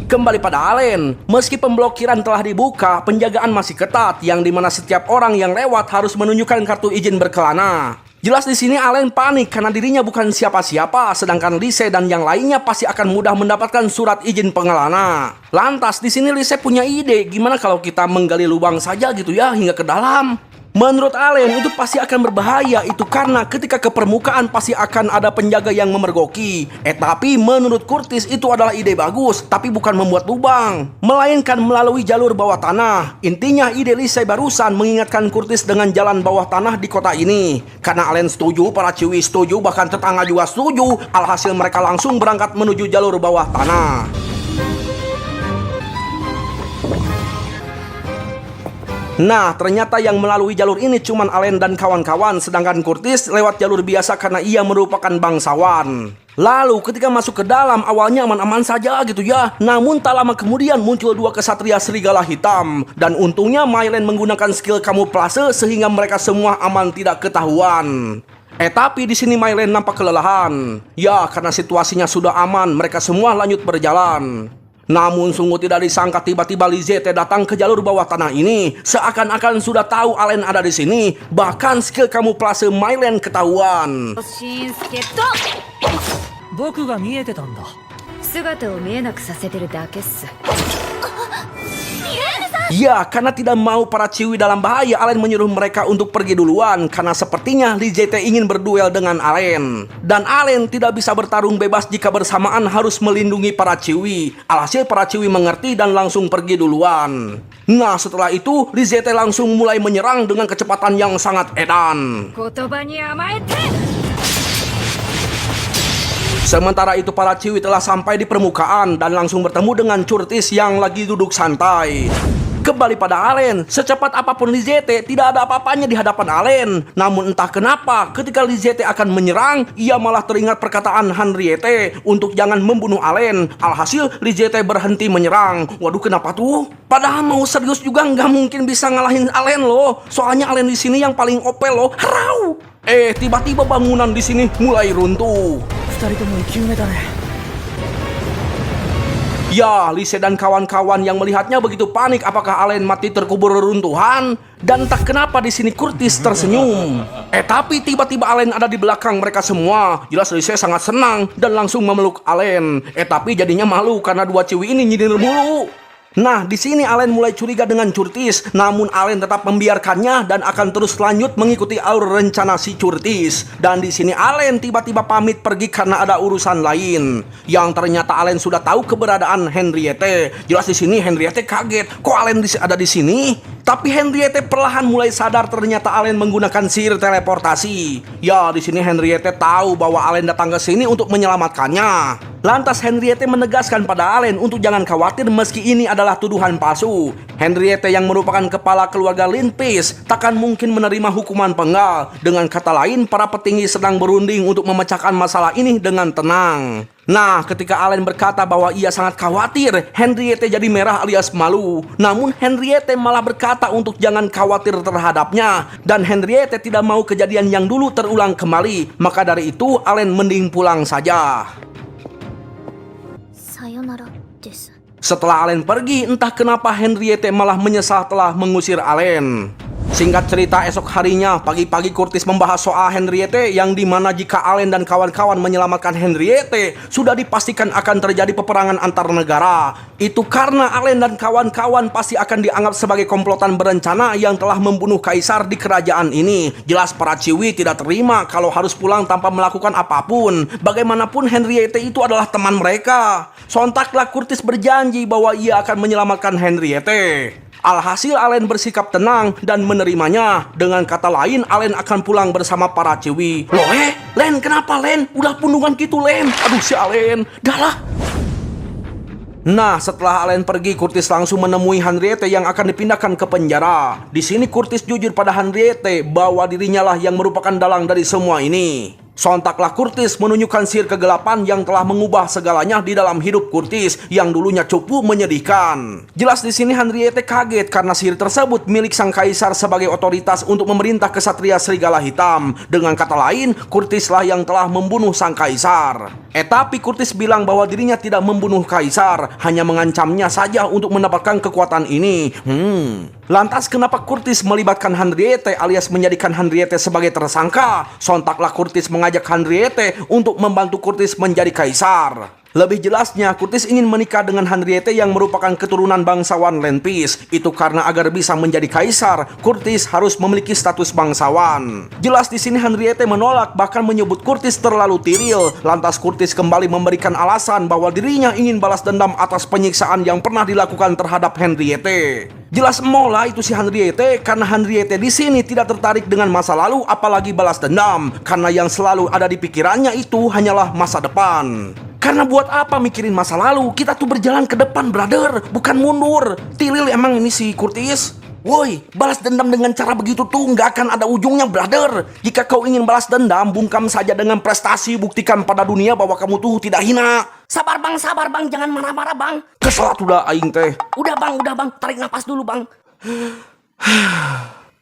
Kembali pada Allen, meski pemblokiran telah dibuka, penjagaan masih ketat yang dimana setiap orang yang lewat harus menunjukkan kartu izin berkelana. Jelas di sini Allen panik karena dirinya bukan siapa-siapa, sedangkan Lise dan yang lainnya pasti akan mudah mendapatkan surat izin pengelana. Lantas di sini Lise punya ide, gimana kalau kita menggali lubang saja gitu ya hingga ke dalam? Menurut Allen itu pasti akan berbahaya, itu karena ketika ke permukaan pasti akan ada penjaga yang memergoki. Tapi menurut Curtis itu adalah ide bagus, tapi bukan membuat lubang, melainkan melalui jalur bawah tanah. Intinya ide Lise barusan mengingatkan Curtis dengan jalan bawah tanah di kota ini. Karena Allen setuju, para Ciwi setuju, bahkan tetangga juga setuju. Alhasil mereka langsung berangkat menuju jalur bawah tanah. Nah, ternyata yang melalui jalur ini cuman Allen dan kawan-kawan, sedangkan Curtis lewat jalur biasa karena ia merupakan bangsawan. Lalu ketika masuk ke dalam awalnya aman-aman saja gitu ya. Namun tak lama kemudian muncul dua kesatria serigala hitam. Dan untungnya Mylen menggunakan skill kamuflase sehingga mereka semua aman tidak ketahuan. Tapi di sini Mylen nampak kelelahan. Ya, karena situasinya sudah aman, mereka semua lanjut berjalan. Namun sungguh tidak disangka tiba-tiba Lizette datang ke jalur bawah tanah ini. Seakan-akan sudah tahu Allen ada di sini. Bahkan skill kamuflase Mylen ketahuan. 僕が見えてたんだ。姿を見えなくさせてるだけっす。 Ya, karena tidak mau para Ciwi dalam bahaya, Allen menyuruh mereka untuk pergi duluan. Karena sepertinya Lizette ingin berduel dengan Allen. Dan Allen tidak bisa bertarung bebas jika bersamaan harus melindungi para Ciwi. Alhasil para Ciwi mengerti dan langsung pergi duluan. Nah, setelah itu Lizette langsung mulai menyerang dengan kecepatan yang sangat edan. 言葉に甘えて。 Sementara itu para Ciwi telah sampai di permukaan dan langsung bertemu dengan Curtis yang lagi duduk santai. Kembali pada Allen, secepat apapun Lizette, tidak ada apa-apanya di hadapan Allen. Namun entah kenapa, ketika Lizette akan menyerang, ia malah teringat perkataan Henriette untuk jangan membunuh Allen. Alhasil Lizette berhenti menyerang. Waduh, kenapa tuh? Padahal mau serius juga nggak mungkin bisa ngalahin Allen loh. Soalnya Allen di sini yang paling OP loh. Harau! Tiba-tiba bangunan di sini mulai runtuh. 二人とも生き埋めだね。 Ya, Lise dan kawan-kawan yang melihatnya begitu panik apakah Allen mati terkubur reruntuhan. Dan tak kenapa di sini Curtis tersenyum. Tapi tiba-tiba Allen ada di belakang mereka semua. Jelas Lise sangat senang dan langsung memeluk Allen. Tapi jadinya malu karena dua Ciwi ini nyindir mulu. Nah, di sini Allen mulai curiga dengan Curtis, namun Allen tetap membiarkannya dan akan terus lanjut mengikuti alur rencana si Curtis. Dan di sini Allen tiba-tiba pamit pergi karena ada urusan lain. Yang ternyata Allen sudah tahu keberadaan Henriette. Jelas di sini Henriette kaget, kok Allen ada di sini? Tapi Henriette perlahan mulai sadar ternyata Allen menggunakan sihir teleportasi. Ya, di sini Henriette tahu bahwa Allen datang ke sini untuk menyelamatkannya. Lantas Henriette menegaskan pada Allen untuk jangan khawatir meski ini adalah tuduhan palsu. Henriette yang merupakan kepala keluarga Lindpeace takkan mungkin menerima hukuman penggal. Dengan kata lain, para petinggi sedang berunding untuk memecahkan masalah ini dengan tenang. Nah, ketika Allen berkata bahwa ia sangat khawatir, Henriette jadi merah alias malu. Namun Henriette malah berkata untuk jangan khawatir terhadapnya. Dan Henriette tidak mau kejadian yang dulu terulang kembali. Maka dari itu Allen mending pulang saja. Setelah Allen pergi, entah kenapa Henriette malah menyesal telah mengusir Allen. Singkat cerita, esok harinya pagi-pagi Curtis membahas soal Henriette yang dimana jika Allen dan kawan-kawan menyelamatkan Henriette, sudah dipastikan akan terjadi peperangan antar negara. Itu karena Allen dan kawan-kawan pasti akan dianggap sebagai komplotan berencana yang telah membunuh kaisar di kerajaan ini. Jelas para Ciwi tidak terima kalau harus pulang tanpa melakukan apapun. Bagaimanapun Henriette itu adalah teman mereka. Sontaklah Curtis berjanji bahwa ia akan menyelamatkan Henriette. Alhasil Allen bersikap tenang dan menerimanya. Dengan kata lain, Allen akan pulang bersama para Ciwi. Loh Len, kenapa Len? Udah pundungan gitu Len. Aduh si Allen, dah lah. Nah, setelah Allen pergi, Curtis langsung menemui Henriette yang akan dipindahkan ke penjara. Di sini Curtis jujur pada Henriette bahwa dirinya lah yang merupakan dalang dari semua ini. Sontaklah Curtis menunjukkan sihir kegelapan yang telah mengubah segalanya di dalam hidup Curtis yang dulunya cukup menyedihkan. Jelas di sini Henriette kaget karena sihir tersebut milik sang kaisar sebagai otoritas untuk memerintah kesatria serigala hitam. Dengan kata lain, Curtis lah yang telah membunuh sang kaisar. Tapi Curtis bilang bahwa dirinya tidak membunuh kaisar, hanya mengancamnya saja untuk mendapatkan kekuatan ini. Lantas kenapa Curtis melibatkan Henriette alias menjadikan Henriette sebagai tersangka? Sontaklah Curtis mengajak Henriette untuk membantu Curtis menjadi kaisar. Lebih jelasnya, Curtis ingin menikah dengan Henriette yang merupakan keturunan bangsawan Landpeace. Itu karena agar bisa menjadi kaisar, Curtis harus memiliki status bangsawan. Jelas di sini Henriette menolak, bahkan menyebut Curtis terlalu tiril. Lantas Curtis kembali memberikan alasan bahwa dirinya ingin balas dendam atas penyiksaan yang pernah dilakukan terhadap Henriette. Jelas mola itu si Henriette, karena Henriette di sini tidak tertarik dengan masa lalu apalagi balas dendam, karena yang selalu ada di pikirannya itu hanyalah masa depan. Karena buat apa mikirin masa lalu? Kita tuh berjalan ke depan, brother, bukan mundur. Tiril emang ini si Curtis. Woi, balas dendam dengan cara begitu tuh nggak akan ada ujungnya, brother. Jika kau ingin balas dendam, bungkam saja dengan prestasi, buktikan pada dunia bahwa kamu tuh tidak hina. Sabar bang, jangan marah-marah bang. Kesel udah aing teh. Udah bang, tarik napas dulu bang.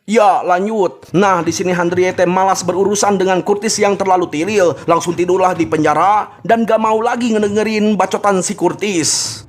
Ya, lanjut. Nah, di sini Henriette malas berurusan dengan Curtis yang terlalu tiril. Langsung tidurlah di penjara dan gak mau lagi ngedengerin bacotan si Curtis.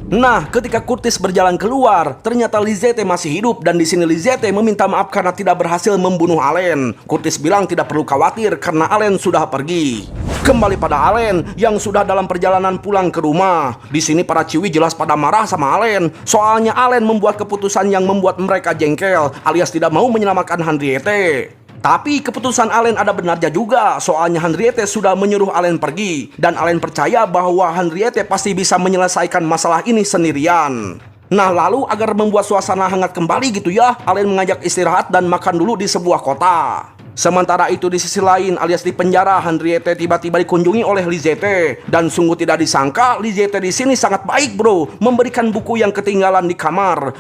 Nah, ketika Curtis berjalan keluar, ternyata Lisette masih hidup dan di sini Lisette meminta maaf karena tidak berhasil membunuh Allen. Curtis bilang tidak perlu khawatir karena Allen sudah pergi. Kembali pada Allen yang sudah dalam perjalanan pulang ke rumah. Di sini para Ciwi jelas pada marah sama Allen. Soalnya Allen membuat keputusan yang membuat mereka jengkel, alias tidak mau menyelamatkan Henriette. Tapi keputusan Allen ada benarnya juga, soalnya Henriette sudah menyuruh Allen pergi. Dan Allen percaya bahwa Henriette pasti bisa menyelesaikan masalah ini sendirian. Nah, lalu agar membuat suasana hangat kembali gitu ya, Allen mengajak istirahat dan makan dulu di sebuah kota. Sementara itu di sisi lain alias di penjara, Henriette tiba-tiba dikunjungi oleh Lisette. Dan sungguh tidak disangka, Lisette di sini sangat baik bro, memberikan buku yang ketinggalan di kamar.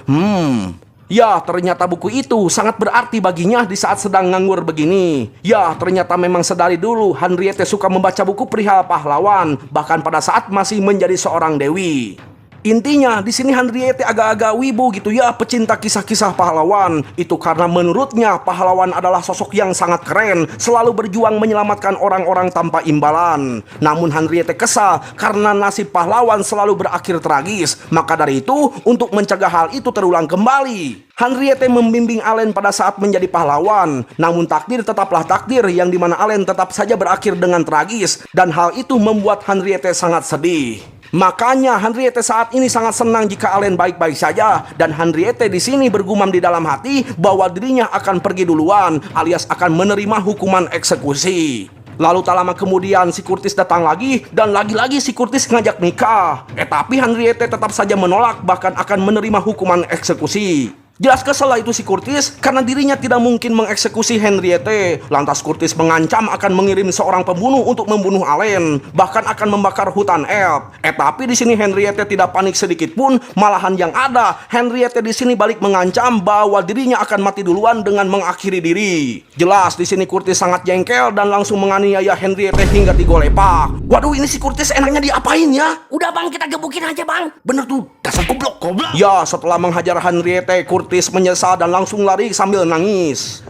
Ya, ternyata buku itu sangat berarti baginya di saat sedang nganggur begini. Ya, ternyata memang sedari dulu Henriette suka membaca buku perihal pahlawan, bahkan pada saat masih menjadi seorang dewi. Intinya di sini Henriette agak-agak wibu gitu ya, pecinta kisah-kisah pahlawan. Itu karena menurutnya pahlawan adalah sosok yang sangat keren, selalu berjuang menyelamatkan orang-orang tanpa imbalan. Namun Henriette kesal karena nasib pahlawan selalu berakhir tragis. Maka dari itu, untuk mencegah hal itu terulang kembali, Henriette membimbing Allen pada saat menjadi pahlawan. Namun takdir tetaplah takdir, yang dimana Allen tetap saja berakhir dengan tragis. Dan hal itu membuat Henriette sangat sedih. Makanya Henriette saat ini sangat senang jika Allen baik-baik saja, dan Henriette di sini bergumam di dalam hati bahwa dirinya akan pergi duluan, alias akan menerima hukuman eksekusi. Lalu tak lama kemudian si Curtis datang lagi, dan lagi-lagi si Curtis ngajak nikah. Tapi Henriette tetap saja menolak, bahkan akan menerima hukuman eksekusi. Jelas kesal itu si Curtis karena dirinya tidak mungkin mengeksekusi Henriette. Lantas Curtis mengancam akan mengirim seorang pembunuh untuk membunuh Allen, bahkan akan membakar hutan elf. Tapi di sini Henriette tidak panik sedikit pun, malahan yang ada Henriette di sini balik mengancam bahwa dirinya akan mati duluan dengan mengakhiri diri. Jelas di sini Curtis sangat jengkel dan langsung menganiaya Henriette hingga digolepak. Waduh, ini si Curtis enaknya diapain ya? Udah bang, kita gebukin aja bang. Bener tuh, dasar goblok. Ya, setelah menghajar Henriette, Curtis menyesal dan langsung lari sambil nangis.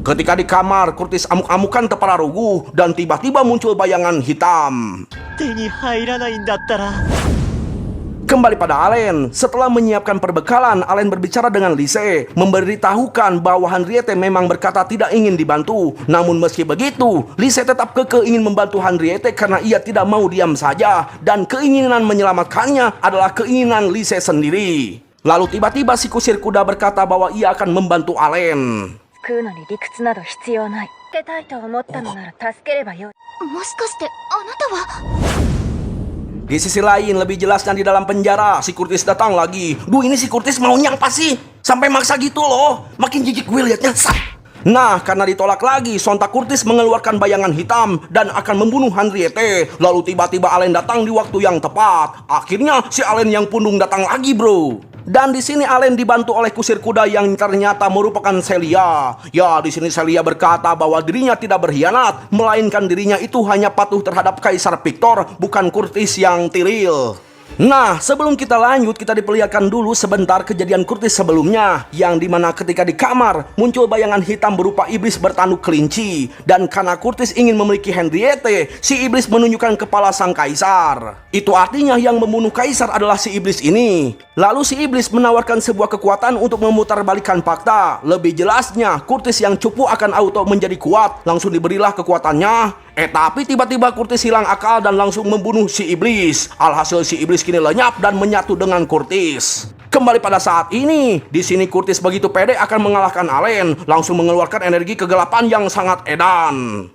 Ketika di kamar, Curtis amuk-amukan tepara ruguh dan tiba-tiba muncul bayangan hitam. Kembali pada Allen. Setelah menyiapkan perbekalan, Allen berbicara dengan Lise, memberitahukan bahwa Henriette memang berkata tidak ingin dibantu. Namun meski begitu, Lise tetap kekeh ingin membantu Henriette karena ia tidak mau diam saja, dan keinginan menyelamatkannya adalah keinginan Lise sendiri. Lalu tiba-tiba si kusir kuda berkata bahwa ia akan membantu Allen. Di sisi lain, lebih jelasnya di dalam penjara, si Curtis datang lagi. Duh, ini si Curtis maunya apa sih? Sampai maksa gitu loh. Makin jijik gue liatnya. Nah, karena ditolak lagi, sontak Curtis mengeluarkan bayangan hitam dan akan membunuh Henriette. Lalu tiba-tiba Allen datang di waktu yang tepat. Akhirnya si Allen yang pundung datang lagi, bro. Dan di sini Allen dibantu oleh kusir kuda yang ternyata merupakan Celia. Ya, di sini Celia berkata bahwa dirinya tidak berkhianat, melainkan dirinya itu hanya patuh terhadap Kaisar Victor, bukan Curtis yang tiril. Nah, sebelum kita lanjut, kita diperlihatkan dulu sebentar kejadian Curtis sebelumnya, yang dimana ketika di kamar muncul bayangan hitam berupa iblis bertanduk kelinci. Dan karena Curtis ingin memiliki Henriette, si iblis menunjukkan kepala sang kaisar. Itu artinya yang membunuh kaisar adalah si iblis ini. Lalu si iblis menawarkan sebuah kekuatan untuk memutarbalikkan fakta. Lebih jelasnya, Curtis yang cupu akan auto menjadi kuat, langsung diberilah kekuatannya. Tapi tiba-tiba Curtis hilang akal dan langsung membunuh si iblis. Alhasil si iblis kini lenyap dan menyatu dengan Curtis. Kembali pada saat ini, di sini Curtis begitu pede akan mengalahkan Allen, langsung mengeluarkan energi kegelapan yang sangat edan.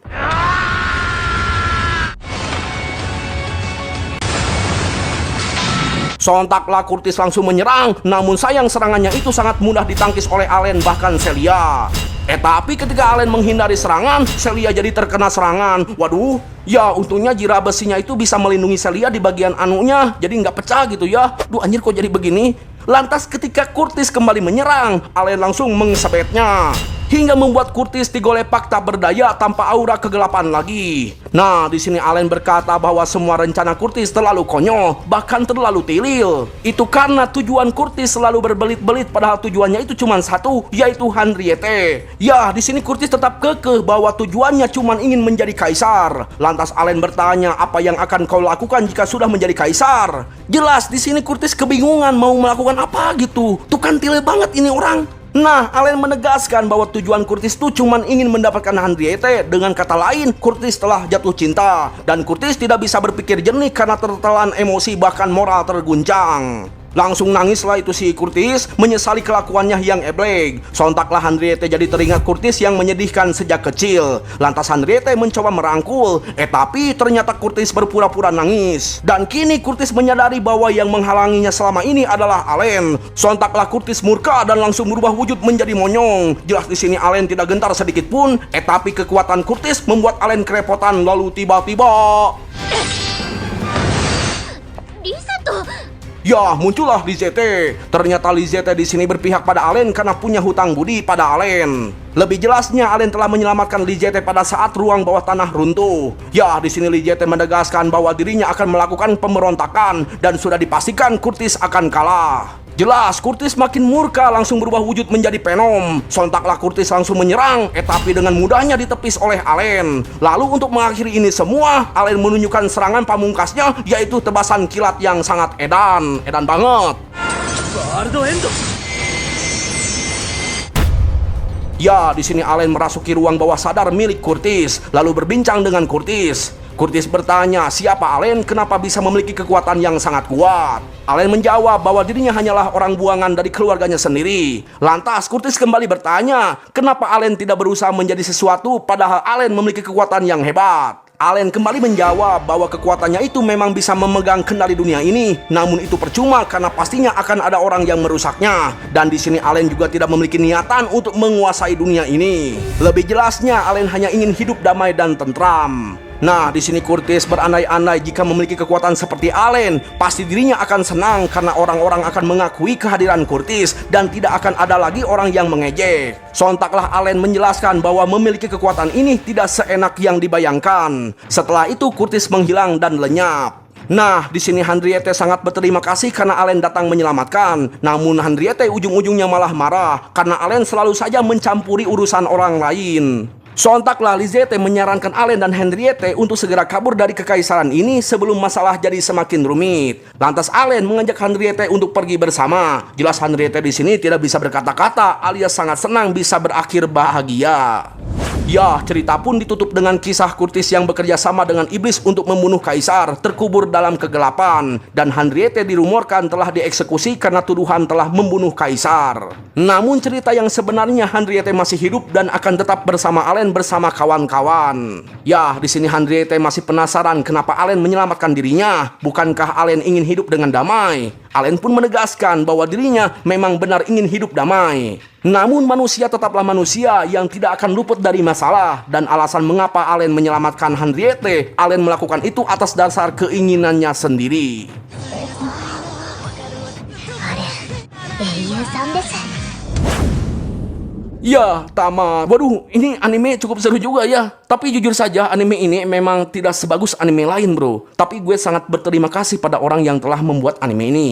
Sontaklah Curtis langsung menyerang, namun sayang serangannya itu sangat mudah ditangkis oleh Allen bahkan Celia. Tapi ketika Allen menghindari serangan, Celia jadi terkena serangan. Waduh, ya untungnya jira besinya itu bisa melindungi Celia di bagian anunya, jadi nggak pecah gitu ya. Duh anjir kok jadi begini. Lantas ketika Curtis kembali menyerang, Allen langsung mengesabetnya. Hingga membuat Curtis digolepak tak berdaya tanpa aura kegelapan lagi. Nah, di sini Allen berkata bahwa semua rencana Curtis terlalu konyol, bahkan terlalu tilil. Itu karena tujuan Curtis selalu berbelit-belit padahal tujuannya itu cuma satu, yaitu Henriette. Ya, di sini Curtis tetap kekeh bahwa tujuannya cuma ingin menjadi kaisar. Lantas Allen bertanya, apa yang akan kau lakukan jika sudah menjadi kaisar? Jelas di sini Curtis kebingungan mau melakukan apa gitu. Tuh kan tilil banget ini orang. Nah, Allen menegaskan bahwa tujuan Curtis itu cuma ingin mendapatkan Henriette. Dengan kata lain, Curtis telah jatuh cinta. Dan Curtis tidak bisa berpikir jernih karena tertelan emosi bahkan moral terguncang. Langsung nangislah itu si Curtis, menyesali kelakuannya yang eblek. Sontaklah Henriette jadi teringat Curtis yang menyedihkan sejak kecil. Lantas Henriette mencoba merangkul, tapi ternyata Curtis berpura-pura nangis. Dan kini Curtis menyadari bahwa yang menghalanginya selama ini adalah Allen. Sontaklah Curtis murka dan langsung berubah wujud menjadi monyong. Jelas di sini Allen tidak gentar sedikit pun, tapi kekuatan Curtis membuat Allen kerepotan. Lalu tiba-tiba ya, muncullah Lisette. Ternyata Lisette di sini berpihak pada Allen karena punya hutang budi pada Allen. Lebih jelasnya, Allen telah menyelamatkan Lisette pada saat ruang bawah tanah runtuh. Ya, di sini Lisette menegaskan bahwa dirinya akan melakukan pemberontakan dan sudah dipastikan Curtis akan kalah. Jelas, Curtis makin murka langsung berubah wujud menjadi Venom. Sontaklah Curtis langsung menyerang, tapi dengan mudahnya ditepis oleh Allen. Lalu untuk mengakhiri ini semua, Allen menunjukkan serangan pamungkasnya, yaitu tebasan kilat yang sangat edan banget. World End. Ya, di sini Allen merasuki ruang bawah sadar milik Curtis, lalu berbincang dengan Curtis. Curtis bertanya, siapa Allen, kenapa bisa memiliki kekuatan yang sangat kuat? Allen menjawab bahwa dirinya hanyalah orang buangan dari keluarganya sendiri. Lantas Curtis kembali bertanya, kenapa Allen tidak berusaha menjadi sesuatu padahal Allen memiliki kekuatan yang hebat? Allen kembali menjawab bahwa kekuatannya itu memang bisa memegang kendali dunia ini, namun itu percuma karena pastinya akan ada orang yang merusaknya. Dan di sini Allen juga tidak memiliki niatan untuk menguasai dunia ini. Lebih jelasnya, Allen hanya ingin hidup damai dan tentram. Nah, di sini Curtis berandai-andai jika memiliki kekuatan seperti Allen, pasti dirinya akan senang karena orang-orang akan mengakui kehadiran Curtis dan tidak akan ada lagi orang yang mengejek. Sontaklah Allen menjelaskan bahwa memiliki kekuatan ini tidak seenak yang dibayangkan. Setelah itu Curtis menghilang dan lenyap. Nah, di sini Henriette sangat berterima kasih karena Allen datang menyelamatkan. Namun Henriette ujung-ujungnya malah marah karena Allen selalu saja mencampuri urusan orang lain. Sontaklah Lisette menyarankan Allen dan Henriette untuk segera kabur dari kekaisaran ini sebelum masalah jadi semakin rumit. Lantas Allen mengajak Henriette untuk pergi bersama. Jelas Henriette di sini tidak bisa berkata-kata alias sangat senang bisa berakhir bahagia. Ya, cerita pun ditutup dengan kisah Curtis yang bekerja sama dengan iblis untuk membunuh kaisar, terkubur dalam kegelapan. Dan Henriette dirumorkan telah dieksekusi karena tuduhan telah membunuh kaisar. Namun cerita yang sebenarnya Henriette masih hidup dan akan tetap bersama Allen bersama kawan-kawan. Ya, di sini Henriette masih penasaran kenapa Allen menyelamatkan dirinya. Bukankah Allen ingin hidup dengan damai? Allen pun menegaskan bahwa dirinya memang benar ingin hidup damai. Namun manusia tetaplah manusia yang tidak akan luput dari masalah. Dan alasan mengapa Allen menyelamatkan Henriette, Allen melakukan itu atas dasar keinginannya sendiri. 英雄さんです。 Ya, tamat. Waduh, ini anime cukup seru juga ya. Tapi jujur saja, anime ini memang tidak sebagus anime lain, bro. Tapi gue sangat berterima kasih pada orang yang telah membuat anime ini.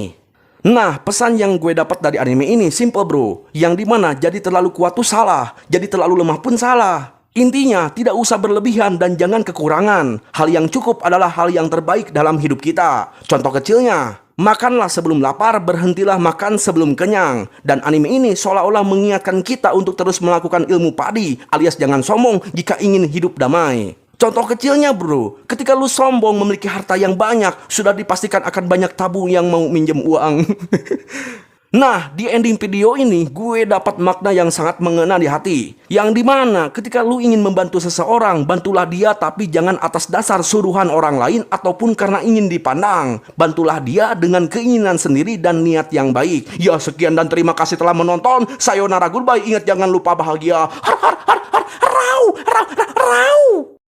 Nah, pesan yang gue dapat dari anime ini simple, bro. Yang dimana jadi terlalu kuat tuh salah, jadi terlalu lemah pun salah. Intinya, tidak usah berlebihan dan jangan kekurangan. Hal yang cukup adalah hal yang terbaik dalam hidup kita. Contoh kecilnya, makanlah sebelum lapar, berhentilah makan sebelum kenyang. Dan anime ini seolah-olah mengingatkan kita untuk terus melakukan ilmu padi, alias jangan sombong jika ingin hidup damai. Contoh kecilnya, bro, ketika lu sombong memiliki harta yang banyak, sudah dipastikan akan banyak tabu yang mau minjem uang. Nah, di ending video ini gue dapat makna yang sangat mengena di hati. Yang dimana ketika lu ingin membantu seseorang, bantulah dia tapi jangan atas dasar suruhan orang lain ataupun karena ingin dipandang. Bantulah dia dengan keinginan sendiri dan niat yang baik. Ya, sekian dan terima kasih telah menonton. Sayonara, goodbye. Ingat jangan lupa bahagia. Har har har har rau rau rau.